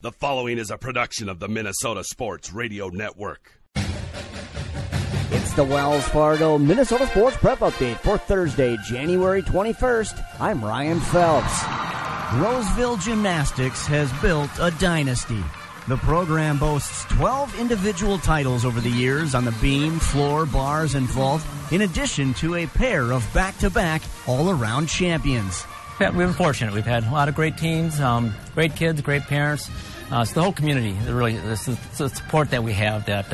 The following is a production of the Minnesota Sports Radio Network. It's the Wells Fargo Minnesota Sports Prep Update for Thursday, January 21st. I'm Ryan Phelps. Roseville Gymnastics has built a dynasty. The program boasts 12 individual titles over the years on the beam, floor, bars, and vault, in addition to a pair of back-to-back all-around champions. Yeah, we've been fortunate. We've had a lot of great teams, great kids, great parents. It's the whole community. Really, the support that we have that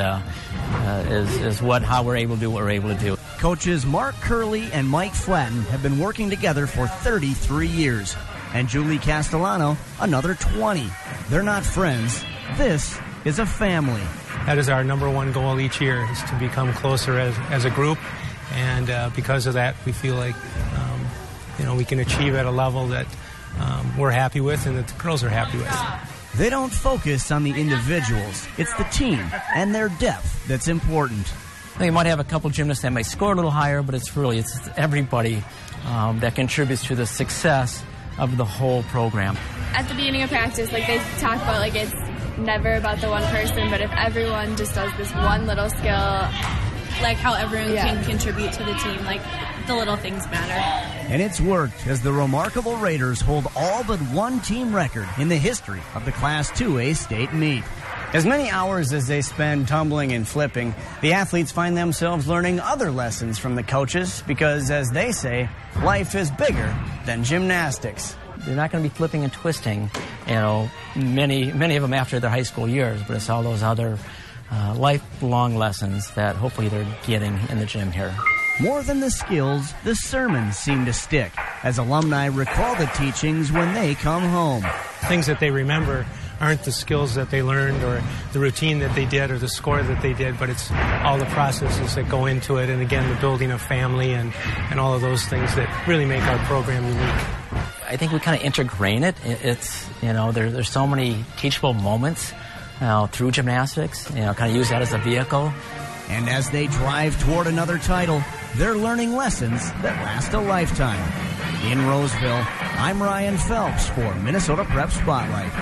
is how we're able to do what we're able to do. Coaches Mark Curley and Mike Flatten have been working together for 33 years. And Julie Castellano, another 20. They're not friends. This is a family. That is our number one goal each year, is to become closer as a group. And because of that, we feel like we can achieve at a level that we're happy with and that the girls are happy with. They don't focus on the individuals. It's the team and their depth that's important. I think you might have a couple gymnasts that may score a little higher, but it's everybody that contributes to the success of the whole program. At the beginning of practice, they talk about, it's never about the one person, but if everyone just does this one little skill, how everyone can contribute to the team, the little things matter. And it's worked, as the remarkable Raiders hold all but one team record in the history of the Class 2A state meet. As many hours as they spend tumbling and flipping, the athletes find themselves learning other lessons from the coaches because, as they say, life is bigger than gymnastics. They're not going to be flipping and twisting, many of them after their high school years, but it's all those other lifelong lessons that hopefully they're getting in the gym here. More than the skills, the sermons seem to stick, as alumni recall the teachings when they come home. Things that they remember aren't the skills that they learned or the routine that they did or the score that they did, but it's all the processes that go into it, and again, the building of family and all of those things that really make our program unique. I think we kind of integrate it. It's, there's so many teachable moments through gymnastics, kind of use that as a vehicle. And as they drive toward another title, they're learning lessons that last a lifetime. In Roseville, I'm Ryan Phelps for Minnesota Prep Spotlight.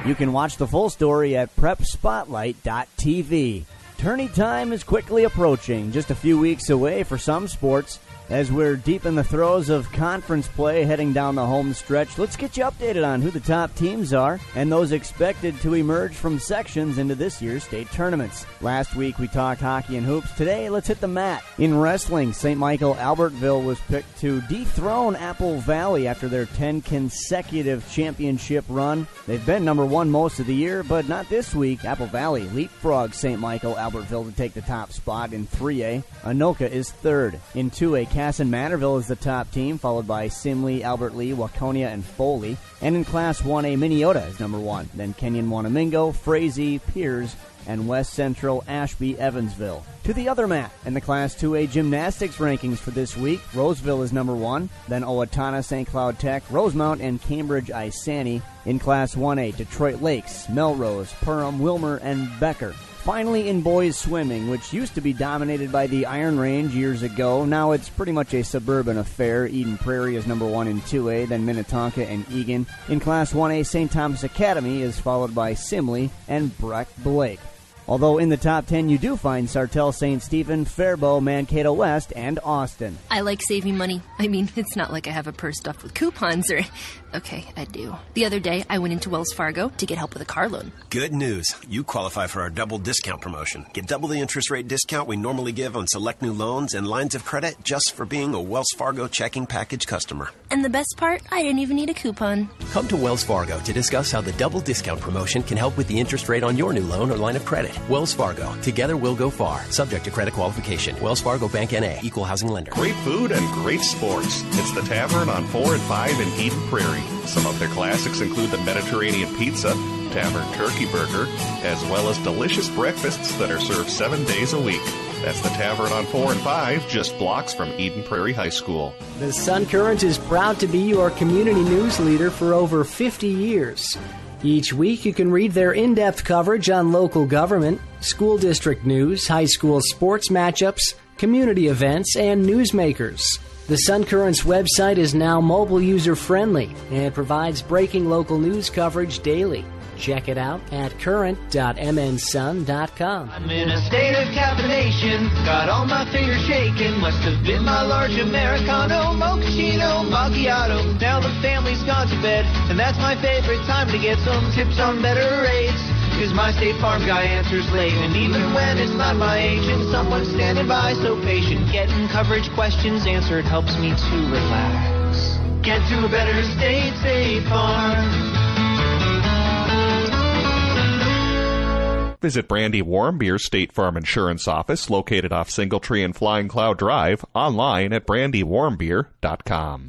You can watch the full story at prepspotlight.tv. Tourney time is quickly approaching, just a few weeks away for some sports. As we're deep in the throes of conference play heading down the home stretch, let's get you updated on who the top teams are and those expected to emerge from sections into this year's state tournaments. Last week we talked hockey and hoops. Today, let's hit the mat. In wrestling, St. Michael Albertville was picked to dethrone Apple Valley after their 10 consecutive championship run. They've been number one most of the year, but not this week. Apple Valley leapfrogged St. Michael Albertville to take the top spot in 3A. Anoka is third. In 2A, Casson Manorville is the top team, followed by Simley, Albert Lee, Waconia, and Foley. And in Class 1A, Minneota is number one. Then Kenyon, Wanamingo, Frazee, Piers, and West Central, Ashby, Evansville. To the other mat, in the Class 2A gymnastics rankings for this week, Roseville is number one, then Owatonna, St. Cloud Tech, Rosemount, and Cambridge Isani. In Class 1A, Detroit Lakes, Melrose, Perham, Wilmer, and Becker. Finally, in boys swimming, which used to be dominated by the Iron Range years ago, now it's pretty much a suburban affair. Eden Prairie is number one in 2A, then Minnetonka and Egan. In Class 1A, St. Thomas Academy is followed by Simley and Breck Blake. Although in the top 10 you do find Sartell, St. Stephen, Faribault, Mankato West, and Austin. I like saving money. I mean, it's not like I have a purse stuffed with coupons or... Okay, I do. The other day, I went into Wells Fargo to get help with a car loan. Good news. You qualify for our double discount promotion. Get double the interest rate discount we normally give on select new loans and lines of credit just for being a Wells Fargo checking package customer. And the best part, I didn't even need a coupon. Come to Wells Fargo to discuss how the double discount promotion can help with the interest rate on your new loan or line of credit. Wells Fargo. Together we'll go far. Subject to credit qualification. Wells Fargo Bank N.A. Equal housing lender. Great food and great sports. It's the Tavern on 4 and 5 in Eden Prairie. Some of their classics include the Mediterranean Pizza, Tavern Turkey Burger, as well as delicious breakfasts that are served 7 days a week. That's the Tavern on 4 and 5, just blocks from Eden Prairie High School. The Sun Current is proud to be your community news leader for over 50 years. Each week you can read their in-depth coverage on local government, school district news, high school sports matchups, community events, and newsmakers. The Sun Current's website is now mobile user-friendly and provides breaking local news coverage daily. Check it out at current.mnsun.com. I'm in a state of caffeination, got all my fingers shaking. Must have been my large Americano, mochaccino, macchiato. Now the family's gone to bed, and that's my favorite time to get some tips on better rates. Cause my State Farm guy answers late, and even when it's not my agent, someone's standing by so patient. Getting coverage questions answered helps me to relax. Get to a better state, State Farm. Visit Brandy Warmbier's State Farm Insurance Office, located off Singletree and Flying Cloud Drive, online at brandywarmbier.com.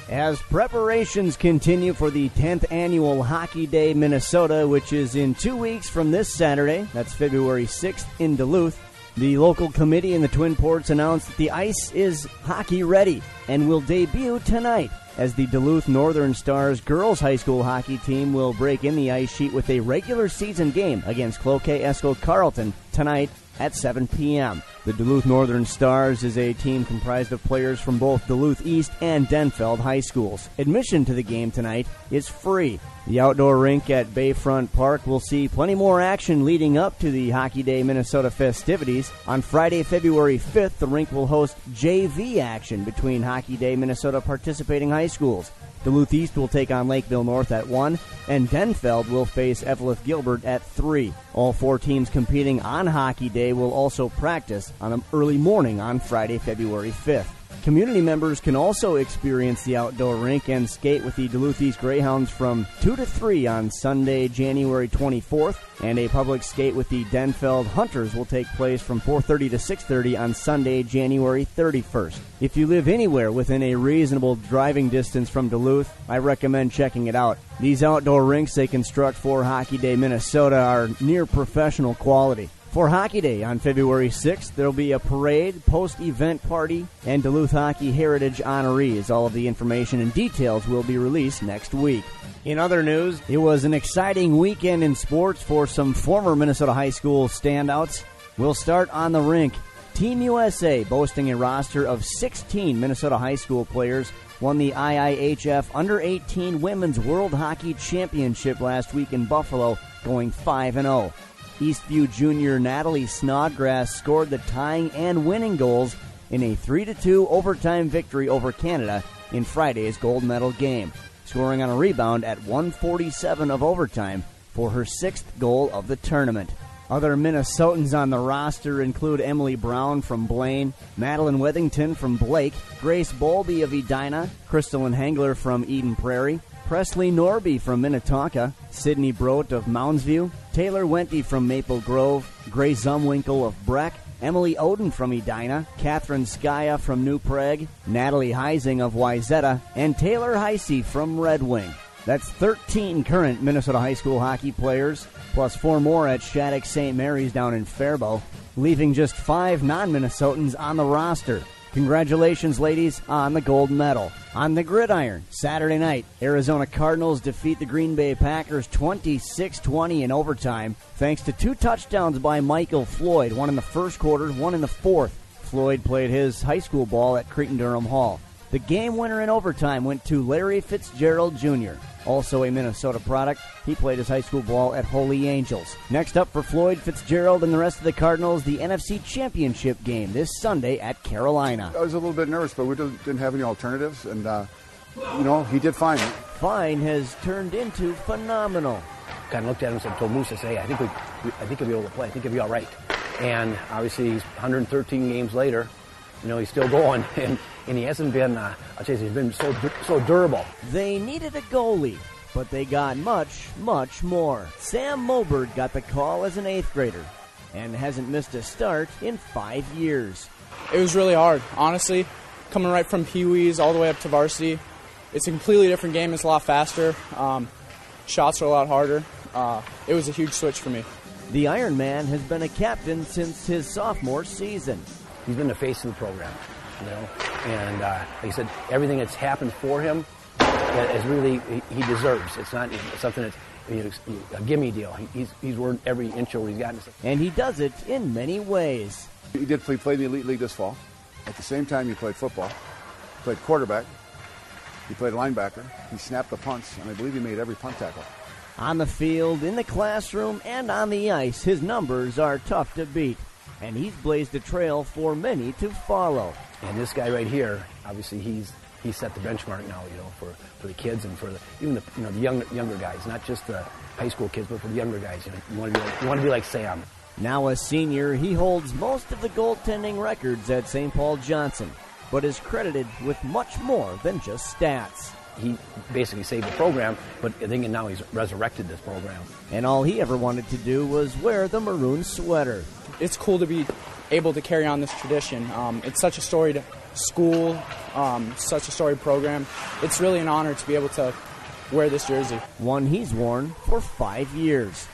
As preparations continue for the 10th annual Hockey Day Minnesota, which is in 2 weeks from this Saturday, that's February 6th in Duluth, the local committee in the Twin Ports announced that the ice is hockey ready and will debut tonight, as the Duluth Northern Stars girls high school hockey team will break in the ice sheet with a regular season game against Cloquet Esco Carleton tonight at 7 p.m. The Duluth Northern Stars is a team comprised of players from both Duluth East and Denfeld high schools. Admission to the game tonight is free. The outdoor rink at Bayfront Park will see plenty more action leading up to the Hockey Day Minnesota festivities. On Friday, February 5th, the rink will host JV action between Hockey Day Minnesota participating high schools. Duluth East will take on Lakeville North at 1, and Denfeld will face Eveleth Gilbert at 3. All four teams competing on Hockey Day will also practice on an early morning on Friday, February 5th. Community members can also experience the outdoor rink and skate with the Duluth East Greyhounds from 2 to 3 on Sunday, January 24th, and a public skate with the Denfeld Hunters will take place from 4:30 to 6:30 on Sunday, January 31st. If you live anywhere within a reasonable driving distance from Duluth, I recommend checking it out. These outdoor rinks they construct for Hockey Day Minnesota are near professional quality. For Hockey Day on February 6th, there will be a parade, post-event party, and Duluth Hockey Heritage honorees. All of the information and details will be released next week. In other news, it was an exciting weekend in sports for some former Minnesota high school standouts. We'll start on the rink. Team USA, boasting a roster of 16 Minnesota high school players, won the IIHF Under-18 Women's World Hockey Championship last week in Buffalo, going 5-0. Eastview junior Natalie Snodgrass scored the tying and winning goals in a 3-2 overtime victory over Canada in Friday's gold medal game, scoring on a rebound at 1:47 of overtime for her 6th goal of the tournament. Other Minnesotans on the roster include Emily Brown from Blaine, Madeline Withington from Blake, Grace Bowlby of Edina, Crystalyn Hengler from Eden Prairie, Presley Norby from Minnetonka, Sydney Brote of Moundsview, Taylor Wenty from Maple Grove, Grace Zumwinkle of Breck, Emily Oden from Edina, Catherine Skaya from New Prague, Natalie Heising of Wayzata, and Taylor Heisey from Red Wing. That's 13 current Minnesota high school hockey players, plus 4 more at Shattuck St. Mary's down in Faribault, leaving just 5 non-Minnesotans on the roster. Congratulations, ladies, on the gold medal. On the gridiron, Saturday night, Arizona Cardinals defeat the Green Bay Packers 26-20 in overtime, thanks to 2 touchdowns by Michael Floyd, one in the first quarter, one in the fourth. Floyd played his high school ball at Cretin-Durham Hall. The game winner in overtime went to Larry Fitzgerald Jr., also a Minnesota product. He played his high school ball at Holy Angels. Next up for Floyd, Fitzgerald, and the rest of the Cardinals, the NFC Championship game this Sunday at Carolina. I was a little bit nervous, but we didn't have any alternatives, and, he did fine. Fine has turned into phenomenal. Kind of looked at him and told Moose, I say, I think he'll be able to play. I think he'll be all right. And obviously, he's 113 games later. He's still going, and he hasn't been, he's been so durable. They needed a goalie, but they got much, much more. Sam Moberg got the call as an 8th grader and hasn't missed a start in 5 years. It was really hard, honestly. Coming right from Pee-wees all the way up to varsity. It's a completely different game. It's a lot faster. Shots are a lot harder. It was a huge switch for me. The Iron Man has been a captain since his sophomore season. He's been the face of the program, and like I said, everything that's happened for him is really he deserves. It's not something that's a gimme deal. He's worth every inch over he's gotten. And he does it in many ways. He played in the Elite League this fall. At the same time, he played football, played quarterback, he played linebacker, he snapped the punts, and I believe he made every punt tackle. On the field, in the classroom, and on the ice, his numbers are tough to beat, and he's blazed a trail for many to follow. And this guy right here, obviously, he's set the benchmark now, for the kids and for even the younger guys, not just the high school kids, but for the younger guys. You want to be like Sam. Now a senior, he holds most of the goaltending records at St. Paul Johnson, but is credited with much more than just stats. He basically saved the program, but I think now he's resurrected this program. And all he ever wanted to do was wear the maroon sweater. It's cool to be able to carry on this tradition. It's such a storied school, such a storied program. It's really an honor to be able to wear this jersey. One he's worn for 5 years.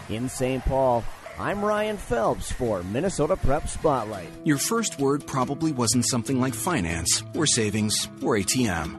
In St. Paul, I'm Ryan Phelps for Minnesota Prep Spotlight. Your first word probably wasn't something like finance, or savings, or ATM.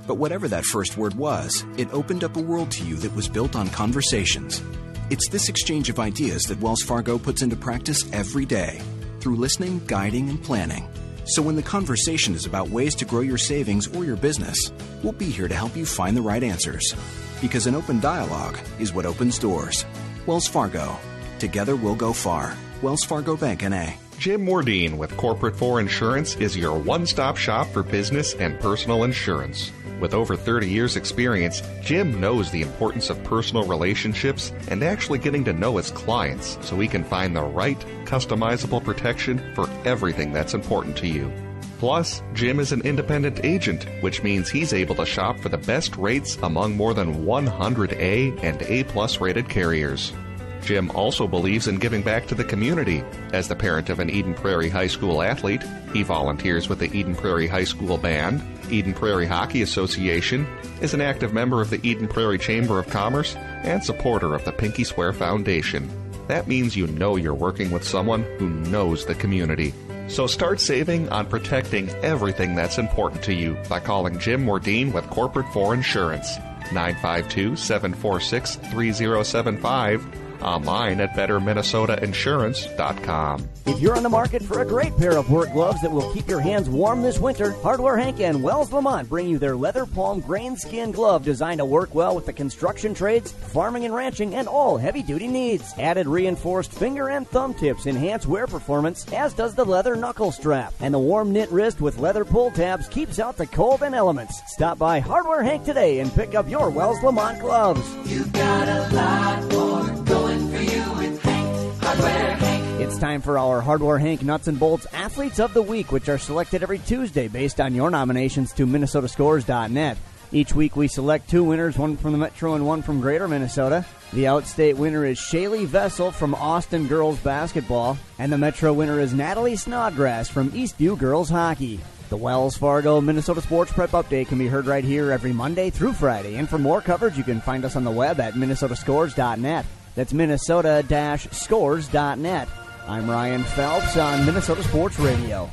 But whatever that first word was, it opened up a world to you that was built on conversations. It's this exchange of ideas that Wells Fargo puts into practice every day, through listening, guiding, and planning. So when the conversation is about ways to grow your savings or your business, we'll be here to help you find the right answers. Because an open dialogue is what opens doors. Wells Fargo. Together we'll go far. Wells Fargo Bank, N.A. Jim Mordine with Corporate 4 Insurance is your one-stop shop for business and personal insurance. With over 30 years' experience, Jim knows the importance of personal relationships and actually getting to know his clients so he can find the right, customizable protection for everything that's important to you. Plus, Jim is an independent agent, which means he's able to shop for the best rates among more than 100 A and A+ rated carriers. Jim also believes in giving back to the community. As the parent of an Eden Prairie High School athlete, he volunteers with the Eden Prairie High School Band, Eden Prairie Hockey Association, is an active member of the Eden Prairie Chamber of Commerce, and supporter of the Pinky Swear Foundation. That means you know you're working with someone who knows the community. So start saving on protecting everything that's important to you by calling Jim Mordine with Corporate 4 Insurance, 952-746-3075, online at betterminnesotainsurance.com. If you're on the market for a great pair of work gloves that will keep your hands warm this winter, Hardware Hank and Wells Lamont bring you their leather palm grain skin glove designed to work well with the construction trades, farming and ranching, and all heavy-duty needs. Added reinforced finger and thumb tips enhance wear performance, as does the leather knuckle strap. And the warm knit wrist with leather pull tabs keeps out the cold and elements. Stop by Hardware Hank today and pick up your Wells Lamont gloves. You've got a lot more going for you with Hank, Hardware Hank. It's time for our Hardware Hank Nuts and Bolts Athletes of the Week, which are selected every Tuesday based on your nominations to MinnesotaScores.net. Each week we select two winners, one from the Metro and one from Greater Minnesota. The outstate winner is Shaylee Vessel from Austin Girls Basketball, and the Metro winner is Natalie Snodgrass from Eastview Girls Hockey. The Wells Fargo Minnesota Sports Prep Update can be heard right here every Monday through Friday, and for more coverage you can find us on the web at MinnesotaScores.net. That's Minnesota-Scores.net. I'm Ryan Phelps on Minnesota Sports Radio.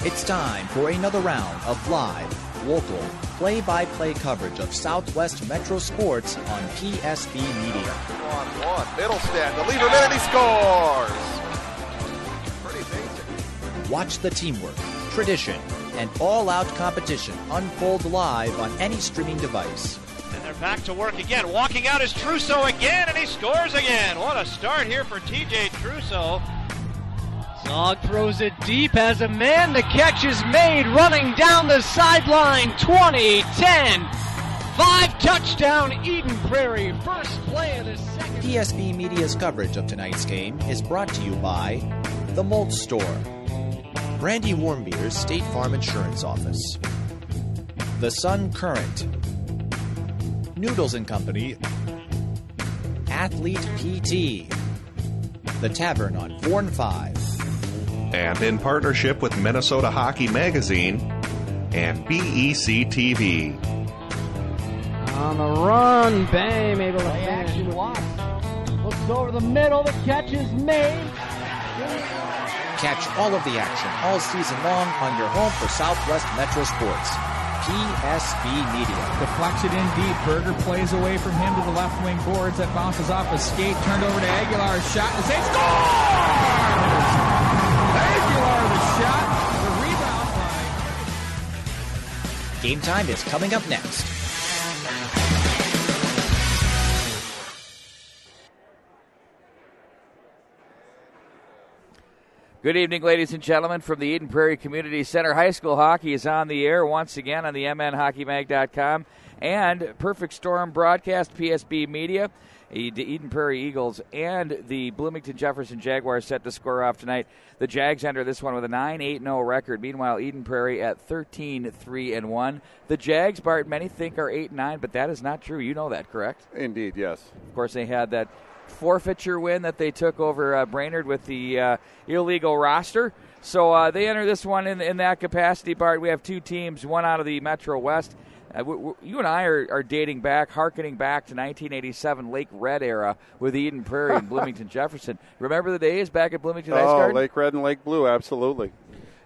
It's time for another round of live, local, play-by-play coverage of Southwest Metro Sports on PSB Media. On Middlestead, the leader there, and he scores! Pretty basic. Watch the teamwork, tradition, and all-out competition unfold live on any streaming device. And they're back to work again. Walking out is Trusso again, and he scores again. What a start here for TJ Trusso. Zog throws it deep as a man. The catch is made, running down the sideline. 20-10. 5-touchdown Eden Prairie. First play of the second. PSB Media's coverage of tonight's game is brought to you by The Malt Store, Brandy Warmbier's State Farm Insurance Office, The Sun Current, Noodles & Company, Athlete PT, The Tavern on 4 and 5. And in partnership with Minnesota Hockey Magazine, and BEC TV. On the run, Bame able to finish. Looks over the middle, the catch is made. Catch all of the action all season long on your home for Southwest Metro Sports. PSB Media. Deflects it in deep. Berger plays away from him to the left wing boards. That bounces off a skate. Turned over to Aguilar. Shot. The save. Score! Aguilar the shot. The rebound line. Game time is coming up next. Good evening, ladies and gentlemen, from the Eden Prairie Community Center. High school hockey is on the air once again on the MNHockeyMag.com and Perfect Storm Broadcast, PSB Media. The Eden Prairie Eagles and the Bloomington Jefferson Jaguars set to square off tonight. The Jags enter this one with a 9-8-0 record. Meanwhile, Eden Prairie at 13-3-1. The Jags, Bart, many think are 8-9, but that is not true. You know that, correct? Indeed, yes. Of course, they had that forfeiture win that they took over Brainerd with the illegal roster. So they enter this one in that capacity, Bart. We have two teams, one out of the Metro West. You and I are dating back, hearkening back to 1987 Lake Red era with Eden Prairie and Bloomington Jefferson. Remember the days back at Bloomington Ice Garden? Lake Red and Lake Blue, absolutely.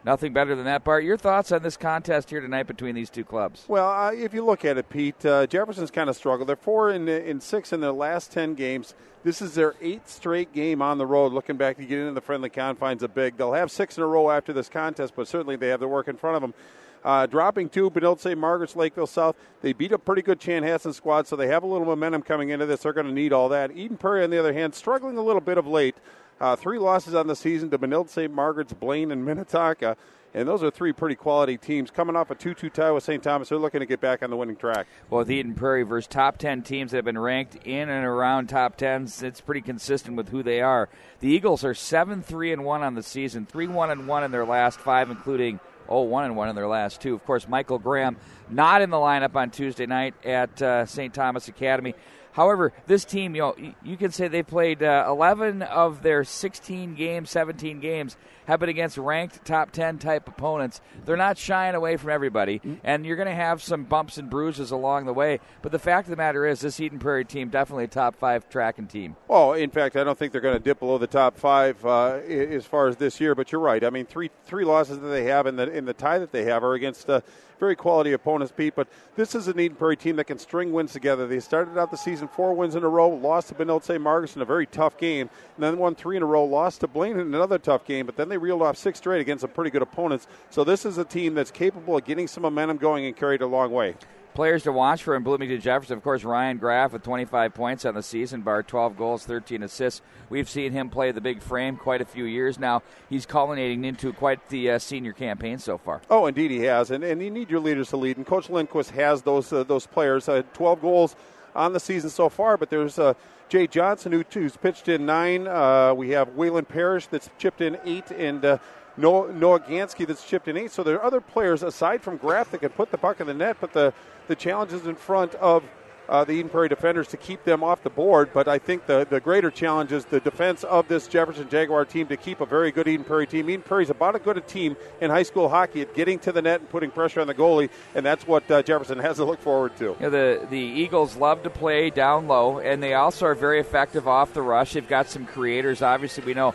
Nothing better than that, Bart. Your thoughts on this contest here tonight between these two clubs? Well, if you look at it, Pete, Jefferson's kind of struggled. They're 4-6 in their last 10 games. This is their 8th straight game on the road, looking back to get into the friendly confines of Big. They'll have 6 in a row after this contest, but certainly they have the work in front of them. Dropping 2, Benilde St. Margaret's, Lakeville South. They beat a pretty good Chanhassen squad, so they have a little momentum coming into this. They're going to need all that. Eden Prairie, on the other hand, struggling a little bit of late. 3 losses on the season to Benilde St. Margaret's, Blaine, and Minnetonka. And those are 3 pretty quality teams. Coming off a 2-2 tie with St. Thomas, they're looking to get back on the winning track. Well, with Eden Prairie versus top 10 teams that have been ranked in and around top 10s, it's pretty consistent with who they are. The Eagles are 7-3-1 on the season, 3-1-1 in their last 5, including 1-1 in their last 2. Of course, Michael Graham not in the lineup on Tuesday night at St. Thomas Academy. However, this team, you can say they played 11 of their 17 games have been against ranked top 10 type opponents. They're not shying away from everybody, and you're going to have some bumps and bruises along the way. But the fact of the matter is, this Eden Prairie team definitely a top 5 tracking team. Oh, in fact, I don't think they're going to dip below the top 5 as far as this year. But you're right. I mean, three losses that they have in the tie that they have are against very quality opponents, Pete. But this is an Eden Prairie team that can string wins together. They started out the season 4 wins in a row, lost to Benilde St. Margaret's in a very tough game, and then won 3 in a row, lost to Blaine in another tough game, but then they reeled off 6 straight against some pretty good opponents. So this is a team that's capable of getting some momentum going and carried a long way. Players to watch for in Bloomington Jefferson, of course, Ryan Graff with 25 points on the season, bar 12 goals, 13 assists. We've seen him play the big frame quite a few years now. He's culminating into quite the senior campaign so far. Oh, indeed he has, and you need your leaders to lead, and Coach Lindquist has those players. 12 goals on the season so far, but there's Jay Johnson who's pitched in 9. We have Waylon Parrish that's chipped in 8, and Noah Gansky that's chipped in 8. So there are other players aside from Graff that can put the puck in the net, but the challenge is in front of the Eden Prairie defenders to keep them off the board. But I think the greater challenge is the defense of this Jefferson Jaguar team to keep a very good Eden Prairie team. Eden Prairie is about as good a team in high school hockey at getting to the net and putting pressure on the goalie, and that's what Jefferson has to look forward to. The Eagles love to play down low, and they also are very effective off the rush. They've got some creators. Obviously, we know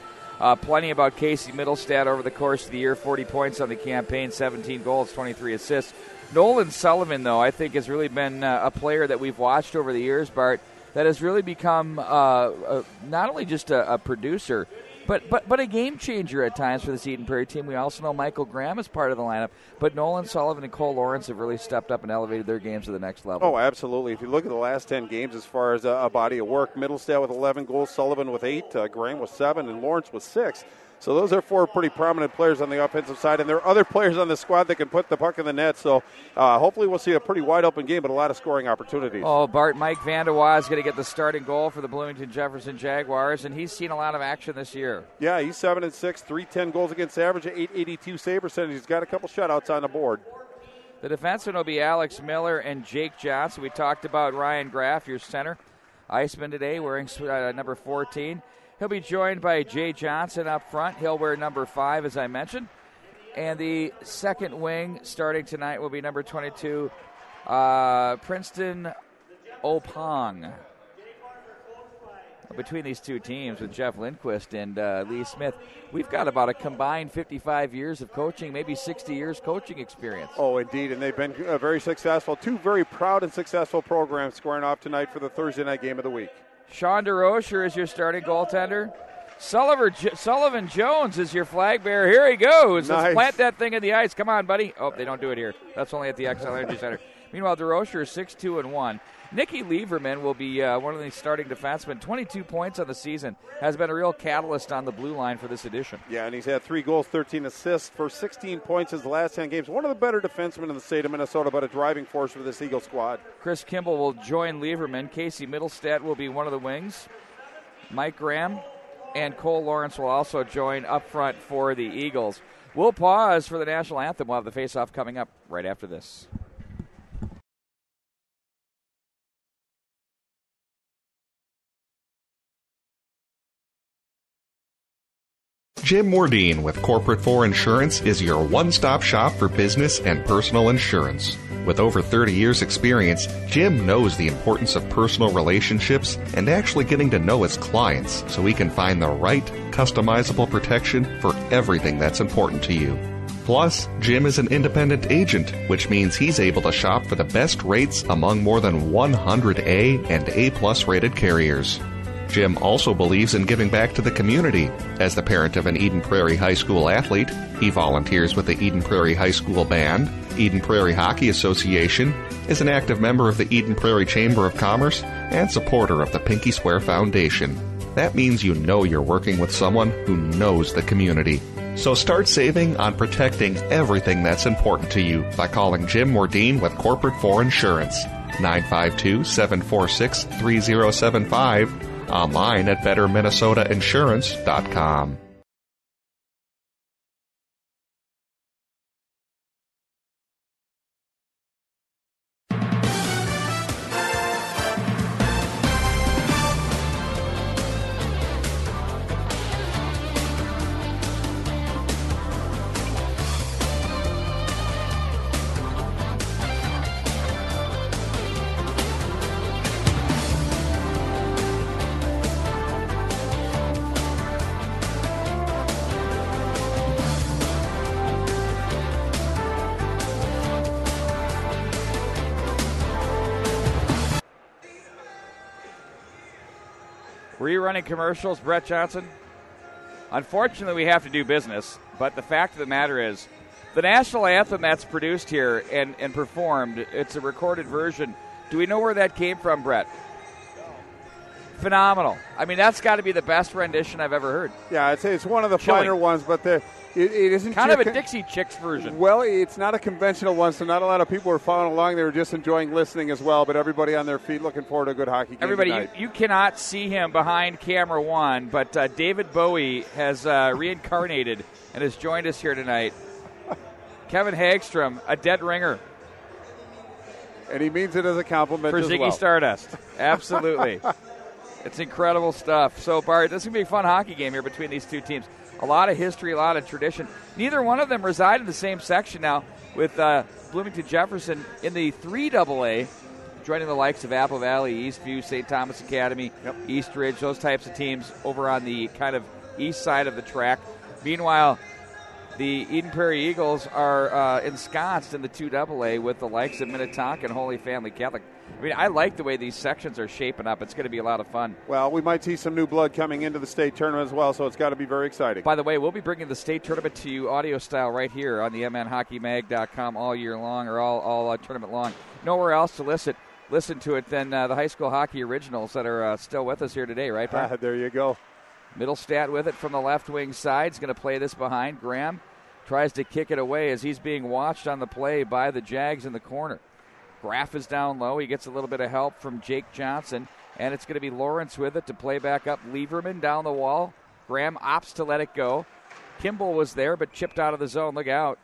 plenty about Casey Middlestad over the course of the year. 40 points on the campaign, 17 goals, 23 assists. Nolan Sullivan, though, I think has really been a player that we've watched over the years, Bart, that has really become not only just a producer, but a game changer at times for this Eden Prairie team. We also know Michael Graham is part of the lineup, but Nolan Sullivan and Cole Lawrence have really stepped up and elevated their games to the next level. Oh, absolutely. If you look at the last 10 games as far as a body of work, Middlestad with 11 goals, Sullivan with 8, Graham with 7, and Lawrence with 6. So those are 4 pretty prominent players on the offensive side, and there are other players on the squad that can put the puck in the net. So hopefully we'll see a pretty wide-open game, but a lot of scoring opportunities. Oh, Bart, Mike Vandewa is going to get the starting goal for the Bloomington Jefferson Jaguars, and he's seen a lot of action this year. Yeah, he's 7-6, 310 goals against average, 882 save percentage. He's got a couple shutouts on the board. The defensemen will be Alex Miller and Jake Johnson. We talked about Ryan Graff, your center. Iceman today wearing number 14. He'll be joined by Jay Johnson up front. He'll wear number 5, as I mentioned. And the second wing starting tonight will be number 22, Princeton Opong. Between these two teams with Jeff Lindquist and Lee Smith, we've got about a combined 55 years of coaching, maybe 60 years coaching experience. Oh, indeed, and they've been very successful. Two very proud and successful programs squaring off tonight for the Thursday night game of the week. Sean DeRocher is your starting goaltender. Sullivan Jones is your flag bearer. Here he goes. Nice. Let's plant that thing in the ice. Come on, buddy. Oh, they don't do it here. That's only at the XL Energy Center. Meanwhile, DeRocher is 6-2-1. Nicky Lieberman will be one of the starting defensemen. 22 points on the season. Has been a real catalyst on the blue line for this edition. Yeah, and he's had 3 goals, 13 assists for 16 points his last 10 games. One of the better defensemen in the state of Minnesota, but a driving force for this Eagle squad. Chris Kimball will join Lieberman. Casey Middlestat will be one of the wings. Mike Graham and Cole Lawrence will also join up front for the Eagles. We'll pause for the national anthem. We'll have the face-off coming up right after this. Jim Mordine with Corporate 4 Insurance is your one-stop shop for business and personal insurance. With over 30 years experience, Jim knows the importance of personal relationships and actually getting to know his clients so he can find the right, customizable protection for everything that's important to you. Plus, Jim is an independent agent, which means he's able to shop for the best rates among more than 100 A and A+ rated carriers. Jim also believes in giving back to the community. As the parent of an Eden Prairie High School athlete, he volunteers with the Eden Prairie High School Band, Eden Prairie Hockey Association, is an active member of the Eden Prairie Chamber of Commerce, and supporter of the Pinky Swear Foundation. That means you know you're working with someone who knows the community. So start saving on protecting everything that's important to you by calling Jim Mordine with Corporate 4 Insurance, 952-746-3075, online at betterminnesotainsurance.com. Were you running commercials, Brett Johnson? Unfortunately, we have to do business, but the fact of the matter is the national anthem that's produced here and performed, it's a recorded version. Do we know where that came from, Brett? Phenomenal. I mean, that's got to be the best rendition I've ever heard. Yeah, I'd say it's one of the finer ones, but it isn't kind of a Dixie Chicks version. Well, it's not a conventional one, so not a lot of people were following along. They were just enjoying listening as well, but everybody on their feet looking forward to a good hockey game Everybody, tonight. you cannot see him behind camera one, but David Bowie has reincarnated and has joined us here tonight. Kevin Hagstrom, a dead ringer. And he means it as a compliment for as Ziggy well. Stardust. Absolutely. It's incredible stuff. So, Bart, this is going to be a fun hockey game here between these two teams. A lot of history, a lot of tradition. Neither one of them reside in the same section now, with Bloomington Jefferson in the 3AA, joining the likes of Apple Valley, Eastview, St. Thomas Academy, East Ridge, those types of teams over on the kind of east side of the track. Meanwhile, the Eden Prairie Eagles are ensconced in the 2AA with the likes of Minnetonka and Holy Family Catholic. I mean, I like the way these sections are shaping up. It's going to be a lot of fun. Well, we might see some new blood coming into the state tournament as well, so it's got to be very exciting. By the way, we'll be bringing the state tournament to you audio style right here on the mnhockeymag.com all year long, or all tournament long. Nowhere else to listen to it than the high school hockey originals that are still with us here today, right, Brian? There you go. Middlestat with it from the left wing side. He's going to play this behind. Graham tries to kick it away as he's being watched on the play by the Jags in the corner. Graff is down low. He gets a little bit of help from Jake Johnson, and it's going to be Lawrence with it to play back up. Lieberman down the wall. Graham opts to let it go. Kimball was there, but chipped out of the zone. Look out.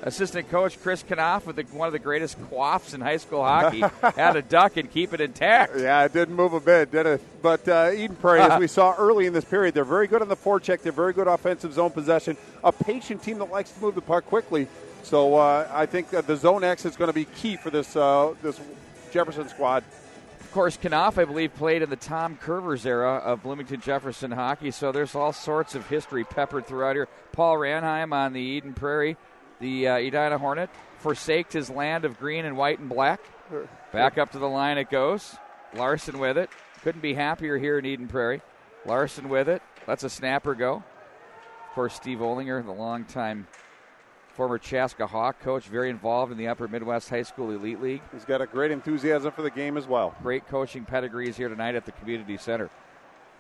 Assistant coach Chris Knopf, with one of the greatest quaffs in high school hockey, had to duck and keep it intact. Yeah, it didn't move a bit, did it? But Eden Prairie, as we saw early in this period, they're very good on the forecheck. They're very good offensive zone possession. A patient team that likes to move the puck quickly. So I think the zone X is going to be key for this Jefferson squad. Of course, Knopf, I believe, played in the Tom Curvers era of Bloomington Jefferson hockey, so there's all sorts of history peppered throughout here. Paul Ranheim on the Eden Prairie, the Edina Hornet, forsaked his land of green and white and black. Back up to the line it goes. Larson with it. Couldn't be happier here in Eden Prairie. Larson with it. Lets a snapper go. Of course, Steve Olinger, the longtime former Chaska Hawk coach, very involved in the Upper Midwest High School Elite League. He's got a great enthusiasm for the game as well. Great coaching pedigrees here tonight at the Community Center.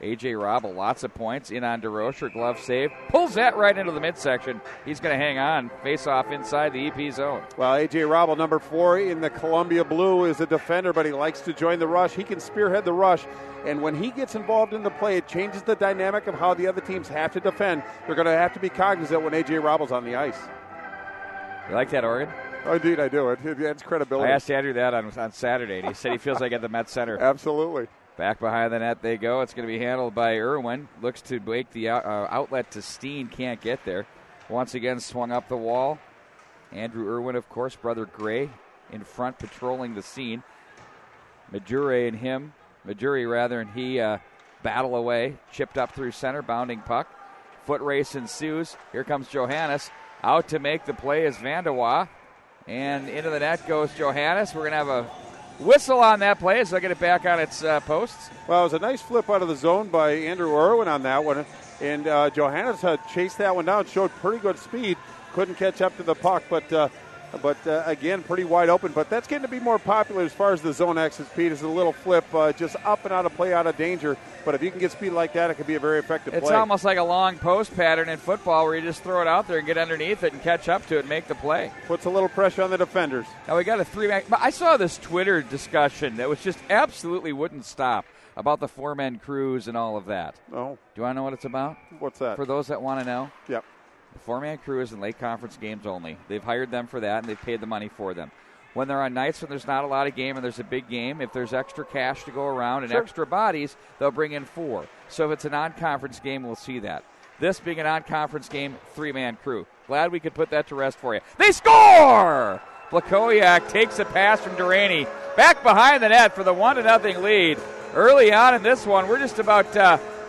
A.J. Robble, lots of points. In on DeRocher, glove save. Pulls that right into the midsection. He's going to hang on. Face off inside the EP zone. Well, A.J. Robble, number 4 in the Columbia Blue, is a defender, but he likes to join the rush. He can spearhead the rush. And when he gets involved in the play, it changes the dynamic of how the other teams have to defend. They're going to have to be cognizant when A.J. Robble's on the ice. You like that, Oregon? Oh, indeed, I do. It adds credibility. I asked Andrew that on Saturday, and he said he feels like at the Met Center. Absolutely. Back behind the net they go. It's going to be handled by Irwin. Looks to make the outlet to Steen. Can't get there. Once again, swung up the wall. Andrew Irwin, of course, brother Gray, in front patrolling the scene. Majuri and he battle away. Chipped up through center, bounding puck. Foot race ensues. Here comes Johannes. Out to make the play is Vandewa. And into the net goes Johannes. We're going to have a whistle on that play as they'll get it back on its posts. Well, it was a nice flip out of the zone by Andrew Irwin on that one. And Johannes chased that one down, showed pretty good speed. Couldn't catch up to the puck, but again, pretty wide open. But that's getting to be more popular as far as the zone X is, Pete. It's a little flip, just up and out of play, out of danger. But if you can get speed like that, it can be a very effective play. It's almost like a long post pattern in football where you just throw it out there and get underneath it and catch up to it and make the play. Puts a little pressure on the defenders. Now we got a 3-man. I saw this Twitter discussion that was just absolutely wouldn't stop about the 4-man crews and all of that. Oh. Do I know what it's about? What's that? For those that want to know? Yep. The 4-man crew is in late conference games only. They've hired them for that, and they've paid the money for them. When they're on nights when there's not a lot of game and there's a big game, if there's extra cash to go around and extra bodies, they'll bring in 4. So if it's a non-conference game, we'll see that. This being a non-conference game, 3-man crew. Glad we could put that to rest for you. They score! Blakowiak takes a pass from Duraney. Back behind the net for the 1-0 lead. Early on in this one, we're just about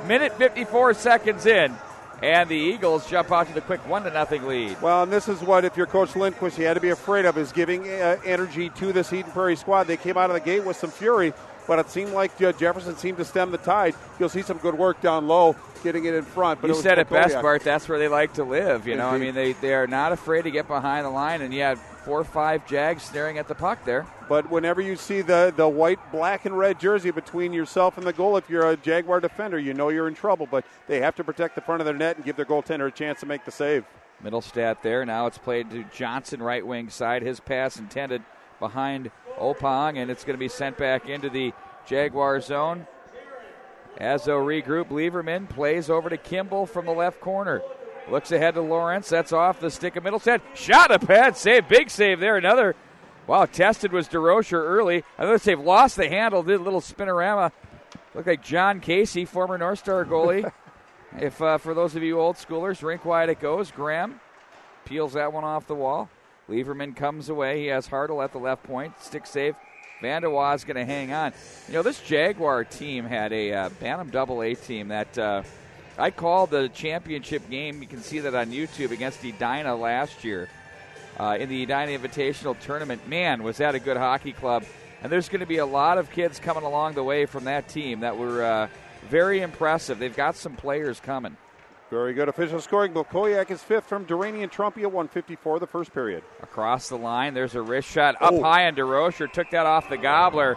minute 54 seconds in. And the Eagles jump out to the quick 1-0 lead. Well, and this is what, if you're Coach Lindquist, you had to be afraid of, is giving energy to this Eden Prairie squad. They came out of the gate with some fury, but it seemed like Jefferson seemed to stem the tide. You'll see some good work down low, getting it in front. But you said it best, Bart. That's where they like to live. You know, I mean, they are not afraid to get behind the line, and you had 4 or 5 Jags staring at the puck there. But whenever you see the white, black, and red jersey between yourself and the goal, if you're a Jaguar defender, you know you're in trouble. But they have to protect the front of their net and give their goaltender a chance to make the save. Middlestat there. Now it's played to Johnson, right wing side. His pass intended behind Opong, and it's going to be sent back into the Jaguar zone. As they'll regroup, Lieberman plays over to Kimball from the left corner. Looks ahead to Lawrence. That's off the stick of Middlestat. Shot a pad save. Big save there. Another. Wow, tested was DeRocher early. Another save. Lost the handle. Did a little spinorama. Looked like John Casey, former North Star goalie. If for those of you old schoolers, rink wide it goes. Graham peels that one off the wall. Lieberman comes away. He has Hartle at the left point. Stick save. Vandewa is going to hang on. You know, this Jaguar team had a Bantam AA team that I called the championship game. You can see that on YouTube against Edina last year in the Edina Invitational Tournament. Man, was that a good hockey club. And there's going to be a lot of kids coming along the way from that team that were very impressive. They've got some players coming. Very good official scoring. Blakowiak is 5th from Duraney and Trumpy at 1:54 the first period. Across the line, there's a wrist shot up high, and DeRocher took that off the gobbler.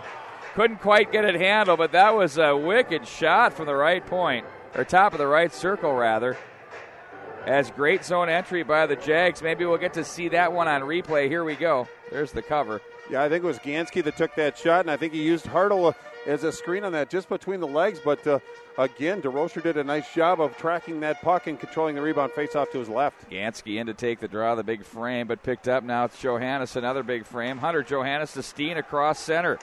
Couldn't quite get it handled, but that was a wicked shot from the right point, or top of the right circle, rather. As great zone entry by the Jags. Maybe we'll get to see that one on replay. Here we go. There's the cover. Yeah, I think it was Gansky that took that shot, and I think he used Hartle as a screen on that just between the legs. But again, DeRocher did a nice job of tracking that puck and controlling the rebound face off to his left. Gansky in to take the draw, the big frame, but picked up now. It's Johannes, another big frame. Hunter Johannes to Steen across center.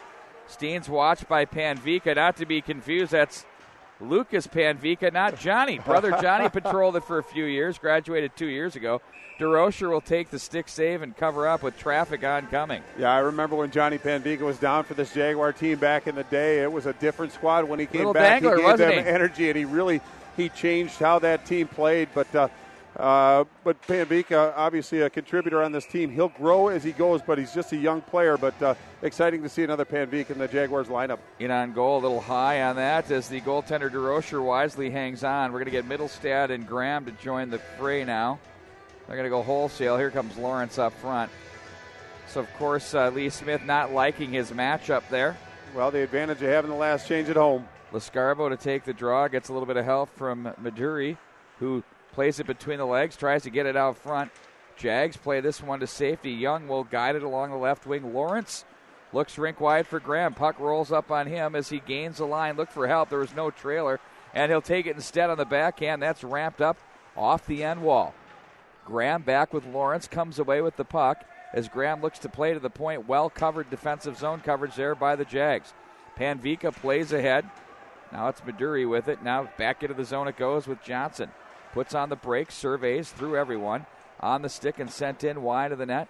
Steen's watched by Panvika, not to be confused. That's Lucas Panvika, not Johnny. Brother Johnny patrolled it for a few years, graduated 2 years ago. DeRocher will take the stick save and cover up with traffic oncoming. Yeah, I remember when Johnny Panvika was down for this Jaguar team back in the day. It was a different squad. When he came back, dangler, he gave them energy, and he changed how that team played. But Panvika, obviously a contributor on this team. He'll grow as he goes, but he's just a young player. But exciting to see another Panvika in the Jaguars lineup. In on goal, a little high on that as the goaltender DeRocher wisely hangs on. We're going to get Middlestad and Graham to join the fray now. They're going to go wholesale. Here comes Lawrence up front. So, of course, Lee Smith not liking his matchup there. Well, the advantage of having the last change at home. Lascarbo to take the draw, gets a little bit of help from Maduri, who plays it between the legs, tries to get it out front. Jags play this one to safety. Young will guide it along the left wing. Lawrence looks rink wide for Graham. Puck rolls up on him as he gains the line. Look for help. There was no trailer, and he'll take it instead on the backhand. That's ramped up off the end wall. Graham back with Lawrence, comes away with the puck as Graham looks to play to the point. Well-covered defensive zone coverage there by the Jags. Panvika plays ahead. Now it's Maduri with it. Now back into the zone it goes with Johnson. Puts on the brakes, surveys through everyone. On the stick and sent in wide of the net.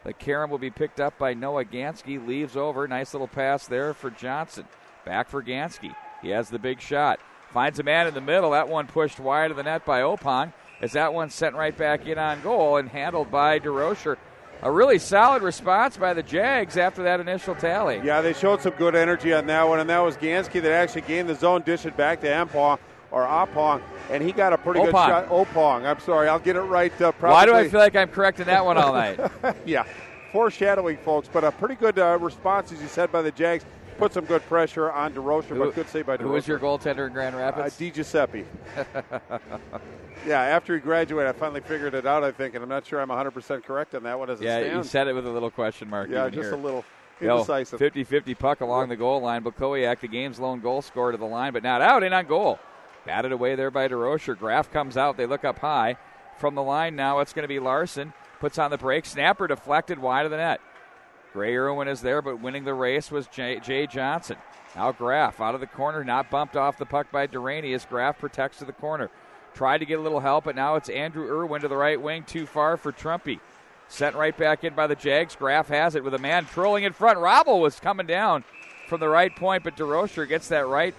The carom will be picked up by Noah Gansky. Leaves over. Nice little pass there for Johnson. Back for Gansky. He has the big shot. Finds a man in the middle. That one pushed wide of the net by Opong. As that one sent right back in on goal and handled by DeRocher. A really solid response by the Jags after that initial tally. Yeah, they showed some good energy on that one, and that was Gansky that actually gained the zone, dished it back to Opong, and he got a pretty good shot. Opong, I'm sorry, I'll get it right. Why do I feel like I'm correcting that one all night? Yeah, foreshadowing, folks, but a pretty good response, as you said, by the Jags. Put some good pressure on DeRocher, but good save by DeRocher. Who was your goaltender in Grand Rapids? Di Giuseppe. Yeah, after he graduated, I finally figured it out, I think, and I'm not sure I'm 100% correct on that one as it stands. Yeah, you said it with a little question mark. Yeah, just a little indecisive. 50-50 puck along the goal line. Bukowiak, the game's lone goal scorer to the line, but not out, in on goal. Batted away there by DeRocher. Graf comes out. They look up high. From the line now, it's going to be Larson. Puts on the brake. Snapper deflected wide of the net. Gray Irwin is there, but winning the race was Jay Johnson. Now Graf out of the corner, not bumped off the puck by Duraney as Graf protects to the corner. Tried to get a little help, but now it's Andrew Irwin to the right wing, too far for Trumpy. Sent right back in by the Jags. Graf has it with a man trolling in front. Robble was coming down from the right point, but DeRocher gets that right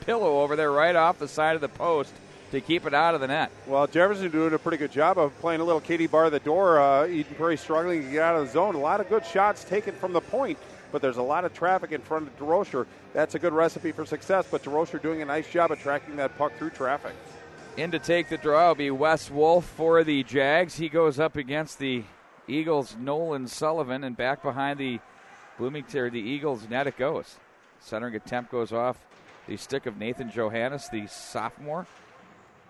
pillow over there right off the side of the post to keep it out of the net. Well, Jefferson doing a pretty good job of playing a little Katie bar the door. Eden Prairie struggling to get out of the zone. A lot of good shots taken from the point, but there's a lot of traffic in front of DeRocher. That's a good recipe for success, but DeRocher doing a nice job of tracking that puck through traffic. In to take the draw will be Wes Wolf for the Jags. He goes up against the Eagles' Nolan Sullivan, and back behind the Bloomington, the Eagles' net it goes. Centering attempt goes off the stick of Nathan Johannes, the sophomore.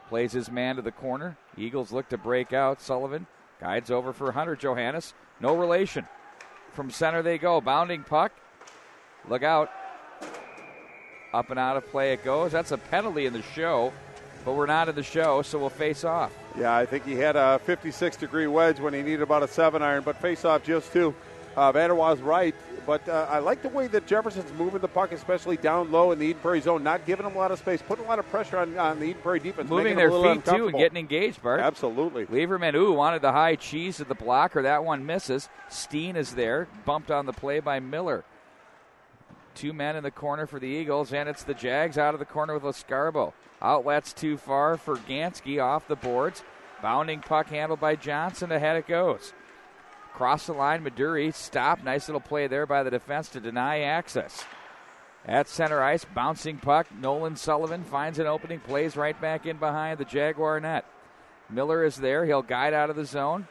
Plays his man to the corner. Eagles look to break out. Sullivan guides over for Hunter Johannes. No relation. From center they go. Bounding puck. Look out. Up and out of play it goes. That's a penalty in the show, but we're not in the show, so we'll face off. Yeah, I think he had a 56-degree wedge when he needed about a 7-iron, but face off just two. Vanderwa's right, but I like the way that Jefferson's moving the puck, especially down low in the Eden Prairie zone, not giving them a lot of space, putting a lot of pressure on the Eden Prairie defense. Moving their feet, too, and getting engaged, Bart. Absolutely. Lieberman, wanted the high cheese at the blocker. That one misses. Steen is there, bumped on the play by Miller. Two men in the corner for the Eagles, and it's the Jags out of the corner with Lascarbo. Outlets too far for Gansky off the boards. Bounding puck handled by Johnson. Ahead it goes. Cross the line, Maduri stopped. Nice little play there by the defense to deny access. At center ice, bouncing puck. Nolan Sullivan finds an opening, plays right back in behind the Jaguar net. Miller is there. He'll guide out of the zone.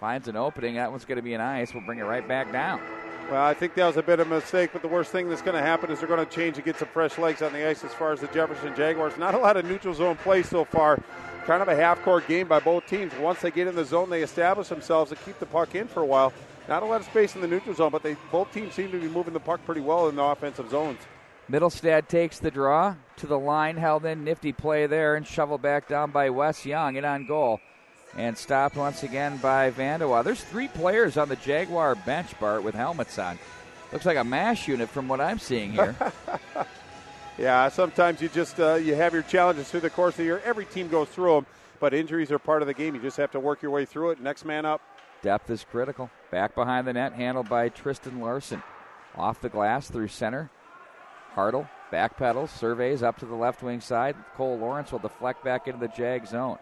Finds an opening. That one's going to be an ice. We'll bring it right back down. Well, I think that was a bit of a mistake, but the worst thing that's going to happen is they're going to change and get some fresh legs on the ice as far as the Jefferson Jaguars. Not a lot of neutral zone play so far. Kind of a half-court game by both teams. Once they get in the zone, they establish themselves and keep the puck in for a while. Not a lot of space in the neutral zone, but both teams seem to be moving the puck pretty well in the offensive zones. Middlestad takes the draw to the line, held in, nifty play there, and shoveled back down by Wes Young, in on goal. And stopped once again by Vandewa. There's 3 players on the Jaguar bench, Bart, with helmets on. Looks like a MASH unit from what I'm seeing here. Yeah, sometimes you just you have your challenges through the course of the year. Every team goes through them, but injuries are part of the game. You just have to work your way through it. Next man up. Depth is critical. Back behind the net, handled by Tristan Larson. Off the glass through center. Hartle backpedals, surveys up to the left wing side. Cole Lawrence will deflect back into the Jag zone.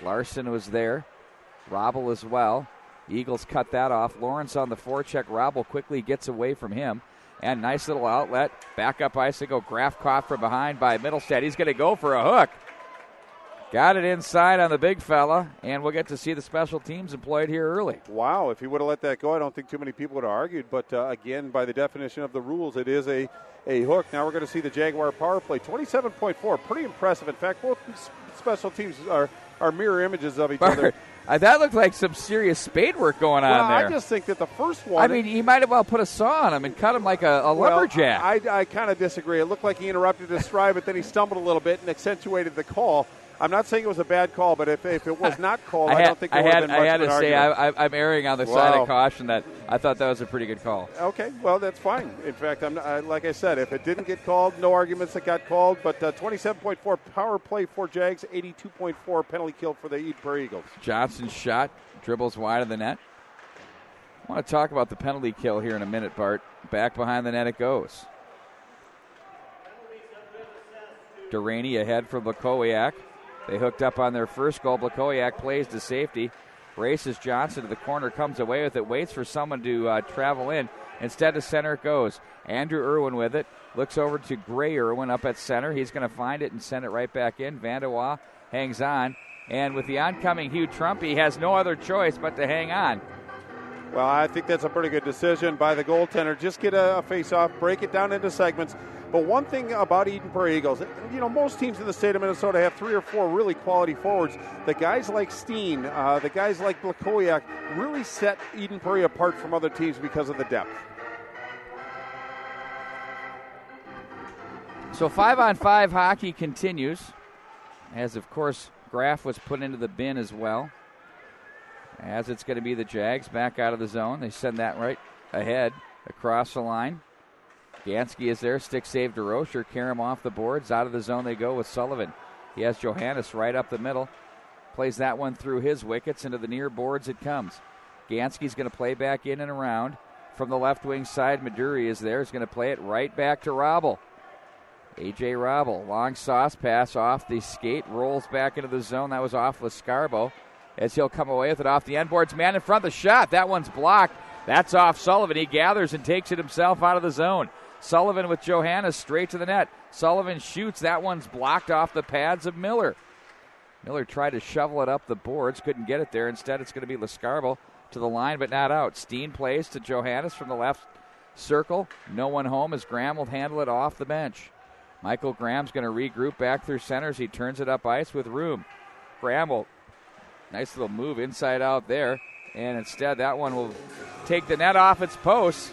Larson was there. Robble as well. Eagles cut that off. Lawrence on the forecheck. Robble quickly gets away from him. And nice little outlet. Back up ice to go. Graf caught from behind by Middlestad. He's going to go for a hook. Got it inside on the big fella. And we'll get to see the special teams employed here early. Wow, if he would have let that go, I don't think too many people would have argued. But again, by the definition of the rules, it is a hook. Now we're going to see the Jaguar power play. 27.4. Pretty impressive. In fact, both special teams are mirror images of each other. That looked like some serious spade work going on there. I just think that the first one... I mean, he might have well put a saw on him and cut him like a lumberjack. I kind of disagree. It looked like he interrupted his stride, but then he stumbled a little bit and accentuated the call. I'm not saying it was a bad call, but if it was not called, I don't think there would have been much of an argument. I had to say, I'm erring on the side of caution that I thought that was a pretty good call. Okay, well, that's fine. In fact, like I said, if it didn't get called, no arguments that got called, but 27.4 power play for Jags, 82.4 penalty kill for the Eden Prairie Eagles. Johnson's shot dribbles wide of the net. I want to talk about the penalty kill here in a minute, Bart. Back behind the net it goes. Duraney ahead for Blakowiak. They hooked up on their first goal. Blakowiak plays to safety. Races Johnson to the corner, comes away with it, waits for someone to travel in. Instead, to center it goes. Andrew Irwin with it. Looks over to Gray Irwin up at center. He's going to find it and send it right back in. Vandewa hangs on. And with the oncoming Hugh Trump, he has no other choice but to hang on. Well, I think that's a pretty good decision by the goaltender. Just get a face-off, break it down into segments. But one thing about Eden Prairie Eagles, most teams in the state of Minnesota have 3 or 4 really quality forwards. The guys like Steen, the guys like Blakowiak really set Eden Prairie apart from other teams because of the depth. So 5-on-5 hockey continues, as of course Graf was put into the bin as well. As it's going to be the Jags back out of the zone. They send that right ahead across the line. Gansky is there. Stick save to Rocher. Karam off the boards. Out of the zone they go with Sullivan. He has Johannes right up the middle. Plays that one through his wickets. Into the near boards it comes. Gansky's going to play back in and around. From the left wing side, Maduri is there. He's going to play it right back to Robble. A.J. Robble. Long sauce pass off the skate. Rolls back into the zone. That was off Lascarbo. As he'll come away with it off the end boards. Man in front of the shot. That one's blocked. That's off Sullivan. He gathers and takes it himself out of the zone. Sullivan with Johannes straight to the net. Sullivan shoots. That one's blocked off the pads of Miller. Miller tried to shovel it up the boards. Couldn't get it there. Instead, it's going to be Lascarbo to the line, but not out. Steen plays to Johannes from the left circle. No one home as Graham will handle it off the bench. Michael Graham's going to regroup back through centers. He turns it up ice with room. Graham will, nice little move inside out there. And instead, that one will take the net off its posts.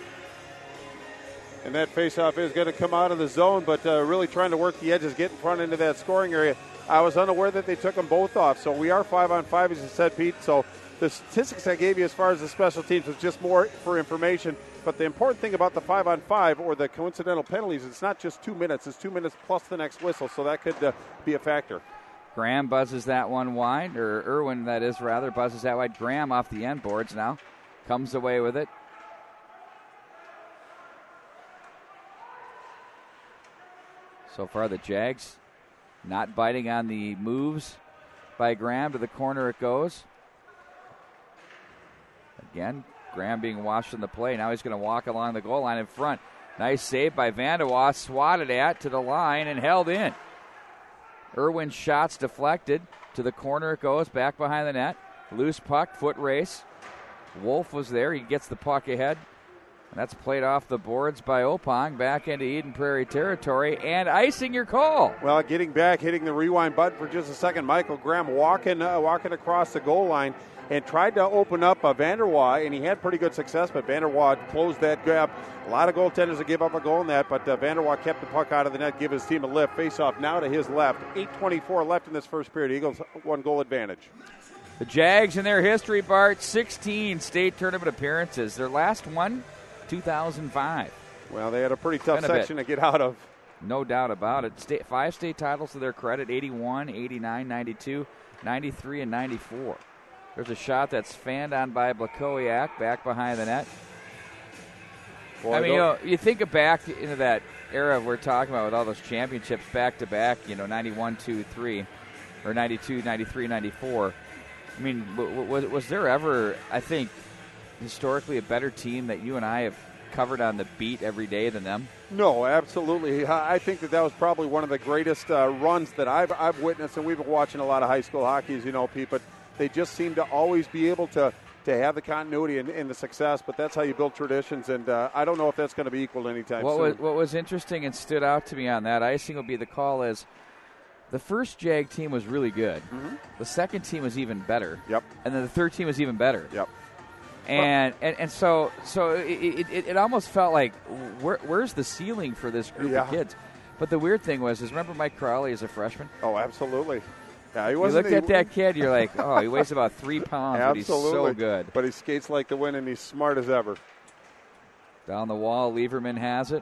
And that faceoff is going to come out of the zone, but really trying to work the edges, get in front into that scoring area. I was unaware that they took them both off. So we are 5-on-5, as you said, Pete. So the statistics I gave you as far as the special teams was just more for information. But the important thing about the 5-on-5 or the coincidental penalties, it's not just 2 minutes. It's 2 minutes plus the next whistle. So that could be a factor. Graham buzzes that one wide, or Irwin, that is, rather, buzzes that wide. Graham off the end boards now. Comes away with it. So far, the Jags not biting on the moves by Graham. To the corner it goes. Again, Graham being washed in the play. Now he's going to walk along the goal line in front. Nice save by Vandewa. Swatted at to the line and held in. Irwin's shot's deflected. To the corner it goes. Back behind the net. Loose puck. Foot race. Wolf was there. He gets the puck ahead. And that's played off the boards by Opong, back into Eden Prairie territory, and icing your call. Well, getting back, hitting the rewind button for just a second. Michael Graham walking across the goal line and tried to open up Vanderwaal, and he had pretty good success, but Vanderwaal closed that gap. A lot of goaltenders that give up a goal in that, but Vanderwaal kept the puck out of the net, give his team a lift. Face-off now to his left. 8:24 left in this first period. Eagles 1-goal advantage. The Jags in their history, Bart, 16 state tournament appearances. Their last one, 2005. Well, they had a pretty tough section to get out of. No doubt about it. 5 state titles to their credit, 81, 89, 92, 93, and 94. There's a shot that's fanned on by Blakowiak back behind the net. Boy, I mean, you think back into that era we're talking about with all those championships back-to-back, 91, 2, 3, or 92, 93, 94. I mean, was there ever, I think, historically a better team that you and I have covered on the beat every day than them? No, absolutely. I think that was probably one of the greatest runs that I've witnessed, and we've been watching a lot of high school hockey, as you know, Pete, but they just seem to always be able to have the continuity and the success, but that's how you build traditions, and I don't know if that's going to be equaled anytime soon. What was interesting and stood out to me on that, icing will be the call, is the first Jag team was really good. Mm-hmm. The second team was even better. Yep. And then the third team was even better. Yep. And so it almost felt like where's the ceiling for this group of kids? But the weird thing was remember Mike Crowley as a freshman? Oh, absolutely. Yeah, you looked at that kid, you're like, oh, he weighs about 3 pounds, but he's so good. But he skates like the wind, and he's smart as ever. Down the wall, Lieberman has it.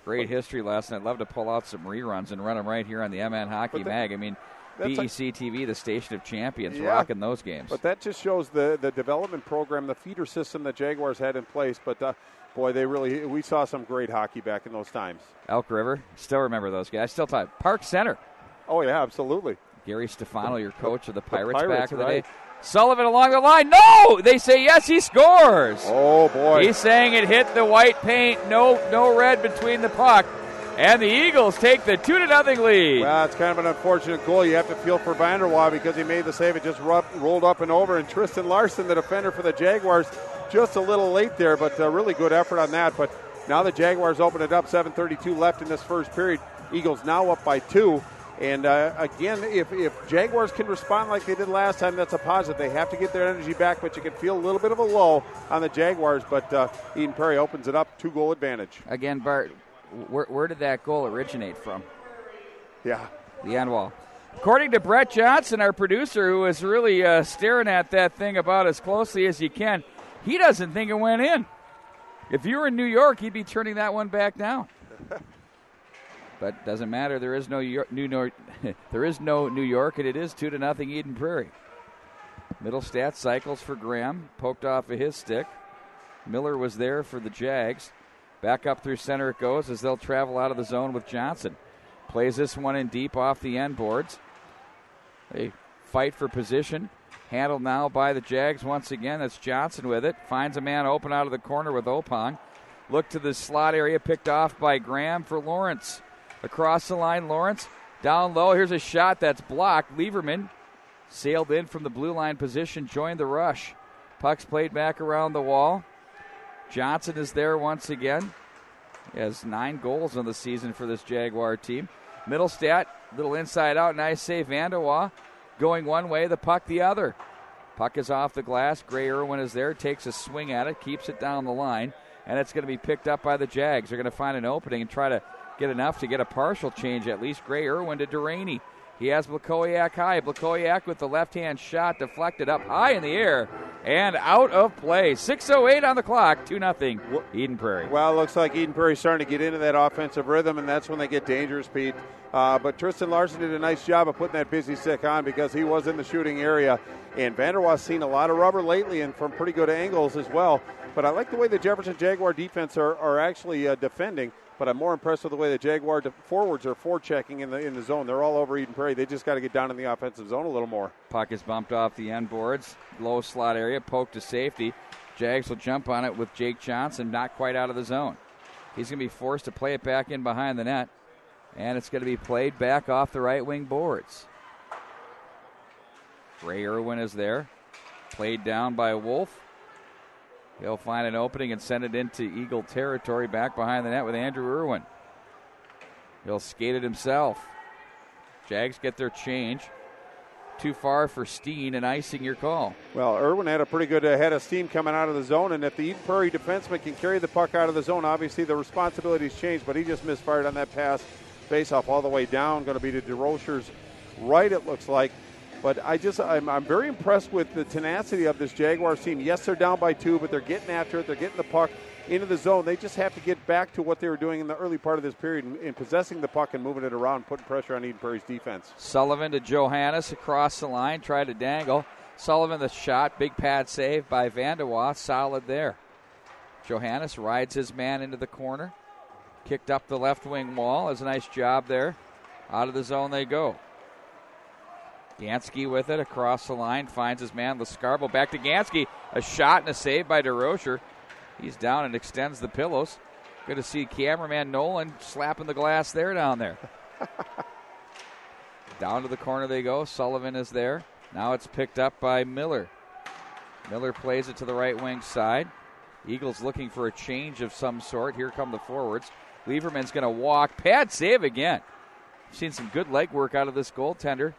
Great history last night. Love to pull out some reruns and run them right here on the MN Hockey Mag. I mean, BEC TV, the station of champions, rocking those games. But that just shows the development program, the feeder system that Jaguars had in place. But, boy, we saw some great hockey back in those times. Elk River, still remember those guys. Still talk. Park Center. Oh, yeah, absolutely. Gary Stefano, your coach of the Pirates back in the day. Sullivan along the line. No! They say yes, he scores. Oh, boy. He's saying it hit the white paint. No red between the puck. And the Eagles take the 2-0 lead. Well, it's kind of an unfortunate goal. You have to feel for Vanderwaal because he made the save. It just rolled up and over. And Tristan Larson, the defender for the Jaguars, just a little late there, but a really good effort on that. But now the Jaguars open it up. 7:32 left in this first period. Eagles now up by 2. And, again, if Jaguars can respond like they did last time, that's a positive. They have to get their energy back, but you can feel a little bit of a lull on the Jaguars. But Eden Prairie opens it up, 2-goal advantage. Again, Bart, where did that goal originate from? Yeah. The end wall. According to Brett Johnson, our producer, who is really staring at that thing about as closely as he can, he doesn't think it went in. If you were in New York, he'd be turning that one back down. But doesn't matter. There is no there is no New York, and it is 2-0 Eden Prairie. Middlestat cycles for Graham, poked off of his stick. Miller was there for the Jags. Back up through center it goes as they'll travel out of the zone with Johnson. Plays this one in deep off the end boards. They fight for position. Handled now by the Jags once again. That's Johnson with it. Finds a man open out of the corner with Opong. Look to the slot area, picked off by Graham for Lawrence. Across the line, Lawrence. Down low, here's a shot that's blocked. Lieberman sailed in from the blue line position, joined the rush. Puck's played back around the wall. Johnson is there once again. He has 9 goals on the season for this Jaguar team. Middlestat, little inside out, nice save. Vanderwaal going one way, the puck the other. Puck is off the glass. Gray Irwin is there, takes a swing at it, keeps it down the line, and it's going to be picked up by the Jags. They're going to find an opening and try to get enough to get a partial change at least. Gray Irwin to Duraney. He has Blakowiak high. Blakowiak with the left-hand shot deflected up high in the air and out of play. 6:08 on the clock, 2-0 Eden Prairie. Well, it looks like Eden Prairie's starting to get into that offensive rhythm, and that's when they get dangerous, Pete. But Tristan Larson did a nice job of putting that busy stick on because he was in the shooting area. And Vanderwaal's seen a lot of rubber lately and from pretty good angles as well. But I like the way the Jefferson Jaguar defense are actually defending. But I'm more impressed with the way the Jaguar forwards are forechecking in the zone. They're all over Eden Prairie. They just got to get down in the offensive zone a little more. Puck is bumped off the end boards. Low slot area, poked to safety. Jags will jump on it with Jake Johnson, not quite out of the zone. He's going to be forced to play it back in behind the net. And it's going to be played back off the right wing boards. Ray Irwin is there. Played down by Wolf. He'll find an opening and send it into Eagle territory, back behind the net with Andrew Irwin. He'll skate it himself. Jags get their change. Too far for Steen, and icing your call. Well, Irwin had a pretty good head of steam coming out of the zone, and if the Eden Prairie defenseman can carry the puck out of the zone, obviously the responsibilities change, but he just misfired on that pass. Face-off all the way down, going to be to DeRocher's right, it looks like. But I'm very impressed with the tenacity of this Jaguars team. Yes, they're down by 2, but they're getting after it. They're getting the puck into the zone. They just have to get back to what they were doing in the early part of this period in possessing the puck and moving it around, putting pressure on Eden Prairie's defense. Sullivan to Johannes across the line, tried to dangle. Sullivan the shot, big pad save by Vandewa, solid there. Johannes rides his man into the corner, kicked up the left wing wall. Has a nice job there. Out of the zone they go. Gansky with it across the line, finds his man Lascarbo. Back to Gansky, a shot and a save by DeRocher. He's down and extends the pillows. Good to see cameraman Nolan slapping the glass there down there. Down to the corner they go. Sullivan is there. Now it's picked up by Miller. Miller plays it to the right wing side. Eagles looking for a change of some sort. Here come the forwards. Lieberman's going to walk. Pad save again. Seen some good leg work out of this goaltender,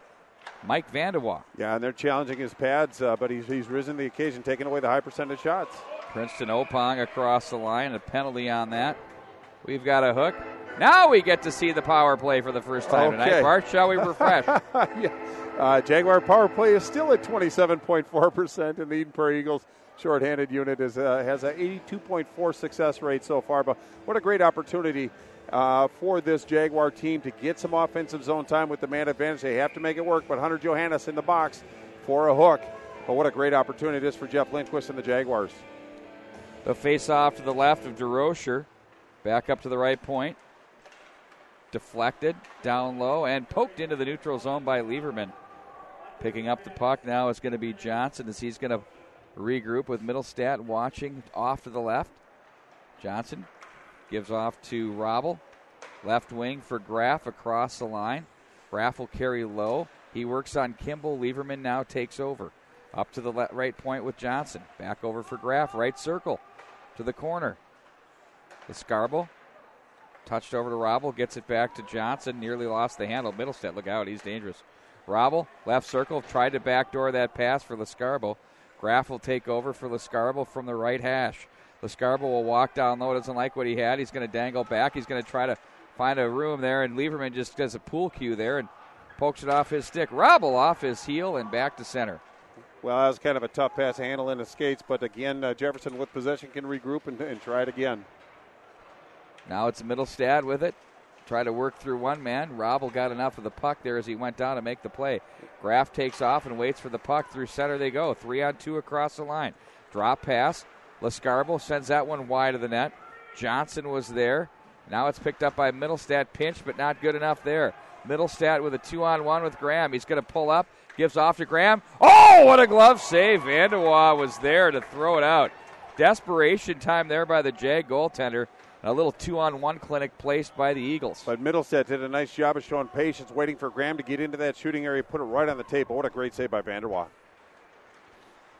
Mike Vandewa. Yeah, and they're challenging his pads, but he's risen to the occasion, taking away the high percentage shots. Princeton Opong across the line, a penalty on that. We've got a hook. Now we get to see the power play for the first time tonight. Bart, shall we refresh? Yeah. Jaguar power play is still at 27.4%, and the Eden Prairie Eagles shorthanded unit has an 82.4 success rate so far. But what a great opportunity for this Jaguar team to get some offensive zone time with the man advantage. They have to make it work, but Hunter Johannes in the box for a hook. But what a great opportunity it is for Jeff Lindquist and the Jaguars. The face-off to the left of DeRocher. Back up to the right point. Deflected, down low, and poked into the neutral zone by Lieberman. Picking up the puck now is going to be Johnson as he's going to regroup with Middlestat watching off to the left. Johnson gives off to Robel. Left wing for Graff across the line. Graff will carry low. He works on Kimball. Lieberman now takes over. Up to the right point with Johnson. Back over for Graff. Right circle to the corner. Lascarbo touched over to Robel. Gets it back to Johnson. Nearly lost the handle. Middlestat, look out. He's dangerous. Robel, left circle. Tried to backdoor that pass for Lascarbo. Graff will take over for Lascarbo from the right hash. Lascarbo will walk down low. Doesn't like what he had. He's going to dangle back. He's going to try to find a room there, and Lieberman just does a pool cue there and pokes it off his stick. Robel off his heel and back to center. Well, that was kind of a tough pass to handle in the skates, but again, Jefferson with possession can regroup and try it again. Now it's Middlestad with it. Try to work through one man. Robel got enough of the puck there as he went down to make the play. Graff takes off and waits for the puck. Through center they go. 3-on-2 across the line. Drop pass. Lascarbo sends that one wide of the net. Johnson was there. Now it's picked up by Middlestad. Pinch, but not good enough there. Middlestad with a 2-on-1 with Graham. He's going to pull up. Gives off to Graham. Oh, what a glove save. Vandewa was there to throw it out. Desperation time there by the Jag goaltender. A little 2-on-1 clinic placed by the Eagles. But Middlestat did a nice job of showing patience, waiting for Graham to get into that shooting area, put it right on the table. What a great save by Vanderwa.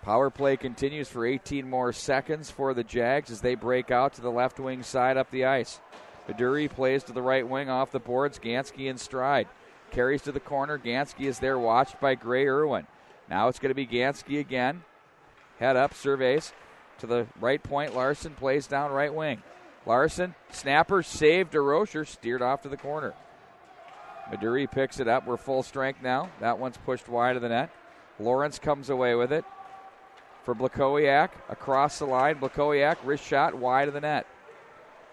Power play continues for 18 more seconds for the Jags as they break out to the left wing side up the ice. Baduri plays to the right wing off the boards. Gansky in stride. Carries to the corner. Gansky is there, watched by Gray Irwin. Now it's going to be Gansky again. Head up, surveys to the right point. Larson plays down right wing. Larson, snapper, saved DeRocher, steered off to the corner. Maduri picks it up. We're full strength now. That one's pushed wide of the net. Lawrence comes away with it for Blakowiak. Across the line, Blakowiak, wrist shot, wide of the net.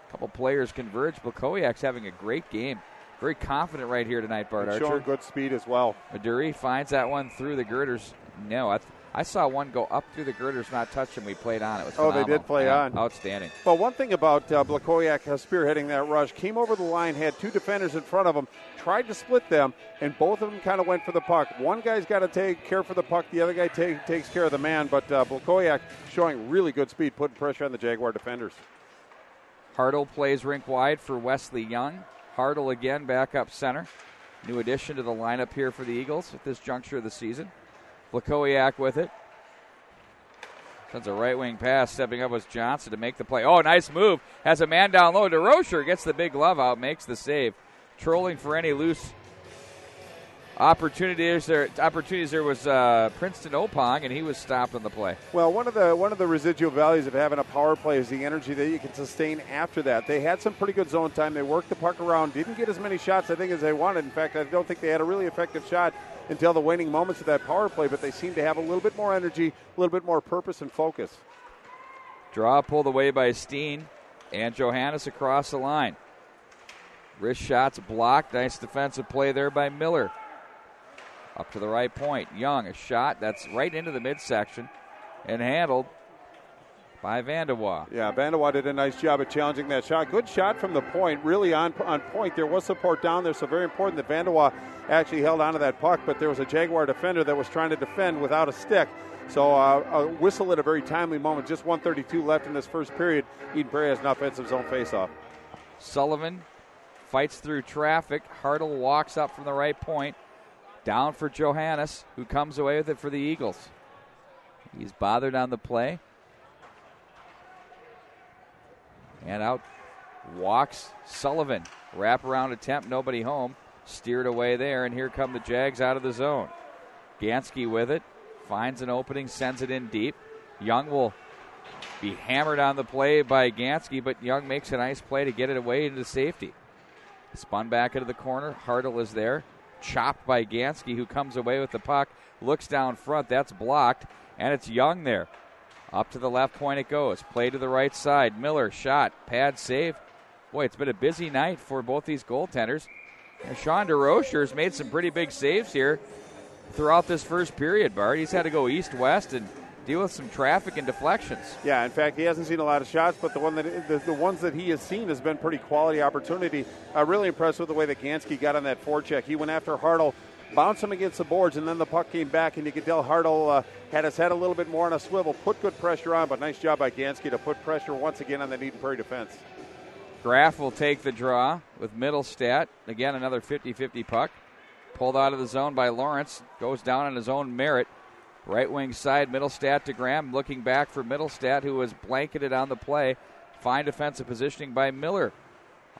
A couple players converge. Blakowiak's having a great game. Very confident right here tonight, Bart Archer. Showing good speed as well. Maduri finds that one through the girders. No, I saw one go up through the girders, not touch him. We played on. It was phenomenal. They did play on. Outstanding. Well, one thing about Blakowiak spearheading that rush, came over the line, had two defenders in front of him, tried to split them, and both of them kind of went for the puck. One guy's got to take care for the puck. The other guy takes care of the man, but Blakowiak showing really good speed, putting pressure on the Jaguar defenders. Hartle plays rink wide for Wesley Young. Hartle again back up center. New addition to the lineup here for the Eagles at this juncture of the season. Blakowiak with it. Sends a right wing pass. Stepping up was Johnson to make the play. Oh, nice move. Has a man down low. DeRocher gets the big glove out, makes the save. Trolling for any loose opportunities. There was Princeton Opong, and he was stopped on the play. Well, one of the residual values of having a power play is the energy that you can sustain after that. They had some pretty good zone time. They worked the puck around. Didn't get as many shots, I think, as they wanted. In fact, I don't think they had a really effective shot until the waning moments of that power play, but they seem to have a little bit more energy, a little bit more purpose and focus. Draw pulled away by Steen, and Johannes across the line. Wrist shots blocked. Nice defensive play there by Miller. Up to the right point. Young, a shot that's right into the midsection and handled by Vandewaal. Yeah, Vandewaal did a nice job of challenging that shot. Good shot from the point, really on point. There was support down there, so very important that Vandewaal actually held onto that puck, but there was a Jaguar defender that was trying to defend without a stick. So a whistle at a very timely moment. Just 1:32 left in this first period. Eden Prairie has an offensive zone faceoff. Sullivan fights through traffic. Hartle walks up from the right point. Down for Johannes, who comes away with it for the Eagles. He's bothered on the play. And out walks Sullivan. Wraparound attempt, nobody home. Steered away there, and here come the Jags out of the zone. Gansky with it. Finds an opening, sends it in deep. Young will be hammered on the play by Gansky, but Young makes a nice play to get it away into safety. Spun back into the corner. Hartle is there. Chopped by Gansky, who comes away with the puck. Looks down front. That's blocked, and it's Young there. Up to the left point it goes. Play to the right side. Miller, shot. Pad save. Boy, it's been a busy night for both these goaltenders. And Sean DeRocher has made some pretty big saves here throughout this first period, Bart. He's had to go east-west and deal with some traffic and deflections. Yeah, in fact, he hasn't seen a lot of shots, but the ones that he has seen has been pretty quality opportunity. Really impressed with the way that Gansky got on that forecheck. He went after Hartle, bounced him against the boards, and then the puck came back, and you could tell Hartle had his head a little bit more on a swivel, put good pressure on, but nice job by Gansky to put pressure once again on the Eden Prairie defense. Graff will take the draw with Middlestat. Again, another 50-50 puck. Pulled out of the zone by Lawrence. Goes down on his own merit. Right wing side, Middlestat to Graham. Looking back for Middlestat, who was blanketed on the play. Fine defensive positioning by Miller.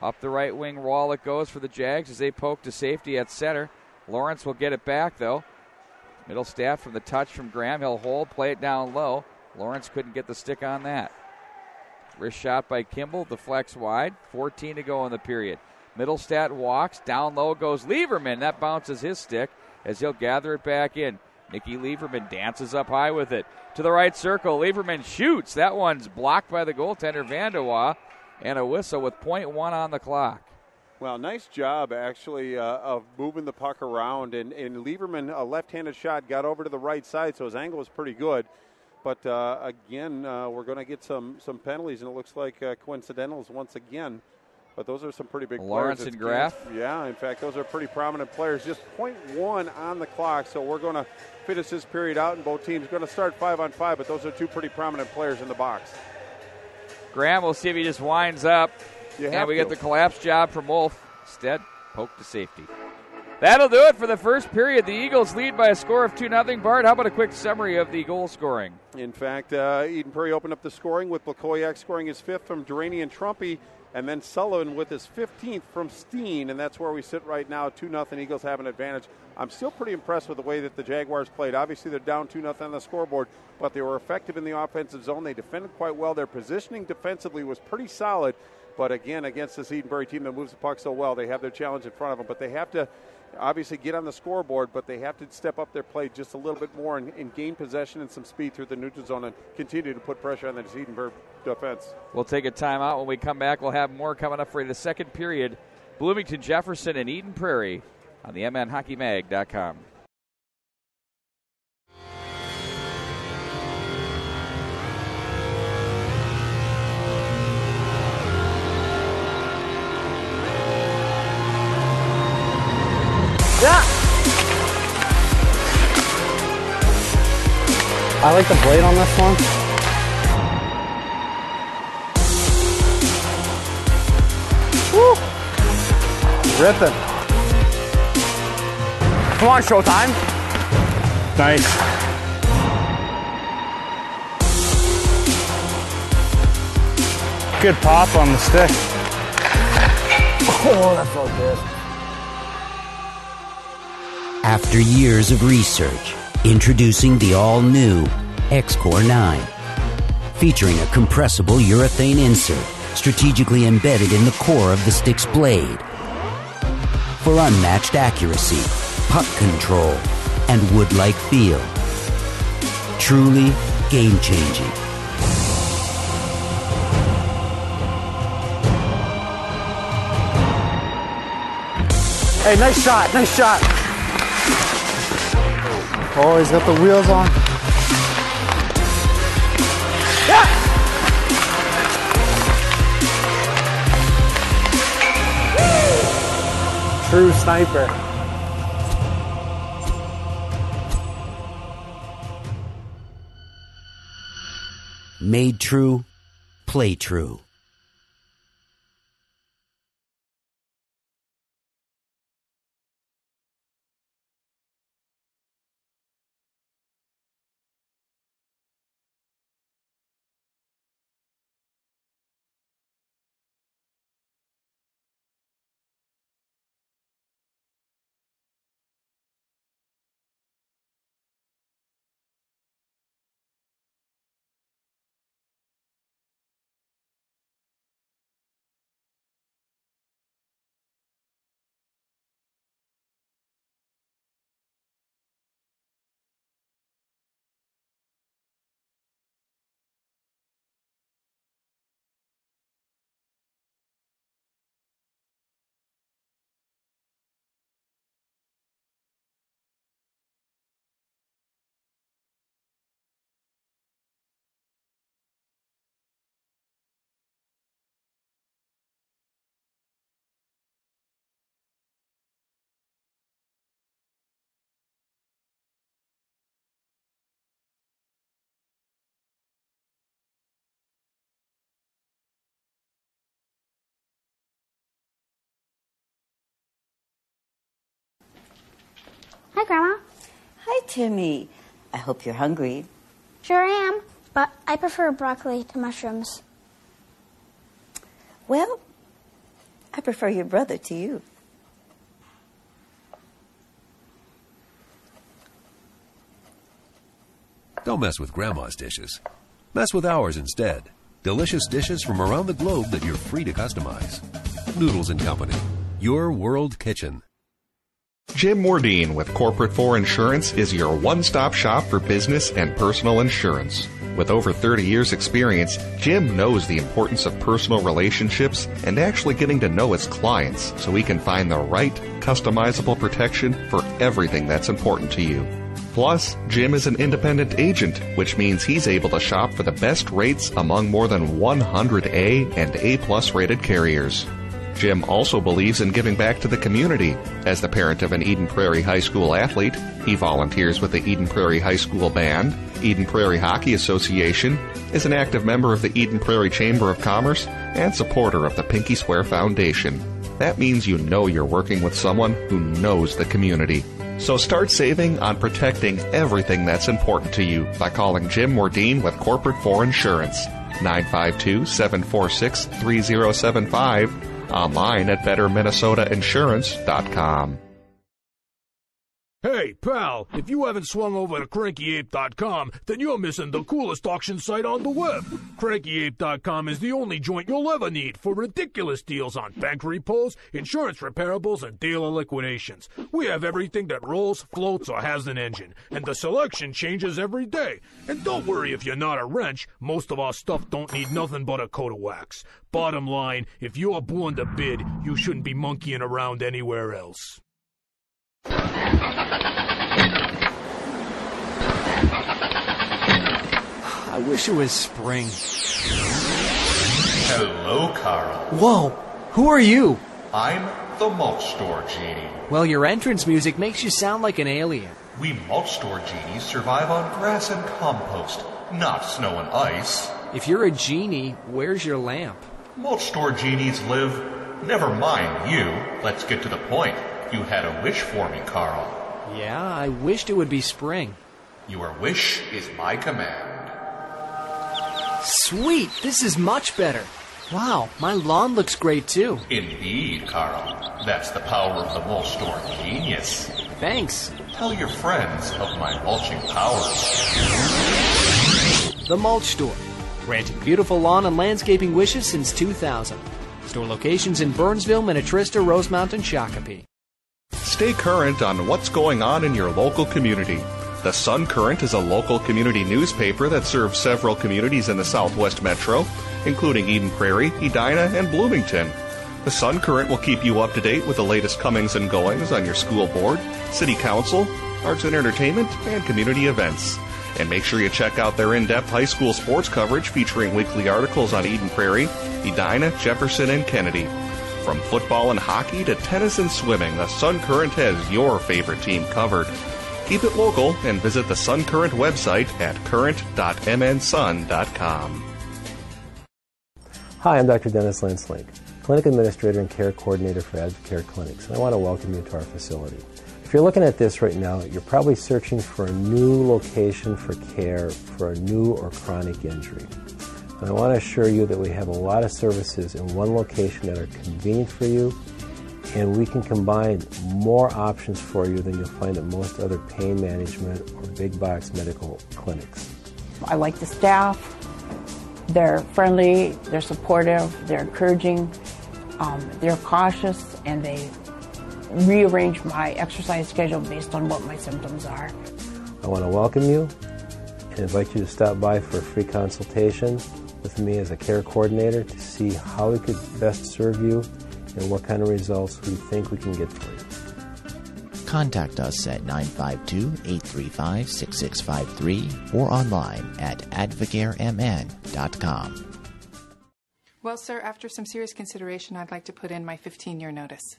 Up the right wing wall it goes for the Jags as they poke to safety at center. Lawrence will get it back, though. Middlestat from the touch from Graham. He'll hold, play it down low. Lawrence couldn't get the stick on that. Wrist shot by Kimball, deflects wide. 14 to go in the period. Middlestat walks, down low goes Lieberman. That bounces his stick as he'll gather it back in. Nicky Lieberman dances up high with it. To the right circle, Lieberman shoots. That one's blocked by the goaltender, Vandewaal, and a whistle with .1 on the clock. Well, nice job, actually, of moving the puck around. And Lieberman, a left-handed shot, got over to the right side, so his angle was pretty good. But, again, we're going to get some penalties, and it looks like coincidentals once again. But those are some pretty big Lawrence players. and Graff? Yeah, in fact, those are pretty prominent players. Just .1 on the clock, so we're going to finish this period out, and both teams are going to start 5-on-5, but those are two pretty prominent players in the box. Graham will see if he just winds up. And we get the collapse job from Wolf. Instead, poke to safety. That'll do it for the first period. The Eagles lead by a score of 2-0. Bart, how about a quick summary of the goal scoring? In fact, Eden Prairie opened up the scoring with Blakoyak scoring his fifth from Durrani and Trumpy, and then Sullivan with his 15th from Steen, and that's where we sit right now. 2-0. Eagles have an advantage. I'm still pretty impressed with the way that the Jaguars played. Obviously, they're down 2-0 on the scoreboard, but they were effective in the offensive zone. They defended quite well. Their positioning defensively was pretty solid, but again, against this Eden Prairie team that moves the puck so well, they have their challenge in front of them, but they have to obviously get on the scoreboard, but they have to step up their play just a little bit more and gain possession and some speed through the neutral zone and continue to put pressure on the Eden Prairie defense. We'll take a timeout. When we come back, we'll have more coming up for the second period. Bloomington, Jefferson, and Eden Prairie on the MNHockeyMag.com. Yeah. I like the blade on this one. Woo! Ripping. Come on, showtime. Nice. Good pop on the stick. Oh, that felt good. After years of research, introducing the all-new X-Core 9. Featuring a compressible urethane insert strategically embedded in the core of the stick's blade. For unmatched accuracy, puck control, and wood-like feel. Truly game-changing. Hey, nice shot, nice shot. Oh, he's got the wheels on. Yeah! True sniper. Made true, play true. Hi, Grandma. Hi, Timmy. I hope you're hungry. Sure am, but I prefer broccoli to mushrooms. Well, I prefer your brother to you. Don't mess with Grandma's dishes. Mess with ours instead. Delicious dishes from around the globe that you're free to customize. Noodles and Company. Your World Kitchen. Jim Wardeen with Corporate 4 Insurance is your one-stop shop for business and personal insurance. With over 30 years' experience, Jim knows the importance of personal relationships and actually getting to know his clients so he can find the right, customizable protection for everything that's important to you. Plus, Jim is an independent agent, which means he's able to shop for the best rates among more than 100 A and A+ rated carriers. Jim also believes in giving back to the community. As the parent of an Eden Prairie High School athlete, he volunteers with the Eden Prairie High School Band, Eden Prairie Hockey Association, is an active member of the Eden Prairie Chamber of Commerce, and supporter of the Pinky Swear Foundation. That means you know you're working with someone who knows the community. So start saving on protecting everything that's important to you by calling Jim Wardeen with Corporate 4 Insurance, 952-746-3075, online at BetterMinnesotaInsurance.com. Hey, pal, if you haven't swung over to CrankyApe.com, then you're missing the coolest auction site on the web. CrankyApe.com is the only joint you'll ever need for ridiculous deals on bank repos, insurance repairables, and dealer liquidations. We have everything that rolls, floats, or has an engine, and the selection changes every day. And don't worry if you're not a wrench, most of our stuff don't need nothing but a coat of wax. Bottom line, if you're born to bid, you shouldn't be monkeying around anywhere else. I wish it was spring. Hello, Carl. Whoa, who are you? I'm the Mulch Store Genie. Well, your entrance music makes you sound like an alien. We Mulch Store Genies survive on grass and compost, not snow and ice. If you're a genie, where's your lamp? Mulch Store Genies live... Never mind you. Let's get to the point. You had a wish for me, Carl. Yeah, I wished it would be spring. Your wish is my command. Sweet, this is much better. Wow, my lawn looks great too. Indeed, Carl. That's the power of the mulch store genius. Thanks. Tell your friends of my mulching powers. The Mulch Store, granting beautiful lawn and landscaping wishes since 2000. Store locations in Burnsville, Minnetrista, Rosemount, and Shakopee. Stay current on what's going on in your local community. The Sun Current is a local community newspaper that serves several communities in the Southwest Metro, including Eden Prairie, Edina, and Bloomington. The Sun Current will keep you up to date with the latest comings and goings on your school board, city council, arts and entertainment, and community events. And make sure you check out their in-depth high school sports coverage featuring weekly articles on Eden Prairie, Edina, Jefferson, and Kennedy. From football and hockey to tennis and swimming, the Sun Current has your favorite team covered. Keep it local and visit the Sun Current website at current.mnsun.com. Hi, I'm Dr. Dennis Lanslink, Clinic Administrator and Care Coordinator for Advocare Clinics, and I want to welcome you to our facility. If you're looking at this right now, you're probably searching for a new location for care for a new or chronic injury. And I want to assure you that we have a lot of services in one location that are convenient for you, and we can combine more options for you than you'll find at most other pain management or big box medical clinics. I like the staff. They're friendly, they're supportive, they're encouraging, they're cautious, and they rearrange my exercise schedule based on what my symptoms are. I want to welcome you and invite you to stop by for a free consultation with me as a care coordinator to see how we could best serve you and what kind of results we think we can get for you. Contact us at 952-835-6653 or online at advocaremn.com. Well, sir, after some serious consideration, I'd like to put in my 15-year notice.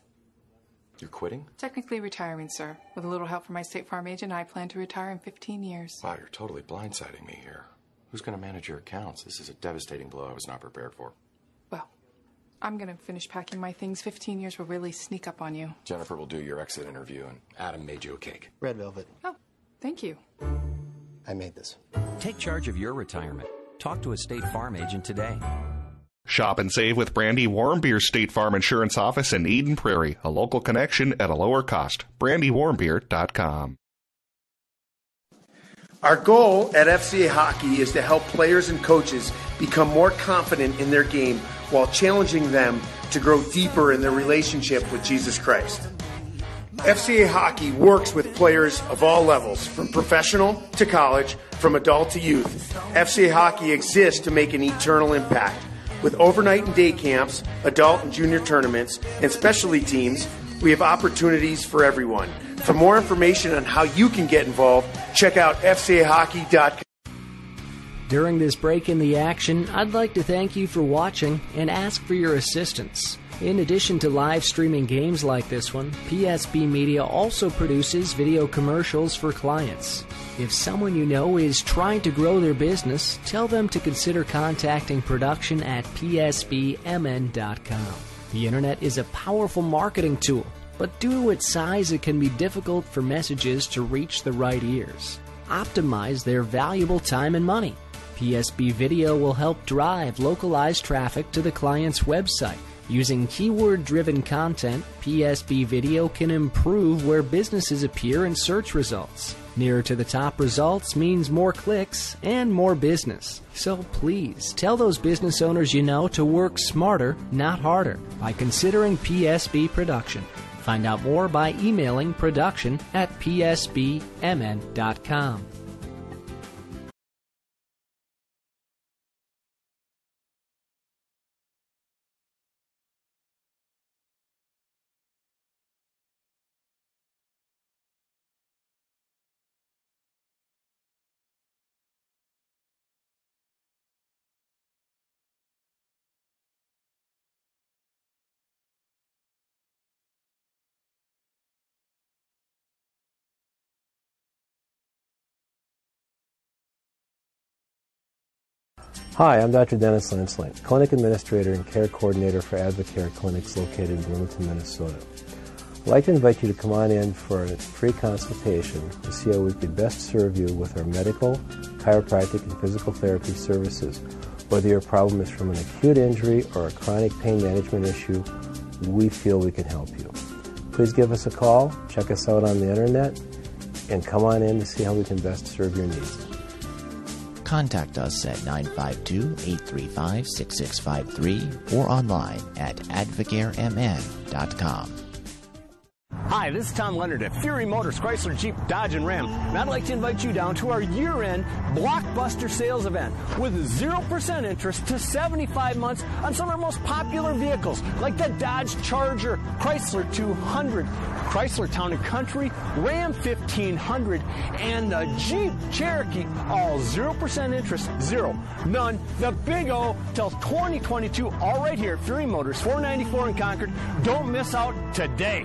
You're quitting? Technically retiring, sir. With a little help from my State Farm agent, I plan to retire in 15 years. Wow, you're totally blindsiding me here. Who's going to manage your accounts? This is a devastating blow I was not prepared for. Well, I'm going to finish packing my things. 15 years will really sneak up on you. Jennifer will do your exit interview, and Adam made you a cake. Red velvet. Oh, thank you. I made this. Take charge of your retirement. Talk to a State Farm agent today. Shop and save with Brandy Warmbier's State Farm Insurance Office in Eden Prairie, a local connection at a lower cost. BrandyWarmbier.com. Our goal at FCA Hockey is to help players and coaches become more confident in their game while challenging them to grow deeper in their relationship with Jesus Christ. FCA Hockey works with players of all levels, from professional to college, from adult to youth. FCA Hockey exists to make an eternal impact. With overnight and day camps, adult and junior tournaments, and specialty teams, we have opportunities for everyone. For more information on how you can get involved, check out FCAHockey.com. During this break in the action, I'd like to thank you for watching and ask for your assistance. In addition to live streaming games like this one, PSB Media also produces video commercials for clients. If someone you know is trying to grow their business, tell them to consider contacting production at psbmn.com. The internet is a powerful marketing tool, but due to its size, it can be difficult for messages to reach the right ears. Optimize their valuable time and money. PSB Video will help drive localized traffic to the client's website. Using keyword-driven content, PSB Video can improve where businesses appear in search results. Nearer to the top results means more clicks and more business. So please, tell those business owners you know to work smarter, not harder, by considering PSB Production. Find out more by emailing production@psbmn.com. Hi, I'm Dr. Dennis Lanslink, Clinic Administrator and Care Coordinator for Advocare Clinics located in Bloomington, Minnesota. I'd like to invite you to come on in for a free consultation to see how we could best serve you with our medical, chiropractic, and physical therapy services. Whether your problem is from an acute injury or a chronic pain management issue, we feel we can help you. Please give us a call, check us out on the internet, and come on in to see how we can best serve your needs. Contact us at 952-835-6653 or online at advocaremn.com. Hi, this is Tom Leonard at Fury Motors, Chrysler, Jeep, Dodge, and Ram. And I'd like to invite you down to our year-end blockbuster sales event with 0% interest to 75 months on some of our most popular vehicles, like the Dodge Charger, Chrysler 200, Chrysler Town & Country, Ram 1500, and the Jeep Cherokee. All 0% interest, zero, none, the big O till 2022, all right here at Fury Motors, 494 in Concord. Don't miss out today.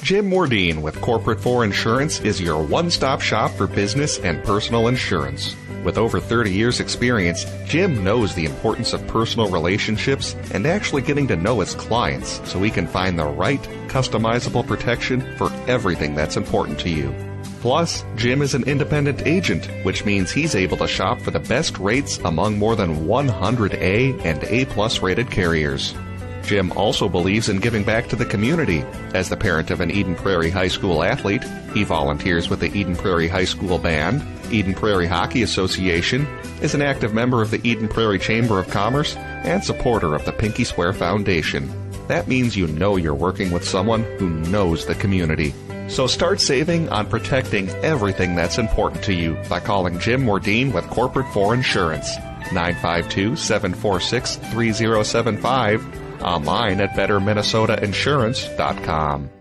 Jim Mordine with Corporate 4 Insurance is your one-stop shop for business and personal insurance. With over 30 years' experience, Jim knows the importance of personal relationships and actually getting to know his clients so he can find the right, customizable protection for everything that's important to you. Plus, Jim is an independent agent, which means he's able to shop for the best rates among more than 100 A and A+ rated carriers. Jim also believes in giving back to the community. As the parent of an Eden Prairie High School athlete, he volunteers with the Eden Prairie High School Band, Eden Prairie Hockey Association, is an active member of the Eden Prairie Chamber of Commerce, and supporter of the Pinky Swear Foundation. That means you know you're working with someone who knows the community. So start saving on protecting everything that's important to you by calling Jim Mordine with Corporate 4 Insurance, 952-746-3075, online at betterminnesotainsurance.com.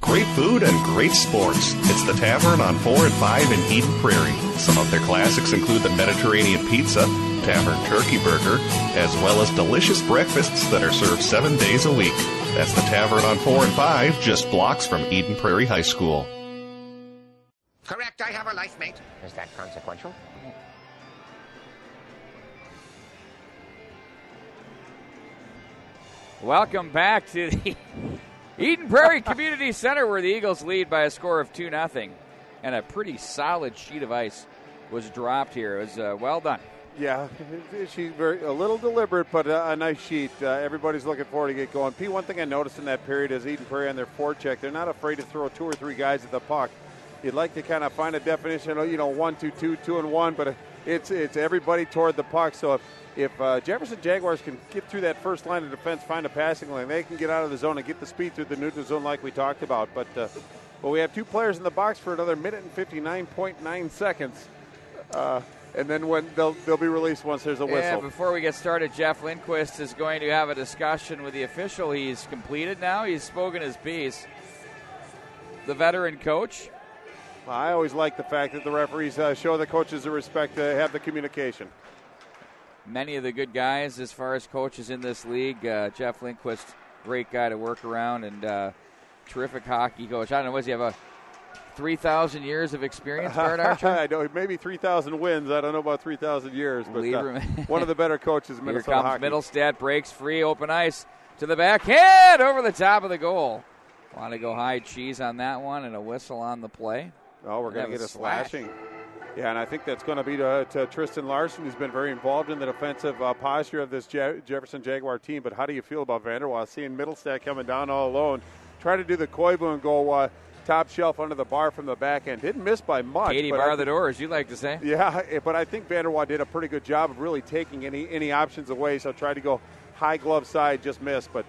Great food and great sports. It's the Tavern on 4 and 5 in Eden Prairie. Some of their classics include the Mediterranean Pizza, Tavern Turkey Burger, as well as delicious breakfasts that are served 7 days a week. That's the Tavern on 4 and 5, just blocks from Eden Prairie High School. Correct, I have a life mate. Is that consequential? Welcome back to the Eden Prairie Community Center, where the Eagles lead by a score of 2-0. And a pretty solid sheet of ice was dropped here. It was well done. Yeah, she's a little deliberate, but a nice sheet. Everybody's looking forward to get going. Pete, one thing I noticed in that period is Eden Prairie on their forecheck, they're not afraid to throw 2 or 3 guys at the puck. You'd like to kind of find a definition of, 1-2-2, 2-1, but it's everybody toward the puck. So if Jefferson Jaguars can get through that first line of defense, find a passing lane, they can get out of the zone and get the speed through the neutral zone like we talked about. But we have 2 players in the box for another minute and 59.9 seconds. And then when they'll be released once there's a whistle. Yeah, before we get started, Jeff Lindquist is going to have a discussion with the official. He's completed now. He's spoken his piece. The veteran coach. I always like the fact that the referees show the coaches the respect to have the communication. Many of the good guys as far as coaches in this league. Jeff Lindquist, great guy to work around, and terrific hockey coach. I don't know, does he have a 3,000 years of experience, Bart Archer? I know, maybe 3,000 wins. I don't know about 3,000 years, but one of the better coaches in Minnesota Here comes hockey. Middlestat, breaks free, open ice to the backhand, over the top of the goal. Want to go high cheese on that one, and a whistle on the play. Oh, we're going to get a slashing. Yeah, and I think that's going to be to Tristan Larson, who's been very involved in the defensive posture of this Jefferson Jaguar team. But how do you feel about Vanderwaal? Seeing Middlestat coming down all alone, try to do the Koivu and go top shelf under the bar from the back end. Didn't miss by much. Katie bar the door, as you like to say. Yeah, but I think Vanderwaal did a pretty good job of really taking any options away. So tried to go high glove side, just missed. But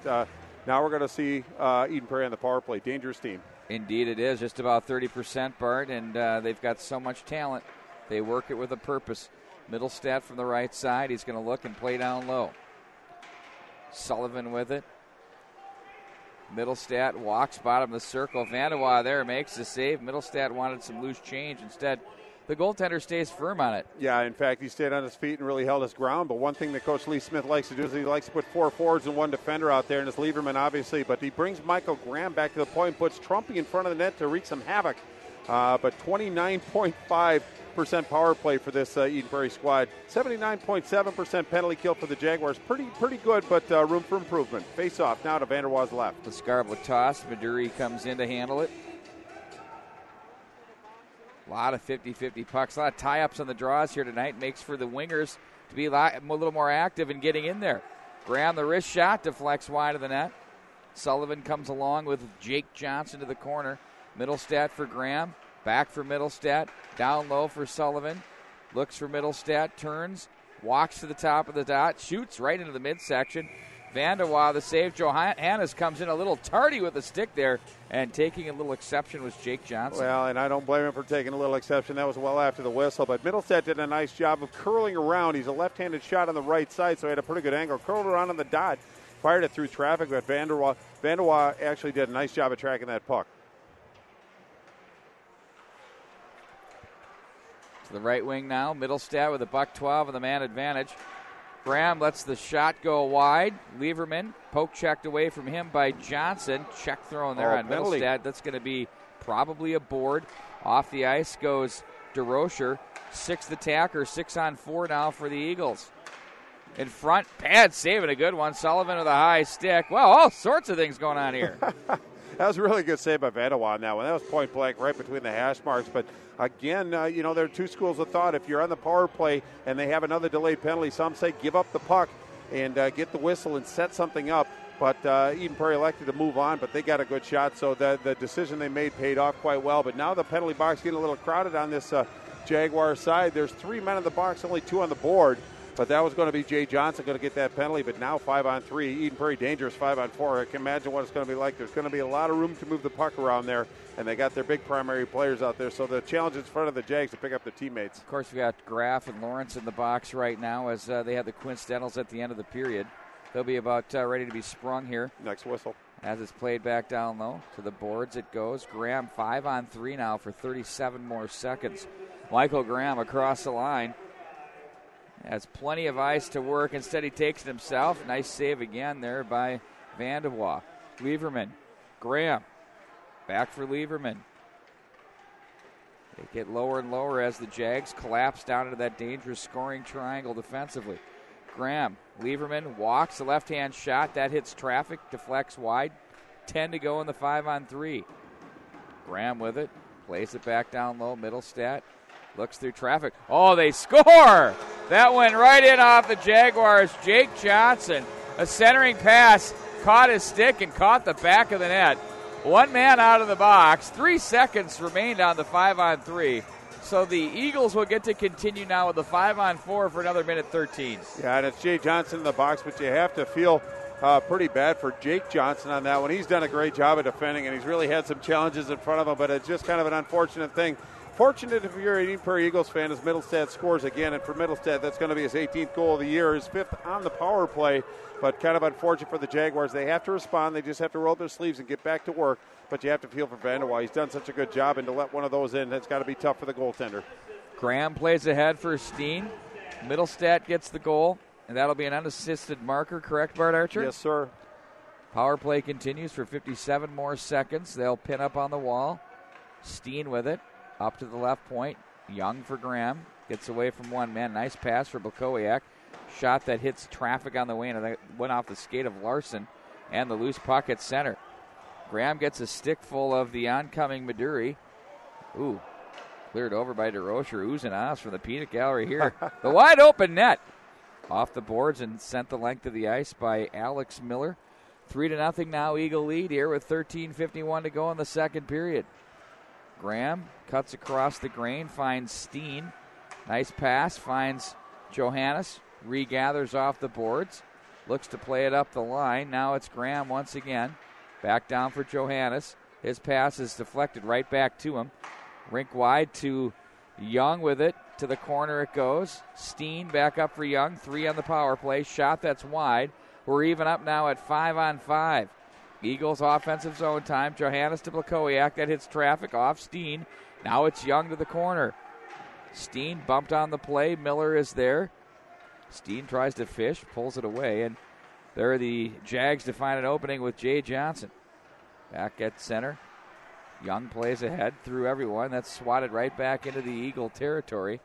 now we're going to see Eden Prairie on the power play. Dangerous team. Indeed it is. Just about 30%, Bart, and they've got so much talent. They work it with a purpose. Middlestat from the right side. He's going to look and play down low. Sullivan with it. Middlestat walks bottom of the circle. Vandewa there makes the save. Middlestat wanted some loose change. Instead, the goaltender stays firm on it. Yeah, in fact, he stayed on his feet and really held his ground. But one thing that Coach Lee Smith likes to do is he likes to put 4 forwards and 1 defender out there, and it's Lieberman, obviously. But he brings Michael Graham back to the point, puts Trumpy in front of the net to wreak some havoc. But 29.5% power play for this Eden Prairie squad. 79.7% penalty kill for the Jaguars. Pretty good, but room for improvement. Face off now to Vanderwa's left. The Scarborough toss. Maduri comes in to handle it. A lot of 50-50 pucks. A lot of tie-ups on the draws here tonight. Makes for the wingers to be a little more active in getting in there. Graham, the wrist shot, deflects wide of the net. Sullivan comes along with Jake Johnson to the corner. Middlestat for Graham. Back for Middlestat. Down low for Sullivan. Looks for Middlestat. Turns. Walks to the top of the dot. Shoots right into the midsection. Vandewa, the save. Johannes comes in a little tardy with the stick there, and taking a little exception was Jake Johnson. Well, and I don't blame him for taking a little exception. That was well after the whistle. But Middlestat did a nice job of curling around. He's a left-handed shot on the right side, so he had a pretty good angle. Curled around on the dot, fired it through traffic, but Vandewa actually did a nice job of tracking that puck. To the right wing now. Middlestat with a $1.12 and the man advantage. Graham lets the shot go wide. Lieberman poke checked away from him by Johnson. Check thrown there on penalty. Middlestat. That's going to be probably a board. Off the ice goes DeRocher. 6th attacker, 6-on-4 now for the Eagles. In front, Pad saving a good one. Sullivan with a high stick. Well, all sorts of things going on here. That was a really good save by Vandewa on that one. That was point blank right between the hash marks. But again, there are two schools of thought. If you're on the power play and they have another delayed penalty, some say give up the puck and get the whistle and set something up. But Eden Prairie elected to move on, but they got a good shot. So the decision they made paid off quite well. But now the penalty box getting a little crowded on this Jaguar side. There's 3 men in the box, only 2 on the board. But that was going to be Jay Johnson going to get that penalty. But now 5-on-3. Eden Prairie dangerous 5-on-4. I can imagine what it's going to be like. There's going to be a lot of room to move the puck around there. And they got their big primary players out there. So the challenge is in front of the Jags to pick up their teammates. Of course, we got Graff and Lawrence in the box right now as they had the coincidentals at the end of the period. They'll be about ready to be sprung here. Next whistle. As it's played back down low. To the boards it goes. Graham 5-on-3 now for 37 more seconds. Michael Graham across the line. Has plenty of ice to work. Instead, he takes it himself. Nice save again there by Vandewa. Lieberman. Graham. Back for Lieberman. They get lower and lower as the Jags collapse down into that dangerous scoring triangle defensively. Graham. Lieberman walks. The left-hand shot. That hits traffic. Deflects wide. 10 to go in the 5-on-3. Graham with it. Plays it back down low. Middlestat. Looks through traffic. Oh, they score! That went right in off the Jaguars. Jake Johnson, a centering pass, caught his stick and caught the back of the net. 1 man out of the box. 3 seconds remained on the 5-on-3. So the Eagles will get to continue now with the 5-on-4 for another minute 13. Yeah, and it's Jay Johnson in the box, but you have to feel pretty bad for Jake Johnson on that one. He's done a great job of defending, and he's really had some challenges in front of him, but it's just kind of an unfortunate thing. Fortunate if you're an Eden Prairie Eagles fan as Middlestat scores again, and for Middlestat that's going to be his 18th goal of the year, his 5th on the power play, but kind of unfortunate for the Jaguars. They have to respond. They just have to roll their sleeves and get back to work, but you have to feel for Vandewa. He's done such a good job, and to let one of those in, that's got to be tough for the goaltender. Graham plays ahead for Steen. Middlestat gets the goal, and that'll be an unassisted marker, correct, Bart Archer? Yes, sir. Power play continues for 57 more seconds. They'll pin up on the wall. Steen with it. Up to the left point. Young for Graham. Gets away from 1 man. Nice pass for Blakowiak. Shot that hits traffic on the way, and it went off the skate of Larson. And the loose puck at center. Graham gets a stick full of the oncoming Maduri. Ooh. Cleared over by DeRocher. Oohs and ahs from the peanut gallery here. The wide open net. Off the boards and sent the length of the ice by Alex Miller. 3-0 now. Eagle lead here with 13:51 to go in the second period. Graham cuts across the grain, finds Steen. Nice pass, finds Johannes. Regathers off the boards. Looks to play it up the line. Now it's Graham once again. Back down for Johannes. His pass is deflected right back to him. Rink wide to Young with it. To the corner it goes. Steen back up for Young. 3 on the power play. Shot that's wide. We're even up now at 5-on-5. Eagles offensive zone time. Johannes to Blakowiak. That hits traffic off Steen. Now it's Young to the corner. Steen bumped on the play. Miller is there. Steen tries to fish, pulls it away, and there are the Jags to find an opening with Jay Johnson. Back at center. Young plays ahead through everyone. That's swatted right back into the Eagle territory.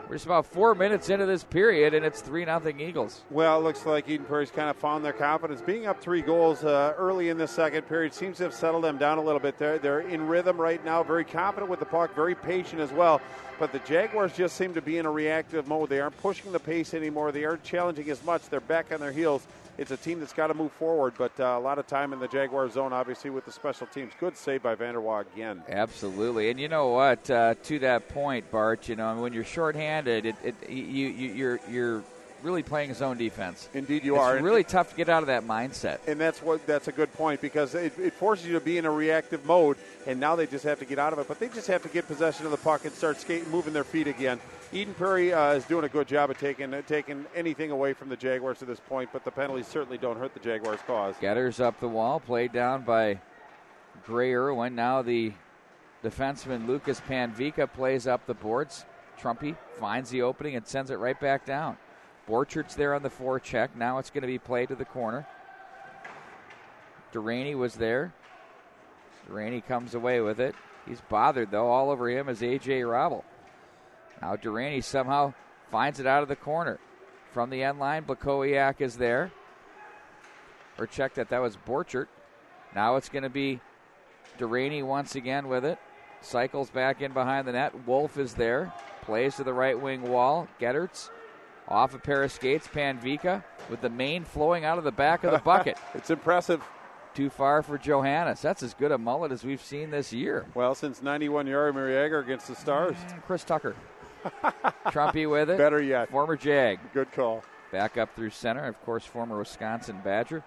We're just about 4 minutes into this period, and it's 3-0 Eagles. Well, it looks like Eden Prairie's kind of found their confidence. Being up 3 goals early in the second period seems to have settled them down a little bit. They're in rhythm right now, very confident with the puck, very patient as well. But the Jaguars just seem to be in a reactive mode. They aren't pushing the pace anymore. They aren't challenging as much. They're back on their heels. It's a team that's got to move forward, but a lot of time in the Jaguar zone, obviously, with the special teams. Good save by Vanderwaa again. Absolutely. And you know what? To that point, Bart, when you're shorthanded, you're really playing zone defense. Indeed you are. It's really tough to get out of that mindset. And that's a good point, because it forces you to be in a reactive mode, and now they just have to get out of it. But they just have to get possession of the puck and start skating, moving their feet again. Eden Prairie is doing a good job of taking anything away from the Jaguars to this point, but the penalties certainly don't hurt the Jaguars' cause. Getters up the wall, played down by Gray Irwin. Now the defenseman Lucas Panvika plays up the boards. Trumpy finds the opening and sends it right back down. Borchardt's there on the forecheck. Now it's going to be played to the corner. Duraney was there. Duraney comes away with it. He's bothered, though. All over him is A.J. Robble. Now Duraney somehow finds it out of the corner. From the end line, Blakowiak is there. Or check that was Borchardt. Now it's going to be Duraney once again with it. Cycles back in behind the net. Wolf is there. Plays to the right wing wall. Getterts off a pair of skates. Panvika with the mane flowing out of the back of the bucket. It's impressive. Too far for Johannes. That's as good a mullet as we've seen this year. Well, since 91 Yari Mariager against the Stars. Chris Tucker. Trumpy with it. Better yet. Former Jag. Good call. Back up through center. Of course, former Wisconsin Badger.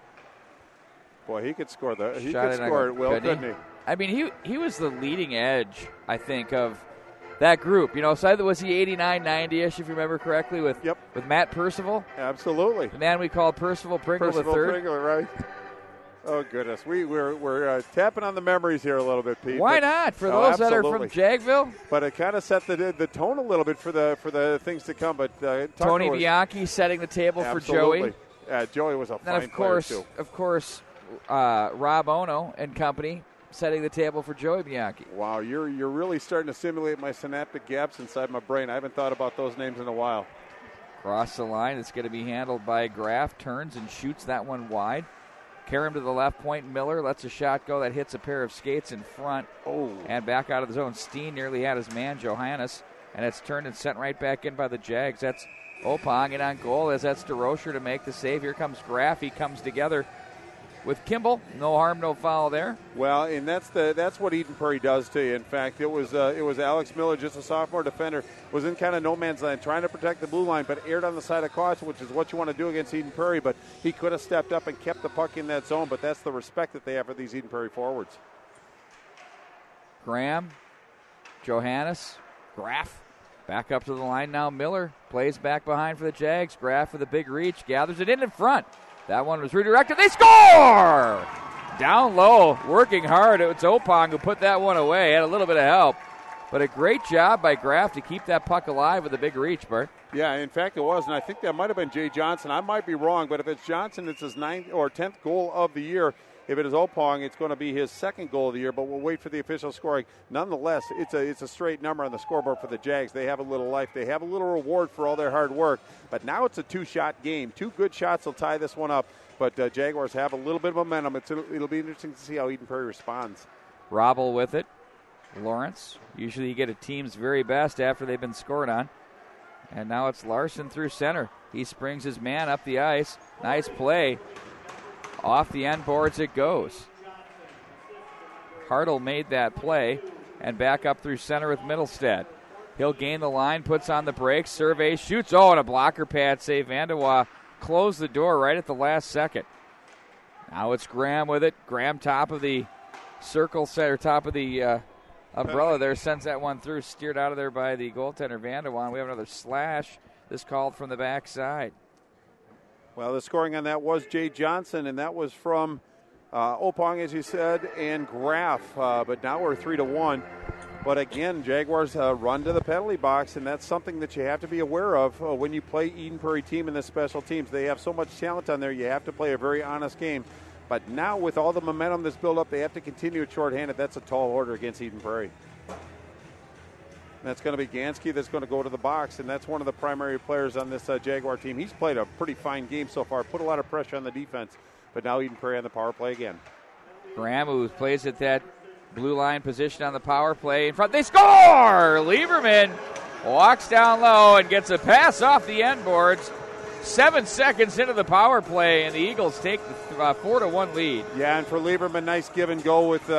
Boy, he could score it, couldn't he? I mean, he was the leading edge, I think, of that group. So was he 89, 90-ish, if you remember correctly, with Matt Percival? Absolutely. The man we called Percival Pringle III. Pringle, right. Oh, goodness. We're tapping on the memories here a little bit, Pete. Why not? For those that are from Jagville? But it kind of set the tone a little bit for the things to come. But Tony Bianchi setting the table for Joey. Joey was a fine player, too. Of course, Rob Ono and company setting the table for Joey Bianchi. Wow, you're really starting to simulate my synaptic gaps inside my brain. I haven't thought about those names in a while. Cross the line. It's going to be handled by Graff. Turns and shoots that one wide. Karam to the left point. Miller lets a shot go that hits a pair of skates in front. Oh. And back out of the zone. Steen nearly had his man, Johannes. And it's turned and sent right back in by the Jags. That's Opong. And on goal as that's DeRocher to make the save. Here comes Graff. He comes together with Kimball. No harm, no foul there. Well, and that's what Eden Prairie does to you. In fact, it was Alex Miller, just a sophomore defender, was in kind of no man's land, trying to protect the blue line, but aired on the side of caution, which is what you want to do against Eden Prairie. But he could have stepped up and kept the puck in that zone. But that's the respect that they have for these Eden Prairie forwards. Graham, Johannes, Graff. Back up to the line now. Miller plays back behind for the Jags. Graff with a big reach, gathers it in front. That one was redirected. They score! Down low, working hard. It's Opong who put that one away. Had a little bit of help. But a great job by Graff to keep that puck alive with a big reach, Bert. Yeah, in fact it was. And I think that might have been Jay Johnson. I might be wrong, but if it's Johnson, it's his 9th or 10th goal of the year. If it is Opong, it's going to be his 2nd goal of the year, but we'll wait for the official scoring. Nonetheless, it's a straight number on the scoreboard for the Jags. They have a little life. They have a little reward for all their hard work. But now it's a 2-shot game. 2 good shots will tie this one up. But Jaguars have a little bit of momentum. It'll be interesting to see how Eden Prairie responds. Robble with it. Lawrence. Usually you get a team's very best after they've been scored on. And now it's Larson through center. He springs his man up the ice. Nice play. Off the end boards it goes. Hartle made that play, and back up through center with Middlestead. He'll gain the line, puts on the brakes, surveys, shoots. Oh, and a blocker pad save. Vanderwaa closed the door right at the last second. Now it's Graham with it. Graham top of the circle center, top of the umbrella there, sends that one through, steered out of there by the goaltender Vanderwaa. We have another slash. This called from the backside. Well, the scoring on that was Jay Johnson, and that was from Opong, as you said, and Graff. But now we're 3-1. But again, Jaguars run to the penalty box, and that's something that you have to be aware of when you play Eden Prairie team in the special teams. They have so much talent on there, you have to play a very honest game. But now with all the momentum that's built up, they have to continue it shorthanded. That's a tall order against Eden Prairie. That's going to be Gansky that's going to go to the box, and that's one of the primary players on this Jaguar team. He's played a pretty fine game so far, put a lot of pressure on the defense, but now Eden Prairie on the power play again. Graham, who plays at that blue line position on the power play in front. They score! Lieberman walks down low and gets a pass off the end boards. 7 seconds into the power play, and the Eagles take the 4-1 lead. Yeah, and for Lieberman, nice give and go with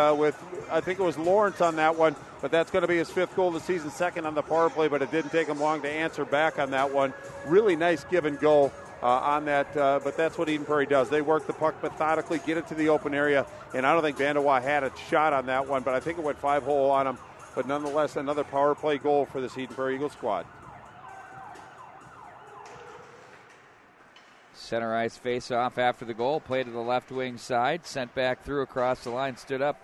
I think it was Lawrence on that one, but that's going to be his 5th goal of the season, 2nd on the power play, but it didn't take him long to answer back on that one. Really nice give and go on that, but that's what Eden Prairie does. They work the puck methodically, get it to the open area, and I don't think Vandewa had a shot on that one, but I think it went 5-hole on him. But nonetheless, another power play goal for this Eden Prairie Eagles squad. Center ice face-off after the goal, played to the left wing side, sent back through across the line, stood up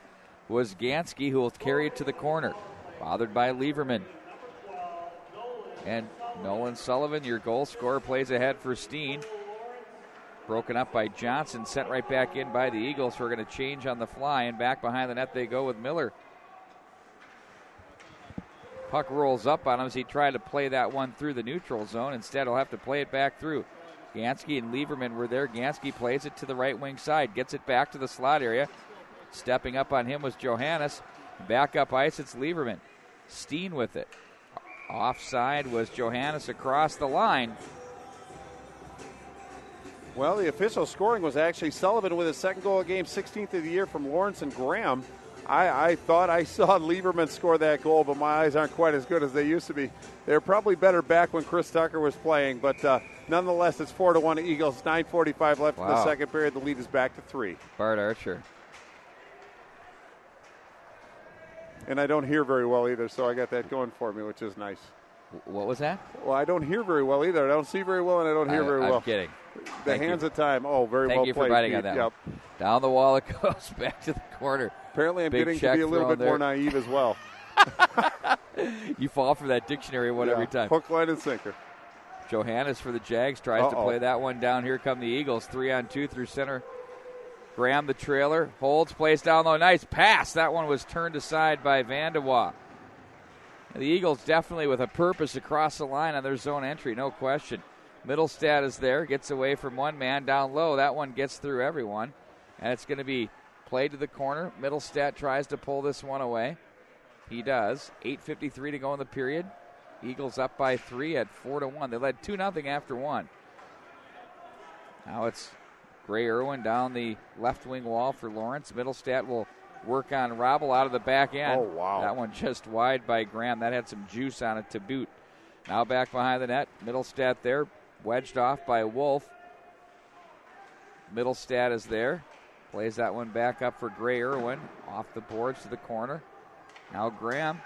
was Gansky, who will carry it to the corner, bothered by Lieberman. And Nolan Sullivan, your goal scorer, plays ahead for Steen. Broken up by Johnson, sent right back in by the Eagles, who are going to change on the fly, and back behind the net they go with Miller. Puck rolls up on him as he tried to play that one through the neutral zone. Instead, he'll have to play it back through. Gansky and Lieberman were there. Gansky plays it to the right wing side, gets it back to the slot area. Stepping up on him was Johannes. Back up ice, it's Lieberman. Steen with it. Offside was Johannes across the line. Well, the official scoring was actually Sullivan with his 2nd goal of the game, 16th of the year from Lawrence and Graham. I thought I saw Lieberman score that goal, but my eyes aren't quite as good as they used to be. They were probably better back when Chris Tucker was playing, but nonetheless, it's 4-1 Eagles. 9:45 left in the second period. The lead is back to 3. Bart Archer. And I don't hear very well either, so I got that going for me, which is nice. What was that? Well, I don't hear very well either. I don't see very well, and I don't hear very well. I'm kidding. The hands of time. Oh, very well played. Thank you for biting on that. Yep. One. Down the wall it goes, back to the corner. Apparently I'm getting to be a little bit more naive as well. You fall for that dictionary one every time. Hook, line, and sinker. Johannes for the Jags tries to play that one down. Here come the Eagles. 3-on-2 through center. Graham, the trailer, holds, plays down low. Nice pass. That one was turned aside by Vandewa. The Eagles definitely with a purpose across the line on their zone entry, no question. Middlestad is there, gets away from one man down low. That one gets through everyone, and it's going to be played to the corner. Middlestad tries to pull this one away. He does. 8:53 to go in the period. Eagles up by 3 at 4-1. They led 2-0 after 1. Now it's Gray Irwin down the left wing wall for Lawrence. Middlestad will work on Robble out of the back end. Oh, wow. That one just wide by Graham. That had some juice on it to boot. Now back behind the net. Middlestad there, wedged off by Wolf. Middlestad is there. Plays that one back up for Gray Irwin. Off the boards to the corner. Now Graham.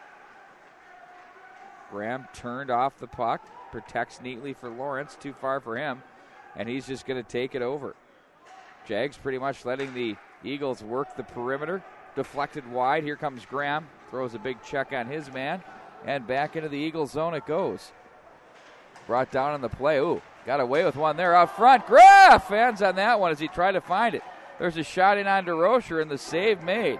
Graham turned off the puck. Protects neatly for Lawrence. Too far for him. And he's just going to take it over. Jags pretty much letting the Eagles work the perimeter. Deflected wide. Here comes Graham. Throws a big check on his man. And back into the Eagles zone it goes. Brought down on the play. Ooh, got away with one there out front. Graff hands on that one as he tried to find it. There's a shot in on DeRocher and the save made.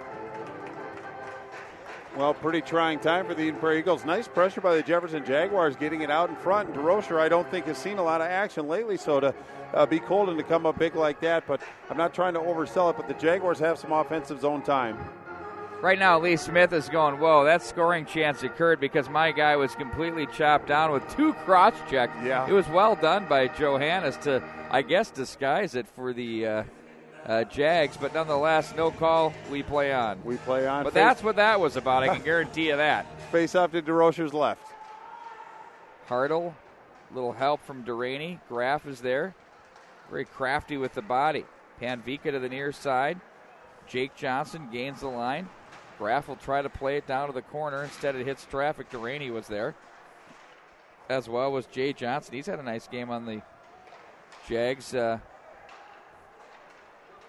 Well, pretty trying time for the Eden Prairie Eagles. Nice pressure by the Jefferson Jaguars getting it out in front. And DeRocher, I don't think, has seen a lot of action lately, so to be cold and to come up big like that. But I'm not trying to oversell it, but the Jaguars have some offensive zone time. Right now, Lee Smith is going, whoa, that scoring chance occurred because my guy was completely chopped down with 2 cross checks. Yeah. It was well done by Johannes to, I guess, disguise it for the Jags, but nonetheless, no call. We play on. We play on. But that's what that was about. I can guarantee you that. Face off to DeRocher's left. Hartle, little help from Duraney. Graff is there. Very crafty with the body. Panvika to the near side. Jake Johnson gains the line. Graff will try to play it down to the corner. Instead, it hits traffic. Duraney was there, as well was Jay Johnson. He's had a nice game on the Jags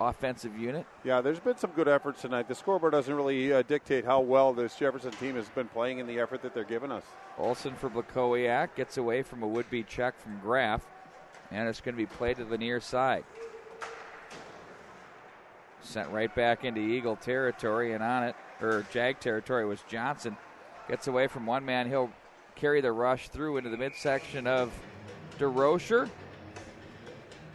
offensive unit. Yeah, there's been some good efforts tonight. The scoreboard doesn't really dictate how well this Jefferson team has been playing in the effort that they're giving us. Olsen for Blakowiak gets away from a would-be check from Graff, and it's going to be played to the near side. Sent right back into Eagle territory, and on it, or Jag territory, was Johnson. Gets away from one man. He'll carry the rush through into the midsection of DeRocher.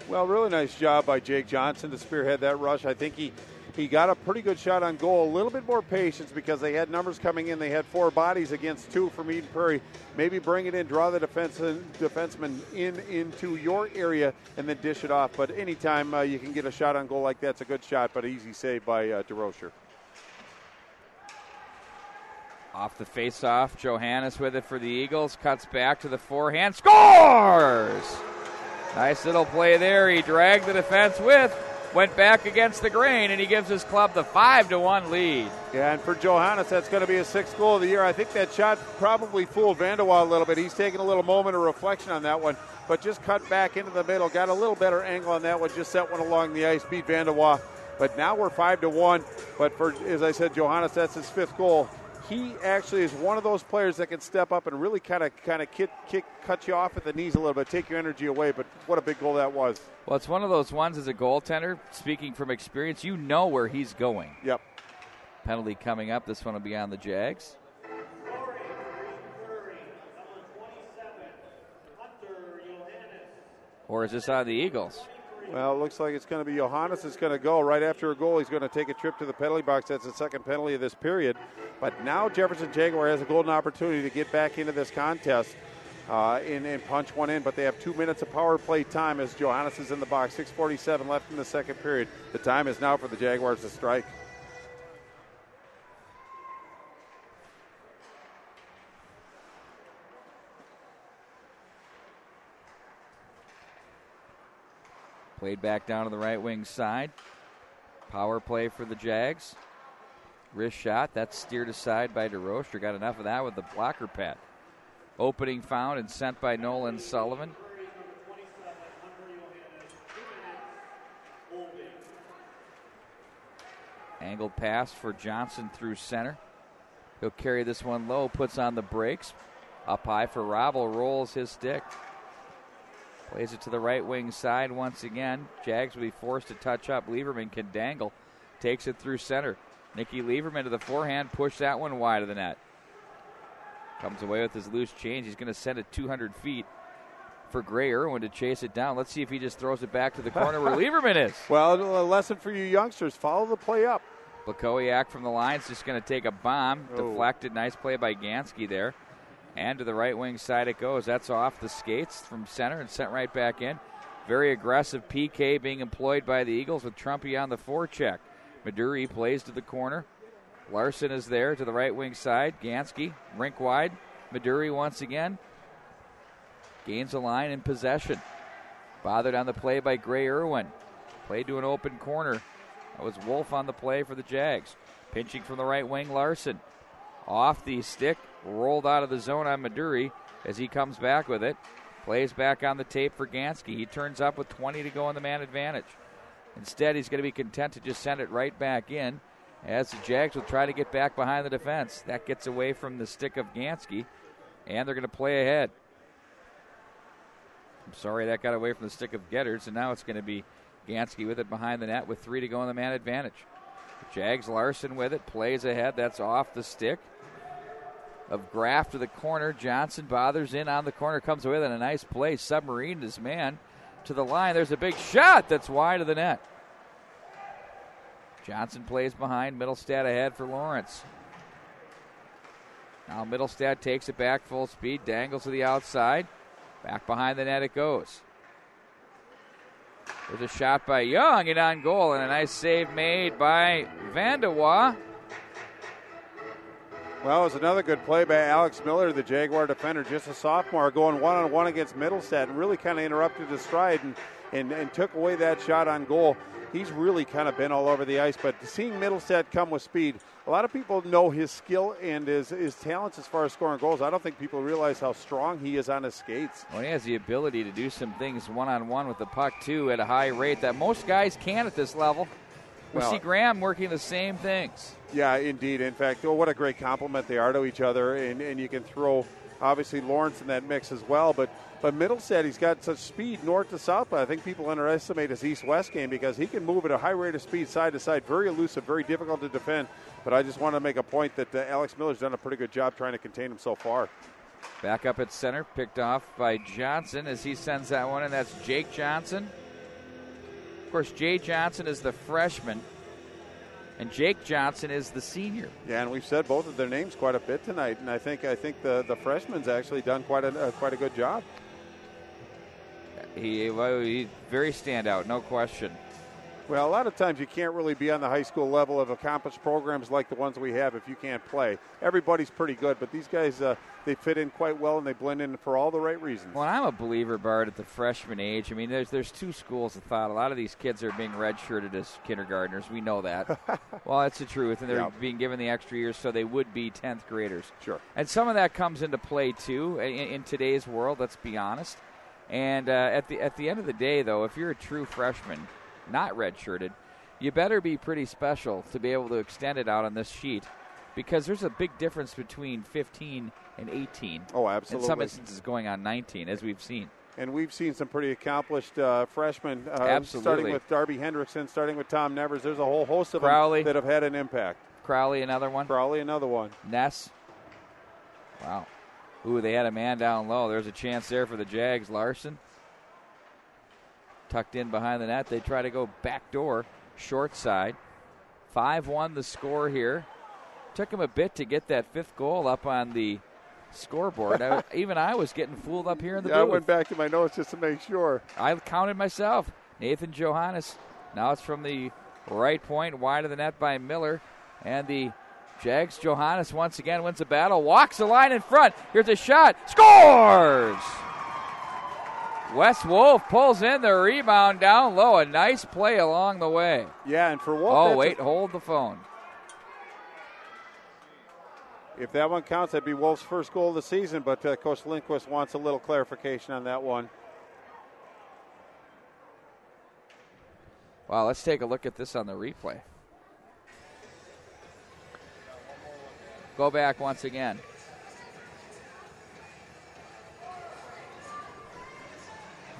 Well, really nice job by Jake Johnson to spearhead that rush. I think he got a pretty good shot on goal. A little bit more patience because they had numbers coming in. They had 4 bodies against 2 from Eden Prairie. Maybe bring it in, draw the defenseman into your area, and then dish it off. But anytime you can get a shot on goal like that, it's a good shot, but easy save by DeRocher. Off the face-off, Johannes with it for the Eagles. Cuts back to the forehand. Scores! Nice little play there. He dragged the defense went back against the grain, and he gives his club the 5-1 lead. Yeah, and for Johannes, that's going to be his 6th goal of the year. I think that shot probably fooled Vandewa a little bit. He's taking a little moment of reflection on that one, but just cut back into the middle. Got a little better angle on that one. Just set one along the ice, beat Vandewa. But now we're 5-1. But for, as I said, Johannes, that's his 5th goal. He actually is one of those players that can step up and really kind of cut you off at the knees a little bit, take your energy away. But what a big goal that was. Well, it's one of those ones as a goaltender, speaking from experience, you know where he's going. Yep. Penalty coming up. This one will be on the Jags. Or is this on the Eagles? Well, it looks like it's going to be Johannes is going to go. Right after a goal, he's going to take a trip to the penalty box. That's the 2nd penalty of this period. But now Jefferson Jaguar has a golden opportunity to get back into this contest and punch one in. But they have 2 minutes of power play time as Johannes is in the box. 6:47 left in the 2nd period. The time is now for the Jaguars to strike. Played back down to the right wing side. Power play for the Jags. Wrist shot. That's steered aside by DeRocher. Got enough of that with the blocker pad. Opening found and sent by Nolan Sullivan. Angled pass for Johnson through center. He'll carry this one low, puts on the brakes. Up high for Robble, rolls his stick. Plays it to the right wing side once again. Jags will be forced to touch up. Lieberman can dangle. Takes it through center. Nicky Lieberman to the forehand. Push that one wide of the net. Comes away with his loose change. He's going to send it 200 feet for Gray Irwin to chase it down. Let's see if he just throws it back to the corner where Lieberman is. Well, a lesson for you youngsters. Follow the play up. Blakowiak from the line is just going to take a bomb. Deflected. Nice play by Gansky there. And to the right wing side it goes. That's off the skates from center and sent right back in. Very aggressive PK being employed by the Eagles with Trumpy on the forecheck. Maduri plays to the corner. Larson is there to the right wing side. Gansky, rink wide. Maduri once again. Gains a line in possession. Bothered on the play by Gray Irwin. Played to an open corner. That was Wolf on the play for the Jags. Pinching from the right wing, Larson. Off the stick. Rolled out of the zone on Maduri as he comes back with it. Plays back on the tape for Gansky. He turns up with 20 to go on the man advantage. Instead, he's going to be content to just send it right back in as the Jags will try to get back behind the defense. That gets away from the stick of Gansky, and they're going to play ahead. I'm sorry, that got away from the stick of Getters, and now it's going to be Gansky with it behind the net with 3 to go on the man advantage. Jags Larson with it, plays ahead. That's off the stick of Graff to the corner. Johnson bothers in on the corner, comes away with a nice play. Submarine his man to the line. There's a big shot that's wide of the net. Johnson plays behind. Middlestad ahead for Lawrence. Now Middlestad takes it back full speed, dangles to the outside. Back behind the net it goes. There's a shot by Young and on goal, and a nice save made by Vandewa. Well, it was another good play by Alex Miller, the Jaguar defender, just a sophomore, going one-on-one against Middlestad and really kind of interrupted his stride and took away that shot on goal. he's really kind of been all over the ice. But seeing Middleset come with speed, a lot of people know his skill and his talents as far as scoring goals. I don't think people realize how strong he is on his skates. Well, he has the ability to do some things one-on-one with the puck, too, at a high rate that most guys can at this level. We see Graham working the same things. Yeah, indeed. In fact, what a great compliment they are to each other. And you can throw, obviously, Lawrence in that mix as well. But Middleset, he's got such speed north to south, but I think people underestimate his east-west game because he can move at a high rate of speed side to side. Very elusive, very difficult to defend. But I just want to make a point that Alex Miller's done a pretty good job trying to contain him so far. Back up at center, picked off by Johnson as he sends that one, and that's Jake Johnson. Of course, Jay Johnson is the freshman, and Jake Johnson is the senior. Yeah, and we've said both of their names quite a bit tonight, and I think the freshman's actually done quite a good job. He's very standout, no question. Well, a lot of times you can't really be on the high school level of accomplished programs like the ones we have if you can't play. Everybody's pretty good, but these guys, they fit in quite well and they blend in for all the right reasons. Well, I'm a believer, Bart, at the freshman age. I mean, there's two schools of thought. A lot of these kids are being redshirted as kindergartners. We know that. Well, that's the truth, and they're being given the extra years so they would be 10th graders. Sure. And some of that comes into play, too, in today's world, let's be honest. And at the end of the day, though, if you're a true freshman, not redshirted, you better be pretty special to be able to extend it out on this sheet because there's a big difference between 15 and 18. Oh, absolutely. In some instances going on 19, as we've seen. And we've seen some pretty accomplished freshmen, Absolutely. starting with Darby Hendrickson, starting with Tom Nevers. There's a whole host of Crowley. them that have had an impact. Crowley, another one. Ness. Wow. Ooh, they had a man down low. There's a chance there for the Jags. Larson. Tucked in behind the net. They try to go backdoor, short side. 5-1 the score here. Took him a bit to get that fifth goal up on the scoreboard. Even I was getting fooled up here in the booth. I went back to my notes just to make sure. I counted myself. Nathan Johannes. Now it's from the right point, wide of the net by Miller. And the Jags, Johannes once again wins the battle. Walks the line in front. Here's a shot. Scores! Wes Wolf pulls in the rebound down low. A nice play along the way. Yeah, and for Wolf. Oh, wait, hold the phone. If that one counts, that'd be Wolf's first goal of the season, but Coach Lindquist wants a little clarification on that one. Wow, let's take a look at this on the replay. Go back once again.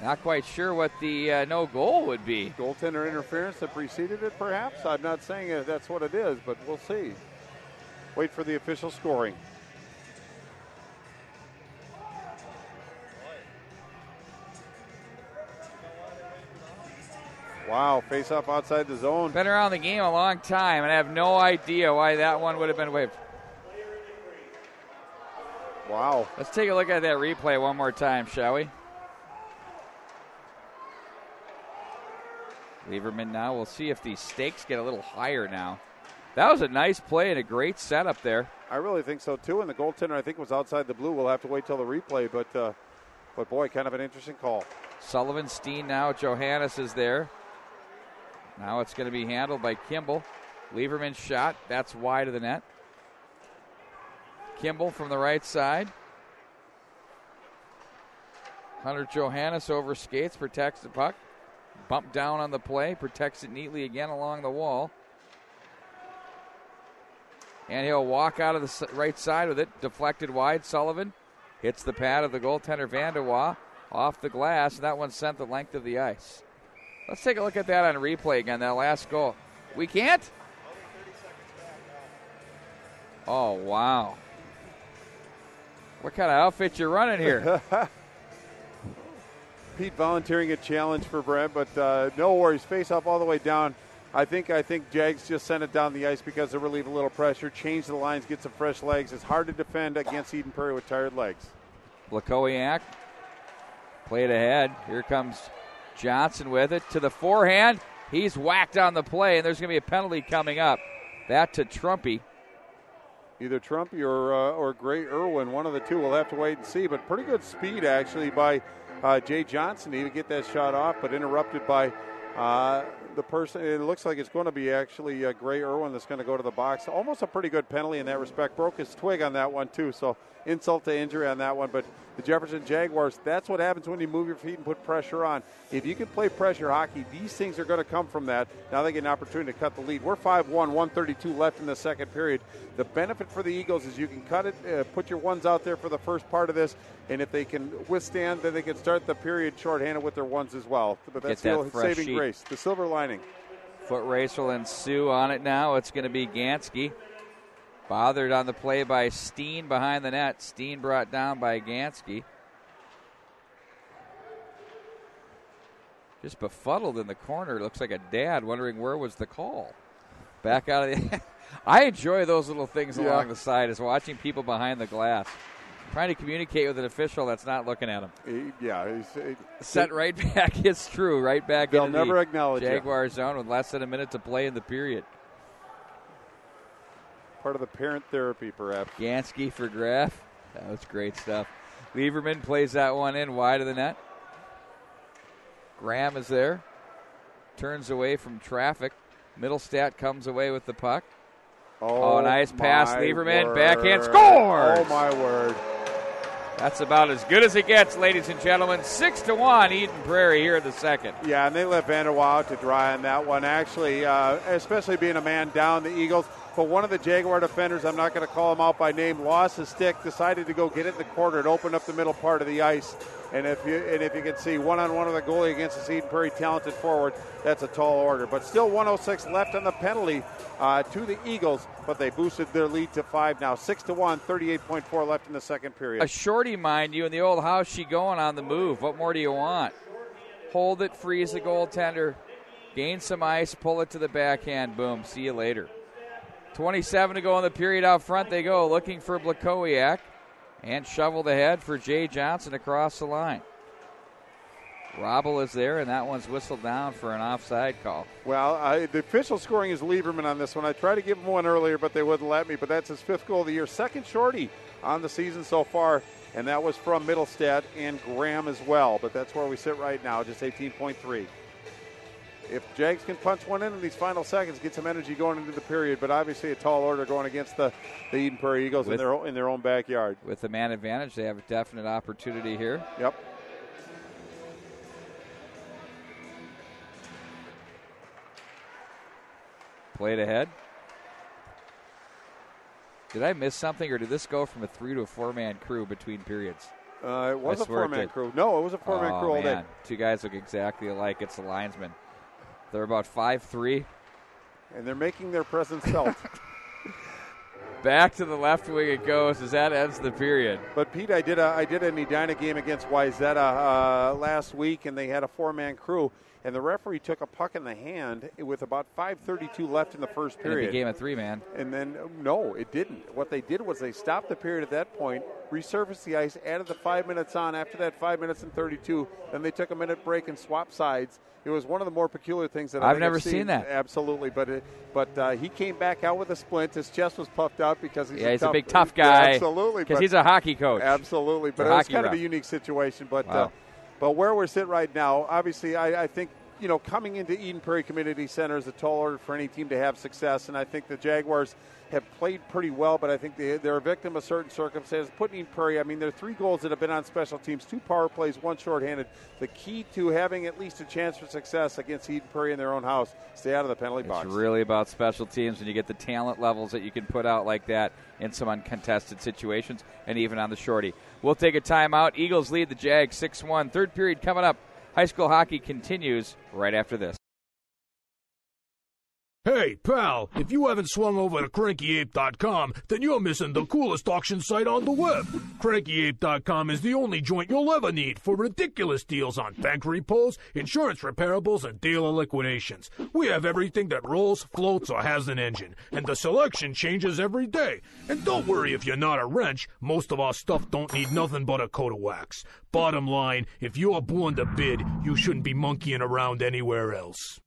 Not quite sure what the no goal would be. Goaltender interference that preceded it, perhaps? I'm not saying that's what it is, but we'll see. Wait for the official scoring. Wow, face-off outside the zone. Been around the game a long time, and I have no idea why that one would have been waived. Wow. Let's take a look at that replay one more time, shall we? Lieberman now. We'll see if the stakes get a little higher now. That was a nice play and a great setup there. I really think so, too. And the goaltender, I think, was outside the blue. We'll have to wait till the replay. But boy, kind of an interesting call. Sullivan, Steen now. Johannes is there. Now it's going to be handled by Kimball. Lieberman's shot. That's wide of the net. Kimball from the right side. Hunter Johannes over skates, protects the puck. Bump down on the play, protects it neatly again along the wall. And he'll walk out of the right side with it, deflected wide. Sullivan hits the pad of the goaltender Vandewa off the glass, and that one sent the length of the ice. Let's take a look at that on replay again, that last goal. We can't? Oh, wow. What kind of outfit you running here? Pete volunteering a challenge for Brent, but no worries. Face off all the way down. I think Jags just sent it down the ice because to relieve a little pressure, change the lines, get some fresh legs. It's hard to defend against Eden Prairie with tired legs. Blakowiak played ahead. Here comes Johnson with it to the forehand. He's whacked on the play, and there's going to be a penalty coming up. That to Trumpy. Either Trumpy or Gray Irwin, one of the two. We'll have to wait and see. But pretty good speed, actually, by Jay Johnson to even get that shot off, but interrupted by the person, it looks like it's going to be actually Gray Irwin that's going to go to the box. Almost a pretty good penalty in that respect. Broke his twig on that one, too, so insult to injury on that one. But the Jefferson Jaguars, that's what happens when you move your feet and put pressure on. If you can play pressure hockey, these things are going to come from that. Now they get an opportunity to cut the lead. We're 5-1, 132 left in the second period. The benefit for the Eagles is you can cut it, put your ones out there for the first part of this, and if they can withstand, then they can start the period shorthanded with their ones as well. But that's the saving grace, the silver lining. Foot race will ensue on it now. It's going to be Gansky. Bothered on the play by Steen behind the net. Steen brought down by Gansky. Just befuddled in the corner. Looks like a dad wondering where was the call. Back out of the... I enjoy those little things along the side, is watching people behind the glass. Trying to communicate with an official that's not looking at him. Set right back. It's true. Right back they'll into never the acknowledge Jaguar zone with less than a minute to play in the period. Part of the parent therapy, perhaps. Gansky for Graff. That was great stuff. Lieberman plays that one in wide of the net. Graham is there. Turns away from traffic. Middlestat comes away with the puck. Oh, nice pass. Lieberman, backhand, scores! Oh, my word. That's about as good as it gets, ladies and gentlemen. 6-1, Eden Prairie here in the second. Yeah, and they let Vanderwaa out to dry on that one. Actually, especially being a man down, the Eagles. But one of the Jaguar defenders, I'm not going to call him out by name, lost his stick, decided to go get it in the corner and open up the middle part of the ice. And if you can see one-on-one with a goalie against this Eden Prairie talented forward, that's a tall order. But still 1:06 left on the penalty to the Eagles, but they boosted their lead to 5 now. 6-1, 38.4 left in the second period. A shorty, mind you, in the old house, she going on the move. What more do you want? Hold it, freeze the goaltender, gain some ice, pull it to the backhand, boom, see you later. 27 to go in the period. Out front they go, looking for Blakowiak. And shoveled ahead for Jay Johnson across the line. Robble is there, and that one's whistled down for an offside call. Well, the official scoring is Lieberman on this one. I tried to give him one earlier, but they wouldn't let me. But that's his 5th goal of the year. Second shorty on the season so far, and that was from Middlestat and Graham as well. But that's where we sit right now, just 18.3. If Jags can punch one in these final seconds, get some energy going into the period, but obviously a tall order going against the Eden Prairie Eagles in their own backyard. With the man advantage, they have a definite opportunity here. Yep. Played ahead. Did I miss something, or did this go from a 3 to a 4-man crew between periods? It was a 4-man crew. No, it was a 4-man crew all day. Two guys look exactly alike. It's the linesmen. They're about 5'3". And they're making their presence felt. Back to the left wing it goes as that ends the period. But, Pete, I did an Edina game against Wayzata last week, and they had a 4-man crew. And the referee took a puck in the hand with about 5:32 left in the first period. And it became a 3-man. And then, no, it didn't. What they did was they stopped the period at that point, resurfaced the ice, added the 5 minutes on. After that 5 minutes and 32, then they took a minute break and swapped sides. It was one of the more peculiar things that I've never seen that. Absolutely, but he came back out with a splint. His chest was puffed out because he's a big tough guy. Absolutely, because he's a hockey coach. Absolutely, but it was kind of a unique situation. But wow. But where we're sitting right now, obviously, I think, coming into Eden Prairie Community Center is a tall order for any team to have success, and I think the Jaguars have played pretty well, but I think they're a victim of certain circumstances. Putting Eden Prairie, there are 3 goals that have been on special teams, 2 power plays, 1 shorthanded. The key to having at least a chance for success against Eden Prairie in their own house, stay out of the penalty box. It's really about special teams when you get the talent levels that you can put out like that in some uncontested situations, and even on the shorty. We'll take a timeout. Eagles lead the Jags 6-1. Third period coming up. High school hockey continues right after this. Hey, pal, if you haven't swung over to CrankyApe.com, then you're missing the coolest auction site on the web. CrankyApe.com is the only joint you'll ever need for ridiculous deals on bank repos, insurance reparables, and dealer liquidations. We have everything that rolls, floats, or has an engine, and the selection changes every day. And don't worry if you're not a wrench, most of our stuff don't need nothing but a coat of wax. Bottom line, if you're born to bid, you shouldn't be monkeying around anywhere else.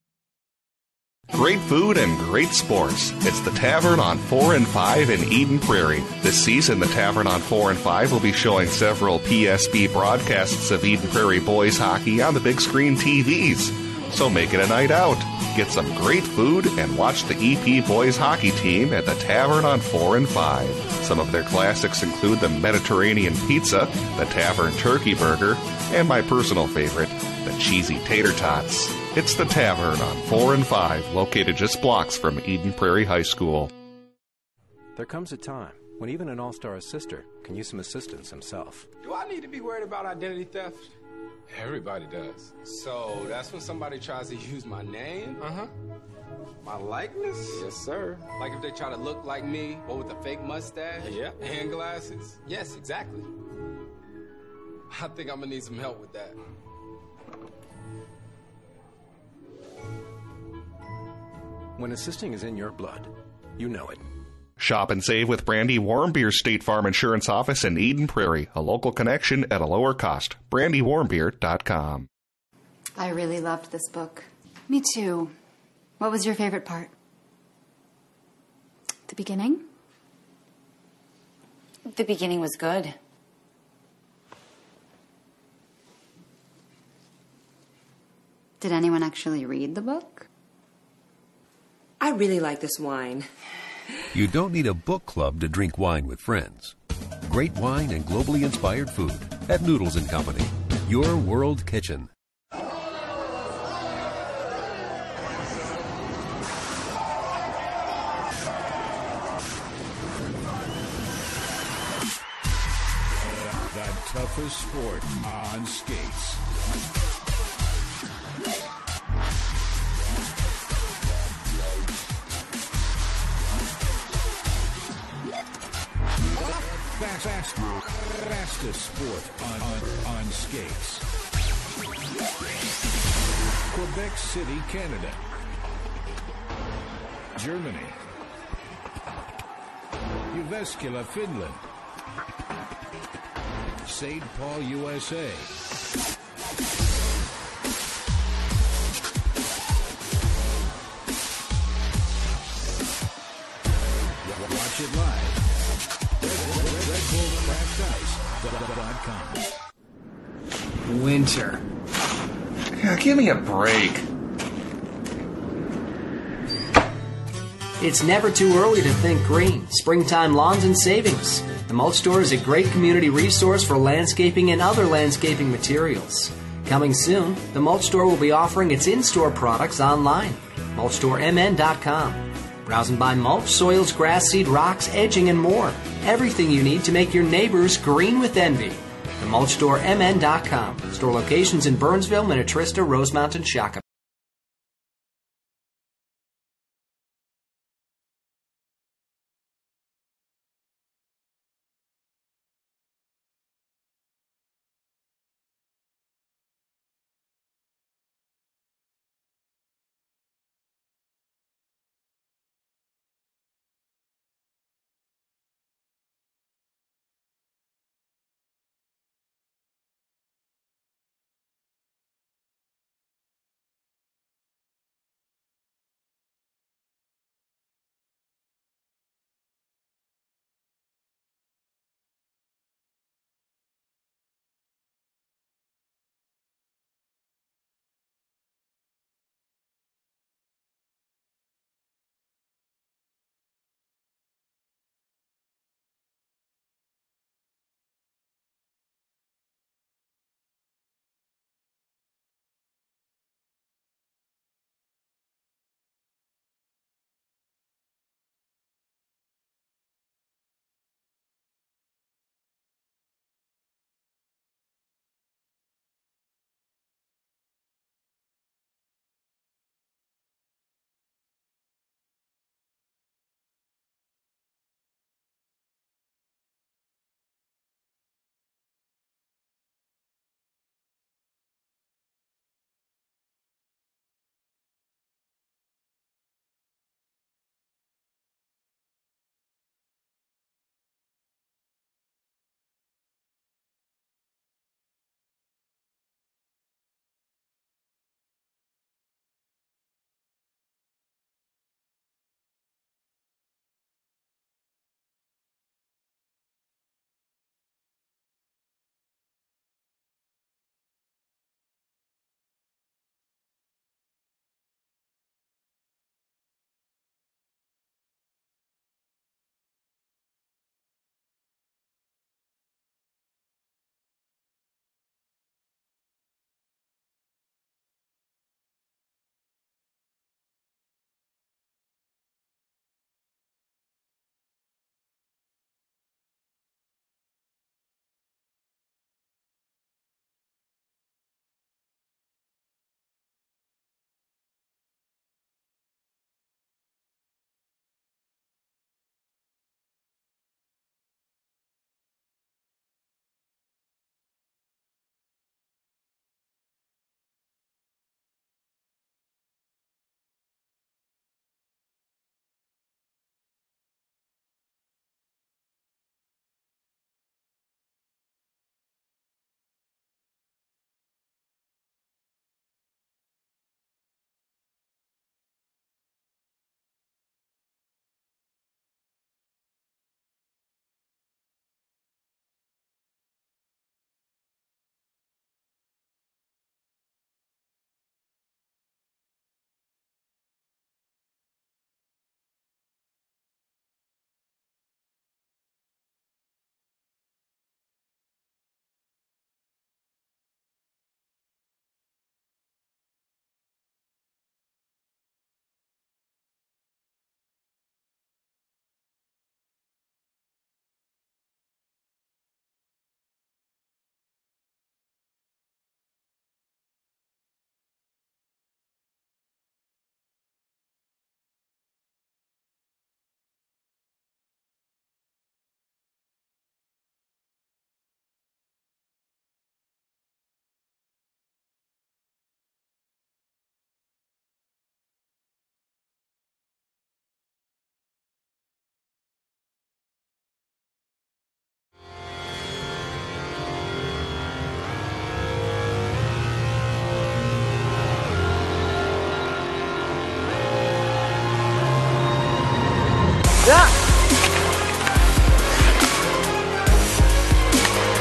Great food and great sports. It's the Tavern on 4 and 5 in Eden Prairie. This season, the Tavern on 4 and 5 will be showing several PSB broadcasts of Eden Prairie boys hockey on the big screen TVs. So make it a night out. Get some great food and watch the EP boys hockey team at the Tavern on 4 and 5. Some of their classics include the Mediterranean pizza, the Tavern turkey burger, and my personal favorite, the cheesy tater tots. It's the Tavern on 4 and 5, located just blocks from Eden Prairie High School. There comes a time when even an all-star assister can use some assistance himself. Do I need to be worried about identity theft? Everybody does. So that's when somebody tries to use my name? My likeness? Yes, sir. Like if they try to look like me, but with a fake mustache? Yeah. And glasses? Yes, exactly. I think I'm gonna need some help with that. When assisting is in your blood, you know it. Shop and save with Brandy Warmbier's State Farm Insurance Office in Eden Prairie, a local connection at a lower cost. BrandyWarmbier.com. I really loved this book. Me too. What was your favorite part? The beginning? The beginning was good. Did anyone actually read the book? I really like this wine. You don't need a book club to drink wine with friends. Great wine and globally inspired food at Noodles & Company, your world kitchen. The toughest sport on skates. Fastest sport on skates. Quebec City, Canada. Germany. Jyväskylä, Finland. St. Paul, USA. Watch it live. RedBullCraftIce.com. Winter. Yeah, give me a break. It's never too early to think green. Springtime lawns and savings. The Mulch Store is a great community resource for landscaping and other landscaping materials. Coming soon, the Mulch Store will be offering its in-store products online. MulchStoreMN.com. Browse and buy mulch, soils, grass seed, rocks, edging, and more. Everything you need to make your neighbors green with envy. The MulchStoreMN.com. Store locations in Burnsville, Minnetrista, Rosemount, and Shakopee.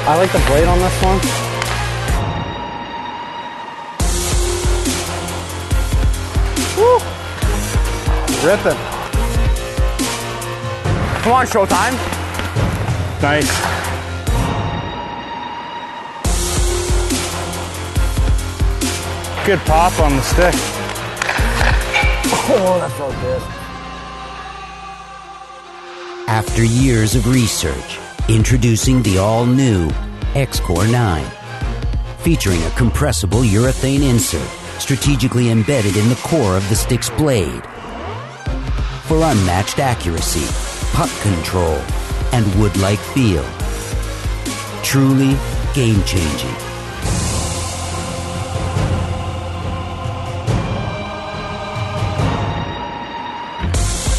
I like the blade on this one. Woo! Ripping. Come on, showtime. Nice. Good pop on the stick. Oh, that felt good. After years of research, introducing the all-new X-Core 9. Featuring a compressible urethane insert strategically embedded in the core of the stick's blade. For unmatched accuracy, puck control, and wood-like feel. Truly game-changing.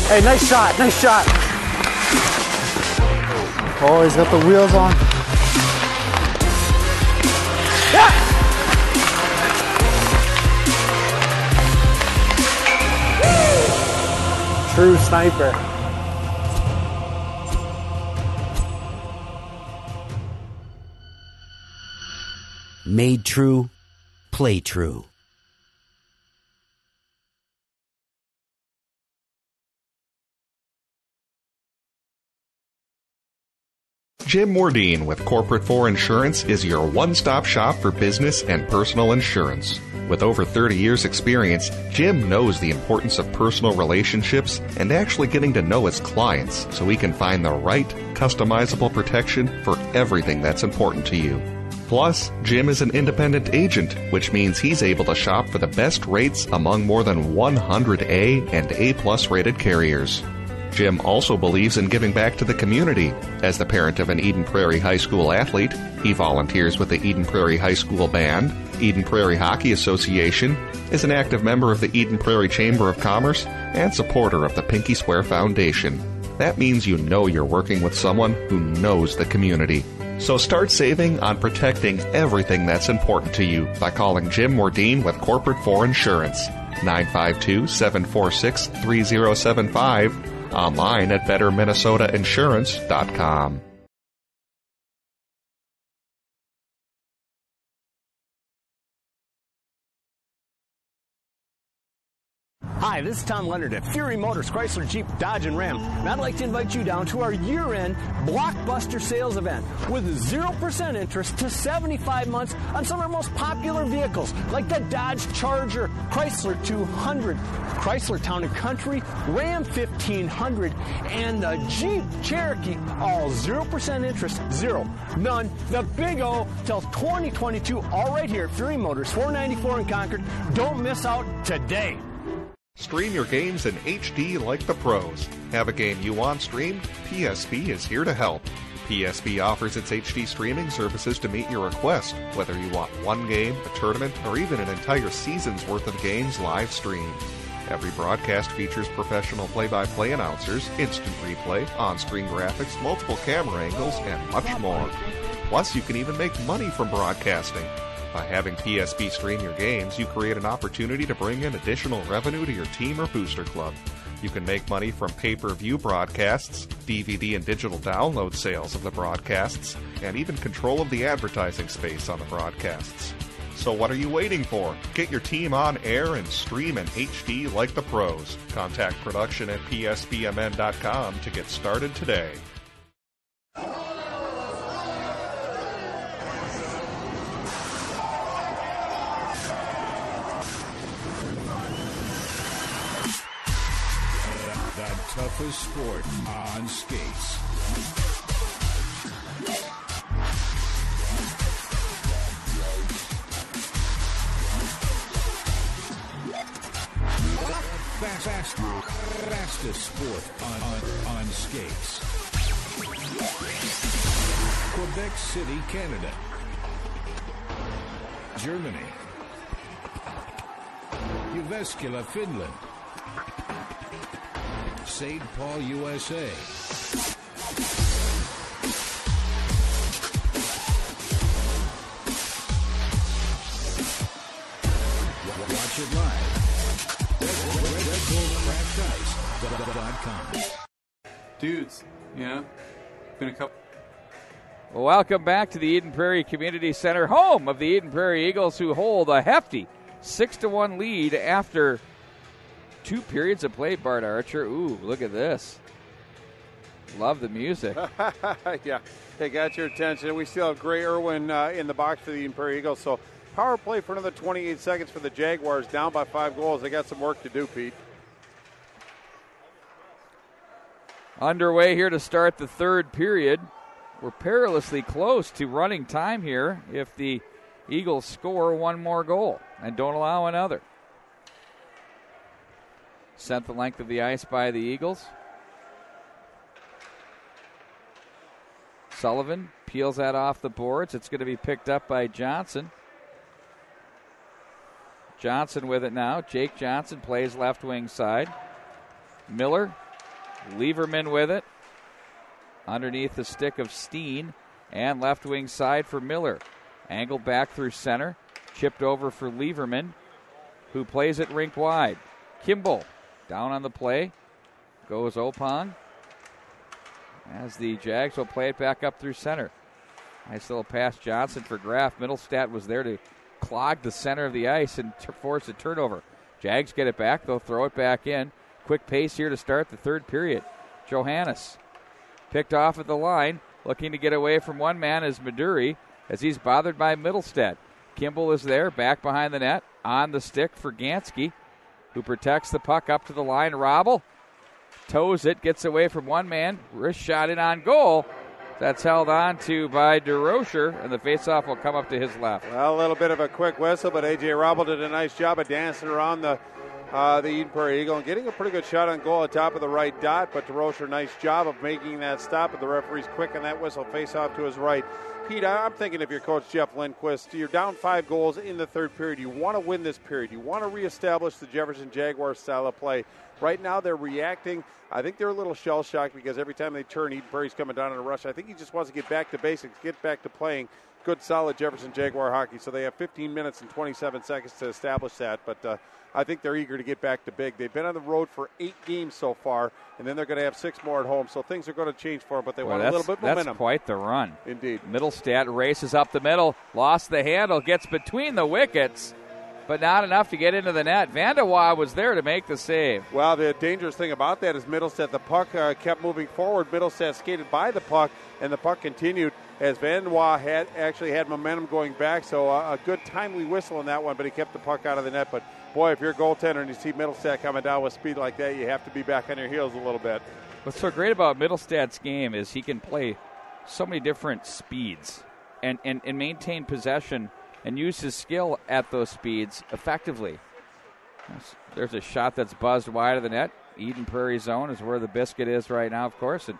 Hey, nice shot, nice shot. Oh, he's got the wheels on. Yeah! True sniper. Made true, play true. Jim Mordine with Corporate 4 Insurance is your one-stop shop for business and personal insurance. With over 30 years' experience, Jim knows the importance of personal relationships and actually getting to know his clients so he can find the right, customizable protection for everything that's important to you. Plus, Jim is an independent agent, which means he's able to shop for the best rates among more than 100 A and A+ rated carriers. Jim also believes in giving back to the community. As the parent of an Eden Prairie High School athlete, he volunteers with the Eden Prairie High School Band, Eden Prairie Hockey Association, is an active member of the Eden Prairie Chamber of Commerce, and supporter of the Pinky Swear Foundation. That means you know you're working with someone who knows the community. So start saving on protecting everything that's important to you by calling Jim Mordine with Corporate 4 Insurance, 952-746-3075, online at betterminnesotainsurance.com. Hi, this is Tom Leonard at Fury Motors, Chrysler, Jeep, Dodge, and Ram, and I'd like to invite you down to our year-end blockbuster sales event with 0% interest to 75 months on some of our most popular vehicles, like the Dodge Charger, Chrysler 200, Chrysler Town & Country, Ram 1500, and the Jeep Cherokee, all 0% interest, zero, none, the Big O till 2022, all right here at Fury Motors, 494 in Concord. Don't miss out today. Stream your games in HD like the pros. Have a game you want streamed? PSP is here to help. PSP offers its HD streaming services to meet your request, whether you want one game, a tournament, or even an entire season's worth of games live streamed. Every broadcast features professional play-by-play announcers, instant replay, on-screen graphics, multiple camera angles, and much more. Plus, you can even make money from broadcasting. By having PSP stream your games, you create an opportunity to bring in additional revenue to your team or booster club. You can make money from pay-per-view broadcasts, DVD and digital download sales of the broadcasts, and even control of the advertising space on the broadcasts. So what are you waiting for? Get your team on air and stream in HD like the pros. Contact production at pspmn.com to get started today. Toughest sport on skates. Fastest sport on skates. Quebec City, Canada. Germany. Jyväskylä, Finland. St. Paul, USA. Watch it live. RedBullCrashed.com. Dudes, been a couple. Welcome back to the Eden Prairie Community Center, home of the Eden Prairie Eagles, who hold a hefty 6-1 lead after 2 periods of play, Bart Archer. Ooh, look at this. Love the music. Yeah, they got your attention. We still have Gray Irwin in the box for the Eden Prairie Eagles. So power play for another 28 seconds for the Jaguars, down by 5 goals. They got some work to do, Pete. Underway here to start the third period. We're perilously close to running time here if the Eagles score one more goal and don't allow another. Sent the length of the ice by the Eagles. Sullivan peels that off the boards. It's going to be picked up by Johnson. Johnson with it now. Jake Johnson plays left wing side. Miller, Lieberman with it. Underneath the stick of Steen, and left wing side for Miller. Angled back through center. Chipped over for Lieberman, who plays it rink wide. Kimball down on the play. Goes Opong. As the Jags will play it back up through center. Nice little pass Johnson for Graff. Middlestat was there to clog the center of the ice and force a turnover. Jags get it back. They'll throw it back in. Quick pace here to start the third period. Johannes picked off at the line, looking to get away from one man is Maduri, as he's bothered by Middlestat. Kimball is there, back behind the net, on the stick for Gansky, who protects the puck up to the line. Robble toes it, gets away from one man, wrist shot in on goal. That's held on to by DeRocher, and the faceoff will come up to his left. Well, a little bit of a quick whistle, but A.J. Robble did a nice job of dancing around the Eden Prairie Eagle and getting a pretty good shot on goal at top of the right dot, but DeRocher, nice job of making that stop, but the referee's quick on that whistle, face off to his right. Pete, I'm thinking if you're Coach Jeff Lindquist, you're down 5 goals in the third period. You want to win this period. You want to reestablish the Jefferson Jaguars style of play. Right now they're reacting. I think they're a little shell-shocked because every time they turn, Eden Prairie's coming down in a rush. I think he just wants to get back to basics, get back to playing good, solid Jefferson Jaguar hockey. So they have 15 minutes and 27 seconds to establish that, but I think they're eager to get back to big. They've been on the road for 8 games so far, and then they're going to have 6 more at home. So things are going to change for them, but they want a little bit momentum. That's quite the run. Indeed. Middlestat races up the middle, lost the handle, gets between the wickets, but not enough to get into the net. Vandewa was there to make the save. Well, the dangerous thing about that is Middlestat, the puck kept moving forward. Middlestat skated by the puck, and the puck continued as Vandewa had momentum going back. So a good timely whistle on that one, but he kept the puck out of the net. But boy, if you're a goaltender and you see Middlestat coming down with speed like that, you have to be back on your heels a little bit. What's so great about Middlestat's game is he can play so many different speeds and maintain possession and use his skill at those speeds effectively. There's a shot that's buzzed wide of the net. Eden Prairie zone is where the biscuit is right now, of course, and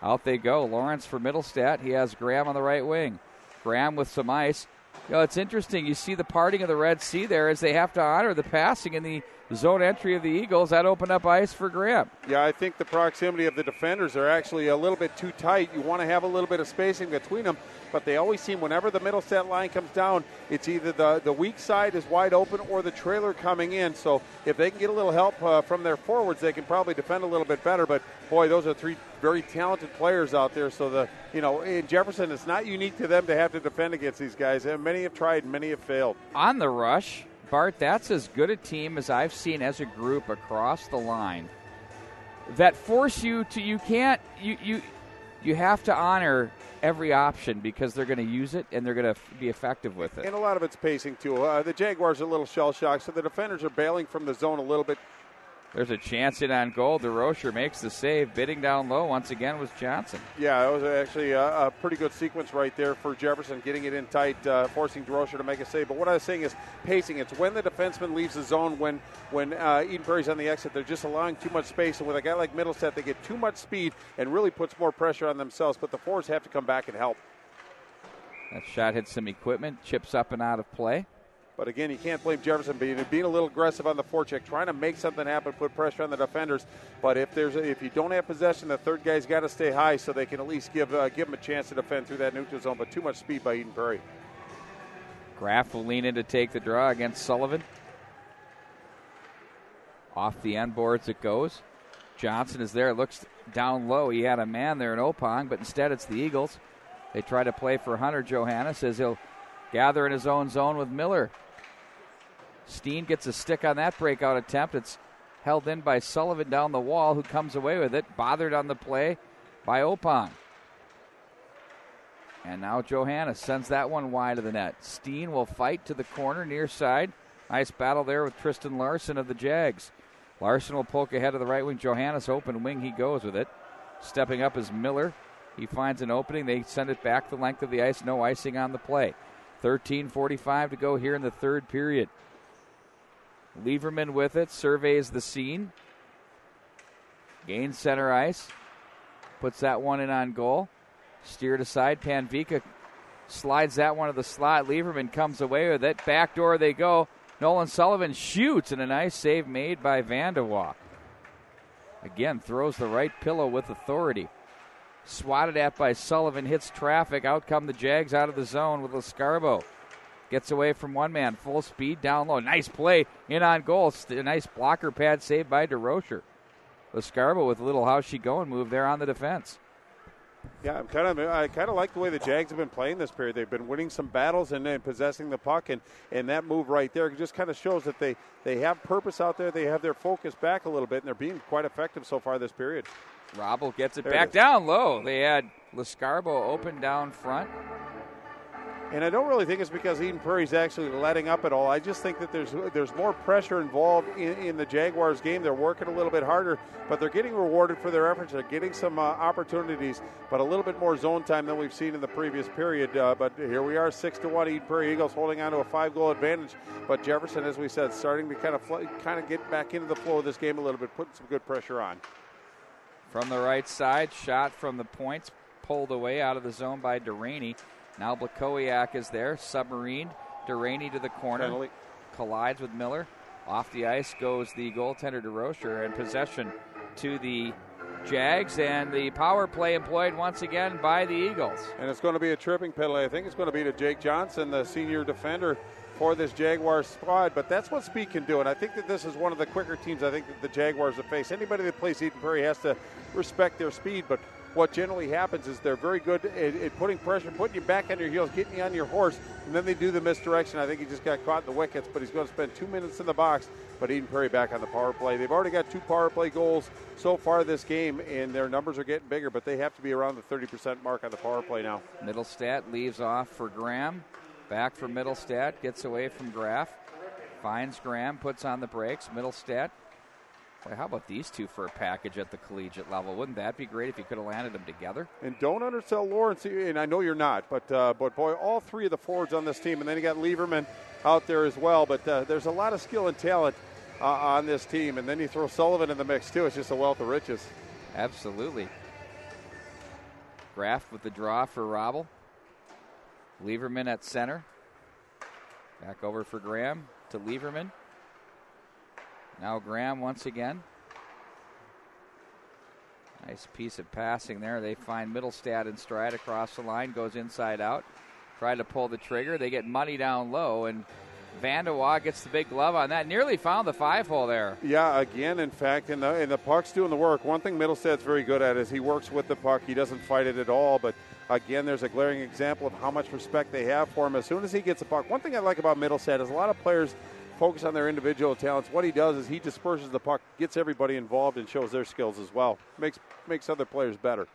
out they go. Lawrence for Middlestat. He has Graham on the right wing. Graham with some ice. You know, it's interesting. You see the parting of the Red Sea there as they have to honor the passing in the zone entry of the Eagles. That opened up ice for Graham. Yeah, I think the proximity of the defenders are actually a little bit too tight. You want to have a little bit of spacing between them, but they always seem, whenever the Middlestat line comes down, it's either the weak side is wide open or the trailer coming in. So if they can get a little help from their forwards, they can probably defend a little bit better. But, boy, those are 3 very talented players out there. So, in Jefferson, it's not unique to them to have to defend against these guys. And many have tried and many have failed. On the rush, Bart, that's as good a team as I've seen as a group across the line that force you to, you have to honor every option because they're going to use it and they're going to be effective with it. And a lot of it's pacing, too. The Jaguars are a little shell-shocked, so the defenders are bailing from the zone a little bit. There's a chance in on goal. DeRocher makes the save. Bidding down low once again was Johnson. Yeah, it was actually a pretty good sequence right there for Jefferson, getting it in tight, forcing DeRocher to make a save. But what I was saying is pacing. It's when the defenseman leaves the zone, when Eden Prairie's on the exit, they're just allowing too much space. And with a guy like Middlestat, they get too much speed and really puts more pressure on themselves. But the forwards have to come back and help. That shot hits some equipment, chips up and out of play. But again, you can't blame Jefferson being a little aggressive on the forecheck, trying to make something happen, put pressure on the defenders. But if you don't have possession, the third guy's got to stay high so they can at least give them a chance to defend through that neutral zone. But too much speed by Eden Prairie. Graff will lean in to take the draw against Sullivan. Off the end boards it goes. Johnson is there, looks down low. He had a man there in Opong, but instead it's the Eagles. They try to play for Hunter Johannes as he'll gather in his own zone with Miller. Steen gets a stick on that breakout attempt. It's held in by Sullivan down the wall, who comes away with it. Bothered on the play by Opon. And now Johannes sends that one wide of the net. Steen will fight to the corner near side. Nice battle there with Tristan Larson of the Jags. Larson will poke ahead of the right wing. Johannes open wing, he goes with it. Stepping up is Miller. He finds an opening. They send it back the length of the ice. No icing on the play. 13:45 to go here in the third period. Lieberman with it, surveys the scene. Gains center ice. Puts that one in on goal. Steered aside. Panvika slides that one to the slot. Lieberman comes away with it. Backdoor they go. Nolan Sullivan shoots, and a nice save made by Vandewauk. Again, throws the right pillow with authority. Swatted at by Sullivan, hits traffic. Out come the Jags out of the zone with Lascarbo. Gets away from one man, full speed, down low. Nice play, in on goal. A nice blocker pad save by DeRocher. Lascarbo with a little how's she going move there on the defense. Yeah, I kind of like the way the Jags have been playing this period. They've been winning some battles and then possessing the puck, and that move right there just kind of shows that they have purpose out there. They have their focus back a little bit, and they're being quite effective so far this period. Robble gets it back down low. They had Lascarbo open down front. And I don't really think it's because Eden Prairie's actually letting up at all. I just think that there's more pressure involved in the Jaguars game. They're working a little bit harder, but they're getting rewarded for their efforts. They're getting some opportunities, but a little bit more zone time than we've seen in the previous period. But here we are, 6-1. Eden Prairie Eagles holding on to a 5-goal advantage. But Jefferson, as we said, starting to kind of get back into the flow of this game a little bit, putting some good pressure on. From the right side, shot from the points, pulled away out of the zone by Duraney. Now Blakowiak is there, submarined. Duraney to the corner, penalty. Collides with Miller. Off the ice goes the goaltender DeRocher, and possession to the Jags, and the power play employed once again by the Eagles. And it's going to be a tripping penalty. I think it's going to be to Jake Johnson, the senior defender for this Jaguars squad, but that's what speed can do, and I think that this is one of the quicker teams I think that the Jaguars have faced. Anybody that plays Eden Prairie has to respect their speed, but what generally happens is they're very good at putting pressure, putting you back on your heels, getting you on your horse, and then they do the misdirection. I think he just got caught in the wickets, but he's going to spend 2 minutes in the box. But Eden Prairie back on the power play. They've already got 2 power play goals so far this game, and their numbers are getting bigger, but they have to be around the 30% mark on the power play now. Middlestat leaves off for Graham. Back for Middlestat, gets away from Graff. Finds Graham, puts on the brakes. Middlestat. Boy, how about these two for a package at the collegiate level? Wouldn't that be great if you could have landed them together? And don't undersell Lawrence, and I know you're not, but boy, all 3 of the forwards on this team, and then you got Lieberman out there as well, but there's a lot of skill and talent on this team, and then you throw Sullivan in the mix too. It's just a wealth of riches. Absolutely. Graff with the draw for Robble. Lieberman at center. Back over for Graham to Lieberman. Now Graham once again. Nice piece of passing there. They find Middlestat in stride across the line. Goes inside out. Try to pull the trigger. They get money down low, and Vandewauk gets the big glove on that. Nearly found the 5-hole there. Yeah, again, in fact, and the puck's doing the work. One thing Middlestat's very good at is he works with the puck. He doesn't fight it at all, but again, there's a glaring example of how much respect they have for him. As soon as he gets the puck, one thing I like about Middlestat is a lot of players focus on their individual talents. What he does is he disperses the puck, gets everybody involved, and shows their skills as well. Makes other players better.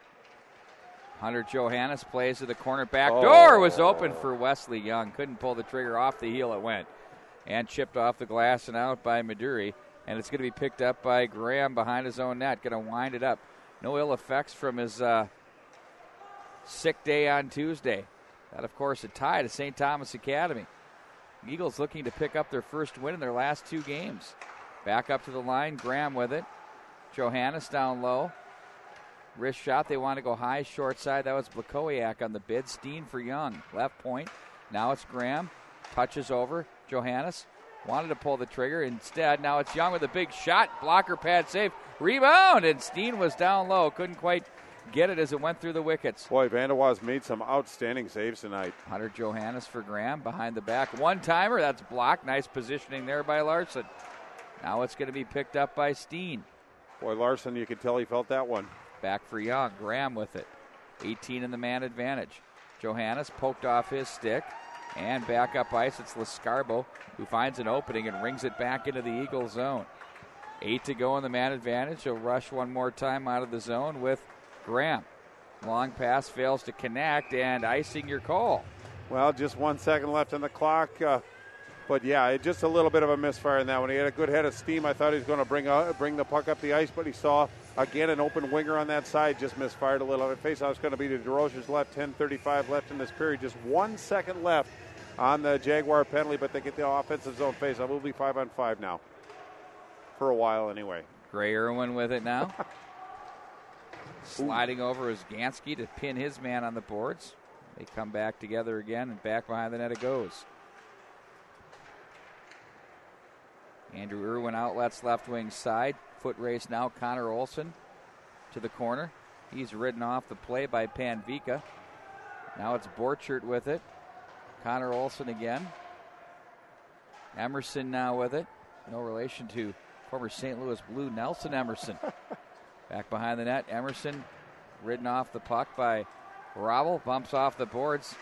Hunter Johannes plays to the corner. Back door was open for Wesley Young. Couldn't pull the trigger. Off the heel it went. And chipped off the glass and out by Maduri. And it's going to be picked up by Graham behind his own net. Going to wind it up. No ill effects from his sick day on Tuesday. That, of course, a tie to St. Thomas Academy. Eagles looking to pick up their first win in their last 2 games. Back up to the line. Graham with it. Johannes down low. Wrist shot. They want to go high, short side. That was Blakowiak on the bid. Steen for Young. Left point. Now it's Graham. Touches over. Johannes wanted to pull the trigger. Instead, now it's Young with a big shot. Blocker pad save. Rebound. And Steen was down low. Couldn't quite get it as it went through the wickets. Boy, Vandewauk's made some outstanding saves tonight. Hunter Johannes for Graham behind the back. One-timer. That's blocked. Nice positioning there by Larson. Now it's going to be picked up by Steen. Boy, Larson, you could tell he felt that one. Back for Young. Graham with it. 18 in the man advantage. Johannes poked off his stick. And back up ice, it's Lascarbo who finds an opening and rings it back into the Eagle zone. 8 to go in the man advantage. He'll rush one more time out of the zone with Graham. Long pass fails to connect, and icing your call. Well, just 1 second left on the clock. But, yeah, just a little bit of a misfire in that one. He had a good head of steam. I thought he was going to bring the puck up the ice, but he saw, again, an open winger on that side. Just misfired a little. Face-off's going to be to DeRozier's left. 10:35 left in this period. Just 1 second left on the Jaguar penalty, but they get the offensive zone face-off. We'll be 5-on-5 now. For a while, anyway. Gray Irwin with it now. Sliding over is Gansky to pin his man on the boards. They come back together again, and back behind the net it goes. Andrew Irwin outlets left wing side. Foot race now. Connor Olson to the corner. He's ridden off the play by Panvika. Now it's Borchert with it. Connor Olson again. Emerson now with it. No relation to former St. Louis Blue Nelson Emerson. Back behind the net. Emerson ridden off the puck by Robble. Bumps off the boards.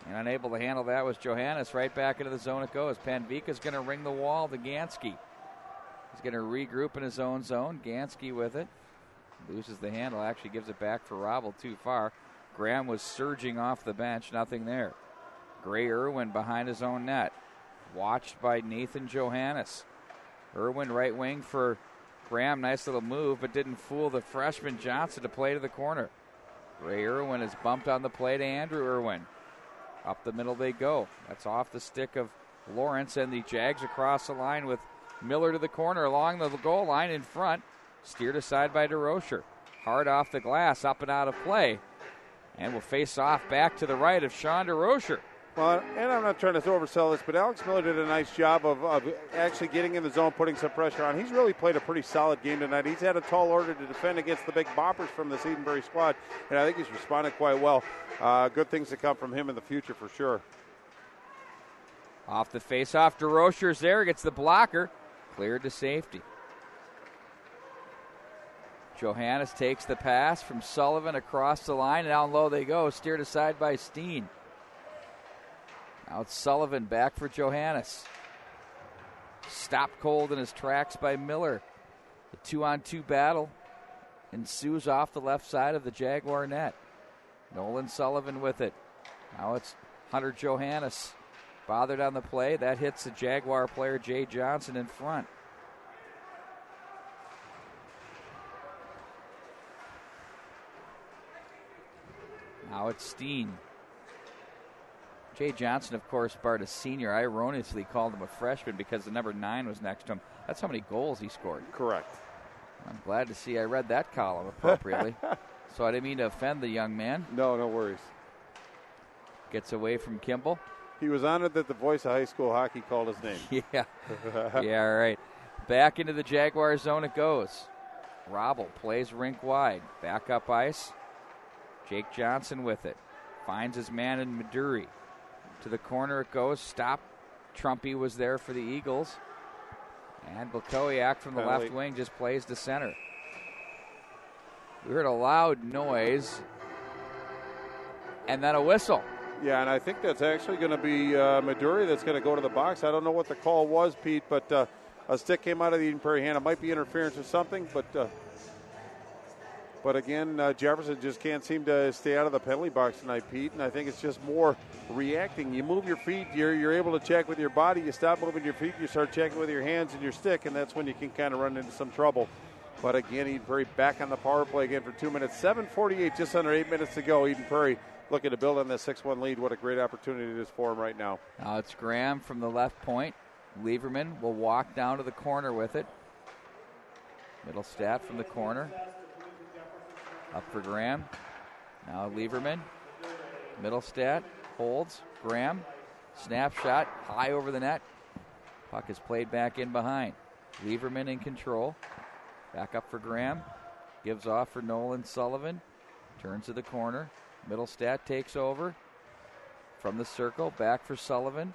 And unable to handle that was Johannes. Right back into the zone it goes. Panvika's going to ring the wall to Gansky. He's going to regroup in his own zone. Gansky with it. Loses the handle. Actually gives it back for Robble too far. Graham was surging off the bench. Nothing there. Gray Irwin behind his own net. Watched by Nathan Johannes. Irwin right wing for Graham. Nice little move, but didn't fool the freshman Johnson to play to the corner. Gray Irwin is bumped on the play to Andrew Irwin. Up the middle they go. That's off the stick of Lawrence, and the Jags across the line with Miller to the corner along the goal line in front. Steered aside by DeRocher. Hard off the glass, up and out of play. And will face off back to the right of Sean DeRocher. Well, and I'm not trying to oversell this, but Alex Miller did a nice job of actually getting in the zone, putting some pressure on. He's really played a pretty solid game tonight. He's had a tall order to defend against the big boppers from the Edenbury squad, and I think he's responded quite well. Good things to come from him in the future for sure. Off the face-off, DeRocher's there, gets the blocker, cleared to safety. Johannes takes the pass from Sullivan across the line, and down low they go, steered aside by Steen. Now it's Sullivan back for Johannes. Stopped cold in his tracks by Miller. The 2-on-2 battle ensues off the left side of the Jaguar net. Nolan Sullivan with it. Now it's Hunter Johannes. Bothered on the play. That hits the Jaguar player Jay Johnson in front. Now it's Steen. Jay Johnson, of course, Bart, a senior. I erroneously called him a freshman because the number 9 was next to him. That's how many goals he scored. Correct. I'm glad to see I read that column appropriately. So I didn't mean to offend the young man. No worries. Gets away from Kimball. He was honored that the voice of high school hockey called his name. Yeah. Yeah, all right. Back into the Jaguar zone it goes. Robble plays rink wide. Back up ice. Jake Johnson with it. Finds his man in Maduri. To the corner it goes. Stop. Trumpy was there for the Eagles. And Blakowiak from the left wing just plays to center. We heard a loud noise. And then a whistle. Yeah, and I think that's actually going to be Maduri that's going to go to the box. I don't know what the call was, Pete, but a stick came out of the Eden Prairie hand. It might be interference or something, but again, Jefferson just can't seem to stay out of the penalty box tonight, Pete, and I think it's just more reacting. You move your feet, you're able to check with your body. You stop moving your feet, you start checking with your hands and your stick, and that's when you can kind of run into some trouble. But again, Eden Prairie back on the power play again for 2 minutes. 7:48, just under 8 minutes to go. Eden Prairie looking to build on this 6-1 lead. What a great opportunity it is for him right now. Now it's Graham from the left point. Lieberman will walk down to the corner with it. Middlestat from the corner. Up for Graham. Now Lieberman. Middlestat holds. Graham. Snapshot high over the net. Puck is played back in behind. Lieberman in control. Back up for Graham. Gives off for Nolan Sullivan. Turns to the corner. Middlestat takes over. From the circle. Back for Sullivan.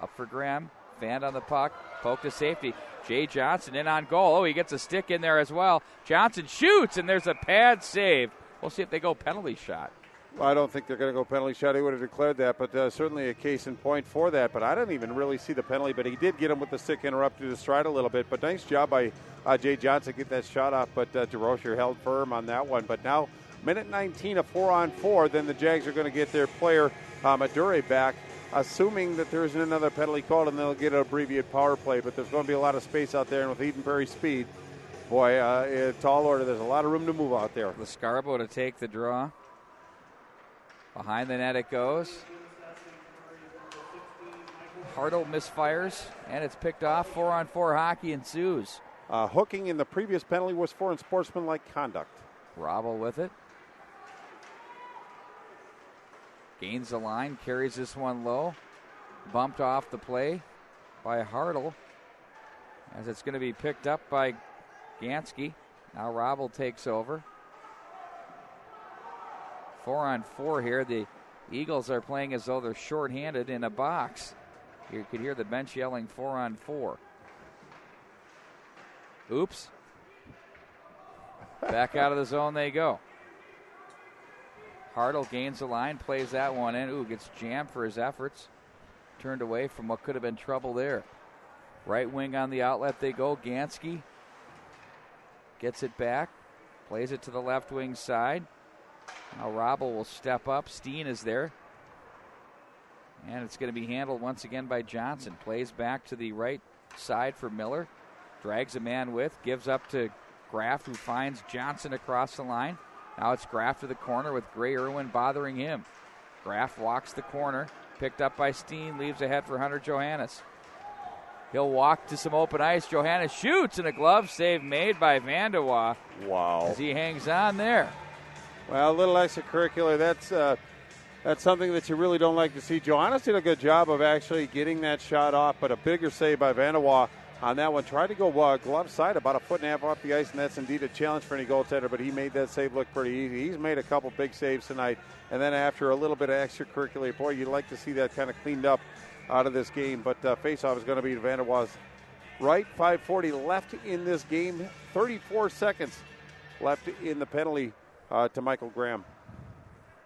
Up for Graham. Fanned on the puck. Poke to safety. Jay Johnson in on goal. Oh, he gets a stick in there as well. Johnson shoots, and there's a pad save. We'll see if they go penalty shot. Well, I don't think they're going to go penalty shot. He would have declared that, but certainly a case in point for that. But I didn't even really see the penalty, but he did get him with the stick, interrupted his stride a little bit. But nice job by Jay Johnson to get that shot off, but DeRocher held firm on that one. But now, minute 19, a 4-on-4, then the Jags are going to get their player, Madure, back, assuming that there isn't another penalty called, and they'll get an abbreviated power play. But there's going to be a lot of space out there, and with Eden Prairie's speed, boy, tall order, there's a lot of room to move out there. Lascarbo to take the draw. Behind the net it goes. Hartle misfires, and it's picked off. 4-on-4 hockey ensues. Hooking in the previous penalty was for unsportsmanlike conduct. Robble with it. Gains the line, carries this one low. Bumped off the play by Hartle, as it's going to be picked up by Gansky. Now Robble takes over. 4-on-4 here. The Eagles are playing as though they're shorthanded in a box. You could hear the bench yelling 4-on-4. Oops. Back out of the zone they go. Hartle gains the line, plays that one in. Ooh, gets jammed for his efforts. Turned away from what could have been trouble there. Right wing on the outlet they go. Gansky gets it back. Plays it to the left wing side. Now Robble will step up. Steen is there. And it's going to be handled once again by Johnson. Plays back to the right side for Miller. Drags a man with. Gives up to Graff, who finds Johnson across the line. Now it's Graff to the corner with Gray Irwin bothering him. Graff walks the corner. Picked up by Steen. Leaves ahead for Hunter Johannes. He'll walk to some open ice. Johannes shoots, and a glove save made by Vandewa. Wow. As he hangs on there. Well, a little extracurricular. That's something that you really don't like to see. Johannes did a good job of actually getting that shot off, but a bigger save by Vandewa on that one. Tried to go glove side about a foot and a half off the ice, and that's indeed a challenge for any goaltender, but he made that save look pretty easy. He's made a couple big saves tonight, and then after a little bit of extracurricular, boy, you'd like to see that kind of cleaned up out of this game, but faceoff is going to be to Vandewa's right. 5:40 left in this game. 34 seconds left in the penalty to Michael Graham.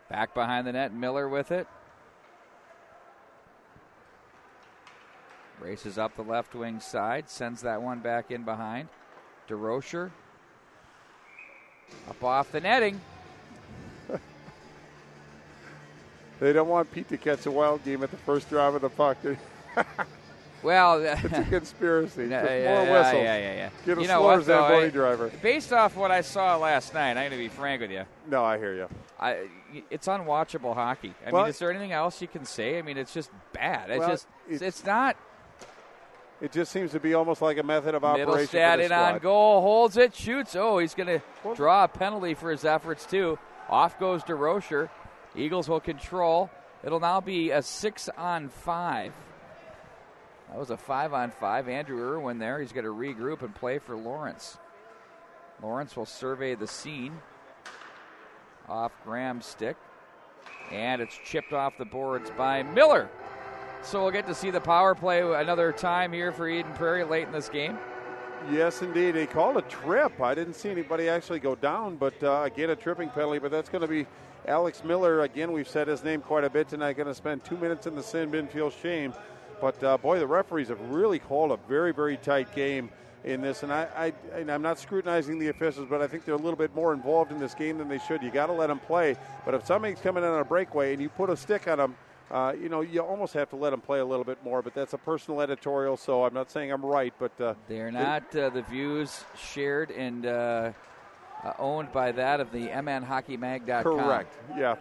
Back behind the net, Miller with it. Races up the left wing side, sends that one back in behind. DeRocher up off the netting. They don't want Pete to catch a wild game at the first drive of the puck. Well, it's a conspiracy. Just more whistles. Yeah. Get a you know slower what, though, Zamboni driver. Based off what I saw last night, I'm going to be frank with you. No, I hear you. It's unwatchable hockey. I mean, is there anything else you can say? I mean, it's just bad. It's not. It just seems to be almost like a method of operation. Middlestad in on goal, holds it, shoots. Oh, he's going to draw a penalty for his efforts, too. Off goes DeRocher. Eagles will control. It'll now be a 6-on-5. That was a 5-on-5. Andrew Irwin there. He's going to regroup and play for Lawrence. Lawrence will survey the scene. Off Graham's stick. And it's chipped off the boards by Miller. So we'll get to see the power play another time here for Eden Prairie late in this game. Yes, indeed. They called a trip. I didn't see anybody actually go down, but again, a tripping penalty. But that's going to be Alex Miller. Again, we've said his name quite a bit tonight. Going to spend 2 minutes in the sin bin, feel shame. But, boy, the referees have really called a very, very tight game in this. And I'm not scrutinizing the officials, but I think they're a little bit more involved in this game than they should. You got to let them play. But if somebody's coming in on a breakaway and you put a stick on them, you almost have to let them play a little bit more. But that's a personal editorial, so I'm not saying I'm right. But they're not the views shared and owned by that of the mnhockeymag.com. Correct, yeah.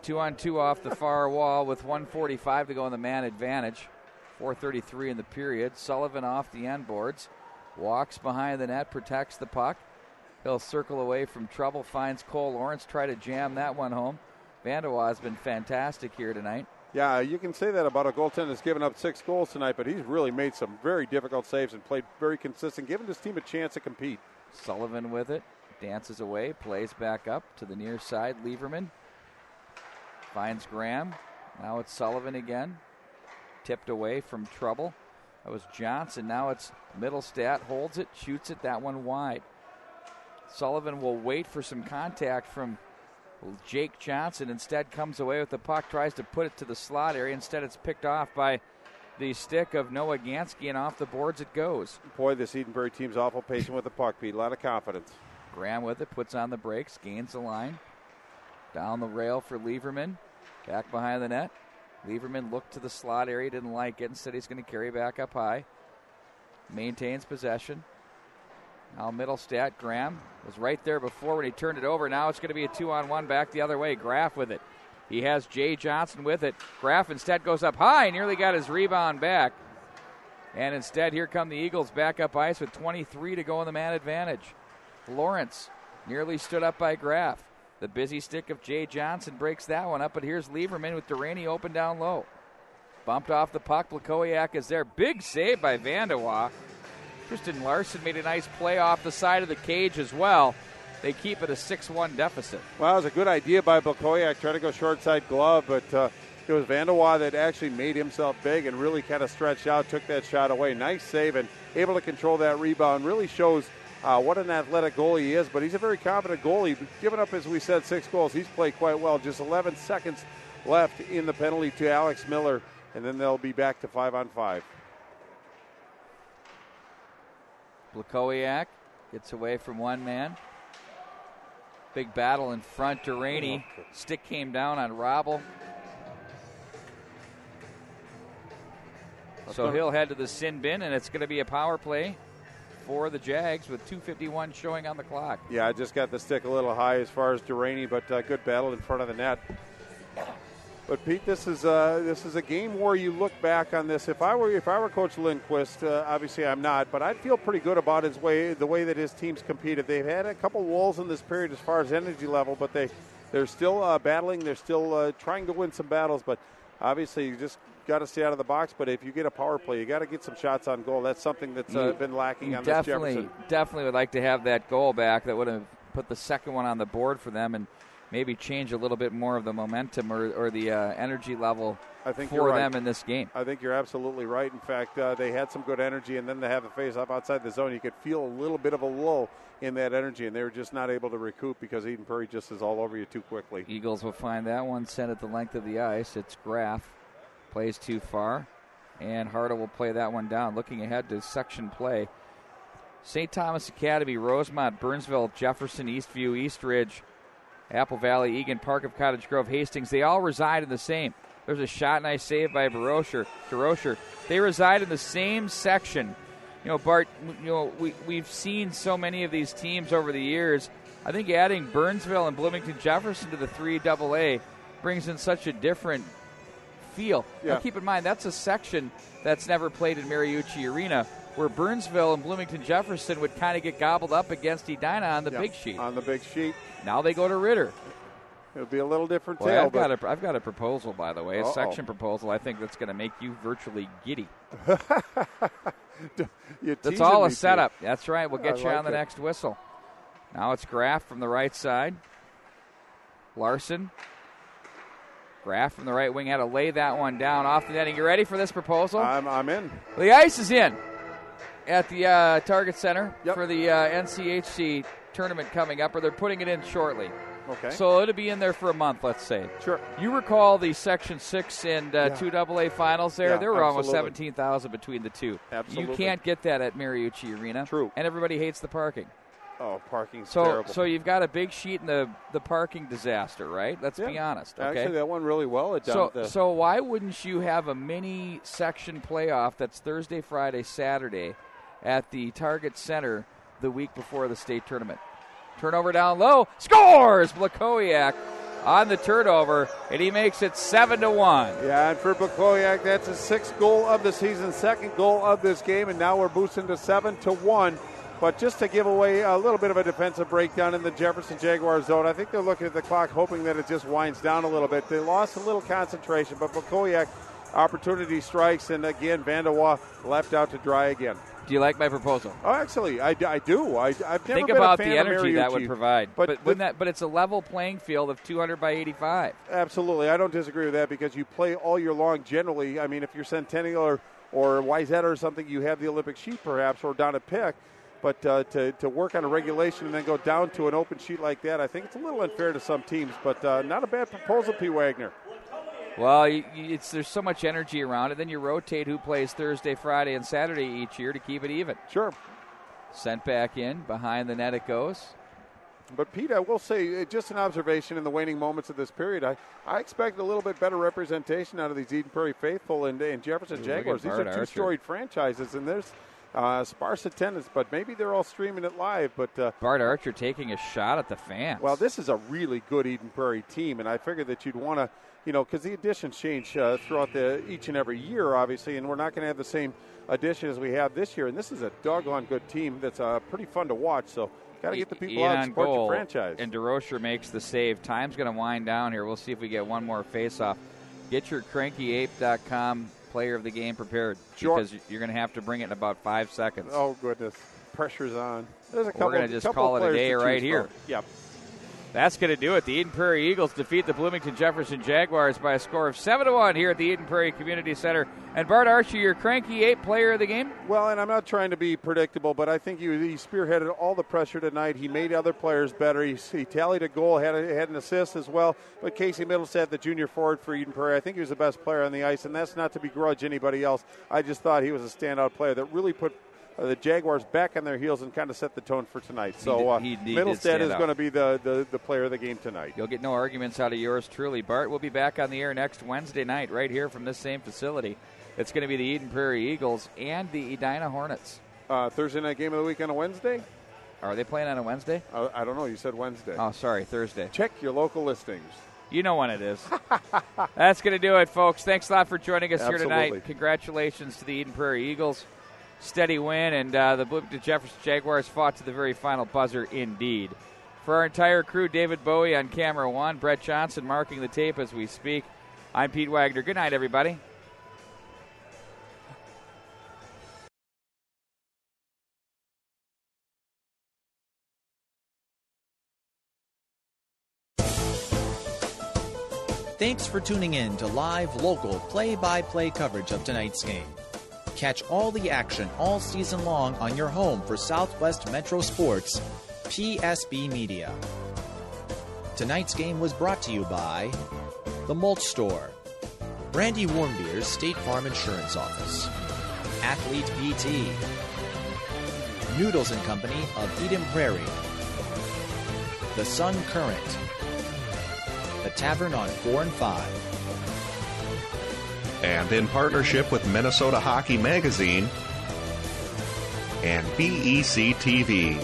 2-on-2 off the far wall with 1:45 to go in the man advantage. 4:33 in the period. Sullivan off the end boards. Walks behind the net, protects the puck. He'll circle away from trouble, finds Cole Lawrence, try to jam that one home. Vandewa has been fantastic here tonight. Yeah, you can say that about a goaltender that's given up 6 goals tonight, but he's really made some very difficult saves and played very consistent, giving his team a chance to compete. Sullivan with it. Dances away, plays back up to the near side. Lieberman finds Graham. Now it's Sullivan again. Tipped away from trouble. That was Johnson. Now it's Middlestad. Holds it, shoots it, that one wide. Sullivan will wait for some contact from Jake Johnson instead comes away with the puck, tries to put it to the slot area. Instead, it's picked off by the stick of Noah Gansky, and off the boards it goes. Boy, this Eden Prairie team's awful patient with the puck, Pete. A lot of confidence. Graham with it, puts on the brakes, gains the line. Down the rail for Lieberman. Back behind the net. Lieberman looked to the slot area, didn't like it. Instead, he's going to carry back up high. Maintains possession. Now Middlestat. Graham was right there before when he turned it over. Now it's going to be a 2-on-1 back the other way. Graff with it. He has Jay Johnson with it. Graff instead goes up high, nearly got his rebound back. And instead, here come the Eagles back up ice with 23 to go in the man advantage. Lawrence nearly stood up by Graff. The busy stick of Jay Johnson breaks that one up, but here's Lieberman with Duraney open down low. Bumped off the puck. Blakowiak is there. Big save by Vandewa. Tristan Larson made a nice play off the side of the cage as well. They keep it a 6-1 deficit. Well, it was a good idea by Blakowiak, trying to go short side glove, but it was Vandewa that actually made himself big and really kind of stretched out, took that shot away. Nice save and able to control that rebound. Really shows what an athletic goalie he is, but he's a very confident goalie. Giving up, as we said, 6 goals. He's played quite well. Just 11 seconds left in the penalty to Alex Miller, and then they'll be back to 5-on-5. Blakowiak gets away from one man. Big battle in front. Duraney. Stick came down on Robble. So he'll head to the sin bin, and it's going to be a power play for the Jags with 2:51 showing on the clock. Yeah, I just got the stick a little high as far as Duraney, but good battle in front of the net. But Pete, this is a game where you look back on this. If I were Coach Lindquist, obviously I'm not, but I'd feel pretty good about the way that his team's competed. They've had a couple walls in this period as far as energy level, but they're still battling. They're still trying to win some battles, but obviously you just got to stay out of the box. But if you get a power play, you got to get some shots on goal. That's something that's been lacking on this Jefferson. Definitely would like to have that goal back. That would have put the second one on the board for them and maybe change a little bit more of the momentum or the energy level for them in this game. I think you're absolutely right. In fact, they had some good energy, and then to have the face-off outside the zone, you could feel a little bit of a lull in that energy, and they were just not able to recoup because Eden Prairie just is all over you too quickly. Eagles will find that one sent at the length of the ice. It's Graff. Plays too far, and Harda will play that one down. Looking ahead to section play. St. Thomas Academy, Rosemont, Burnsville, Jefferson, Eastview, Eastridge, Apple Valley, Egan, Park of Cottage Grove, Hastings, they all reside in the same. There's a shot, nice save by DeRocher. They reside in the same section. You know, Bart, we've seen so many of these teams over the years. I think adding Burnsville and Bloomington Jefferson to the 3AA brings in such a different feel. Yeah. Now, keep in mind, that's a section that's never played in Mariucci Arena, where Burnsville and Bloomington Jefferson would kind of get gobbled up against Edina on the big sheet. On the big sheet. Now they go to Ritter. It'll be a little different Boy, tale. I've got a proposal, by the way, a section proposal. I think that's going to make you virtually giddy. That's all a setup. That's right. We'll get you on the next whistle. Now it's Graff from the right side. Larson. Graff from the right wing had to lay that one down off the netting. You ready for this proposal? I'm in. The ice is in at the Target Center for the NCHC tournament coming up, or they're putting it in shortly. Okay. So it'll be in there for a month, let's say. Sure. You recall the Section 6 and 2AA finals there? Yeah, there were almost absolutely. 17,000 between the two. Absolutely. You can't get that at Mariucci Arena. True. And everybody hates the parking. Oh, parking's terrible. So you've got a big sheet in the parking disaster, right? Let's be honest. Okay? Actually, that went really well. So why wouldn't you have a mini section playoff that's Thursday, Friday, Saturday at the Target Center the week before the state tournament? Turnover down low. Scores! Blakowiak on the turnover, and he makes it 7-1. Yeah, and for Blakowiak, that's his 6th goal of the season, 2nd goal of this game, and now we're boosting to 7-1. But just to give away a little bit of a defensive breakdown in the Jefferson Jaguar zone, I think they're looking at the clock hoping that it just winds down a little bit. They lost a little concentration, but Blakowiak, opportunity strikes, and again, Vandewa left out to dry again. Do you like my proposal? Oh, actually, I do. I've never Think been about a fan the energy of that Mariucci, would provide. But it's a level playing field of 200 by 85. Absolutely. I don't disagree with that because you play all year long generally. I mean, if you're Centennial or Wayzata or something, you have the Olympic sheet perhaps or down at Pick. But to work on a regulation and then go down to an open sheet like that, I think it's a little unfair to some teams. But not a bad proposal, P. Wagner. Well, there's so much energy around it. Then you rotate who plays Thursday, Friday, and Saturday each year to keep it even. Sure. Sent back in. Behind the net it goes. But, Pete, I will say, just an observation in the waning moments of this period, I expect a little bit better representation out of these Eden Prairie faithful and Jefferson Jaguars. These are two storied franchises, and there's sparse attendance, but maybe they're all streaming it live. But Bart Archer taking a shot at the fans. Well, this is a really good Eden Prairie team, and I figured that you'd want to, because the additions change throughout each and every year, obviously, and we're not going to have the same addition as we have this year. And this is a doggone good team that's pretty fun to watch. So got to get the people out and support your franchise. And DeRocher makes the save. Time's going to wind down here. We'll see if we get one more face-off. Get your CrankyApe.com player of the game prepared, because you're going to have to bring it in about 5 seconds. Oh, goodness. Pressure's on. There's a couple. We're going to just call it a day right here. Yep. That's going to do it. The Eden Prairie Eagles defeat the Bloomington Jefferson Jaguars by a score of 7-1 here at the Eden Prairie Community Center. And Bart Archer, your Cranky Ape player of the game? Well, and I'm not trying to be predictable, but I think he spearheaded all the pressure tonight. He made other players better. He tallied a goal, had an assist as well. But Casey Middlestead, the junior forward for Eden Prairie, I think he was the best player on the ice, and that's not to begrudge anybody else. I just thought he was a standout player that really put the Jaguars back on their heels and kind of set the tone for tonight. So Middlestead is going to be the player of the game tonight. You'll get no arguments out of yours truly. Bart will be back on the air next Wednesday night right here from this same facility. It's going to be the Eden Prairie Eagles and the Edina Hornets. Thursday night game of the week on a Wednesday? Are they playing on a Wednesday? I don't know. You said Wednesday. Oh, sorry, Thursday. Check your local listings. You know when it is. That's going to do it, folks. Thanks a lot for joining us here tonight. Congratulations to the Eden Prairie Eagles. Steady win, and the Bloomington Jefferson Jaguars fought to the very final buzzer indeed. For our entire crew, David Bowie on camera one, Brett Johnson marking the tape as we speak. I'm Pete Wagner. Good night, everybody. Thanks for tuning in to live, local, play-by-play coverage of tonight's game. Catch all the action all season long on your home for Southwest Metro Sports, PSB Media. Tonight's game was brought to you by The Mulch Store, Brandy Warmbier's State Farm Insurance Office, Athlete PT, Noodles and Company of Eden Prairie, The Sun Current, The Tavern on 4 and 5, and in partnership with Minnesota Hockey Magazine and BEC TV.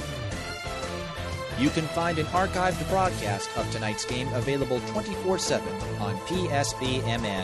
You can find an archived broadcast of tonight's game available 24/7 on PSBMN.com.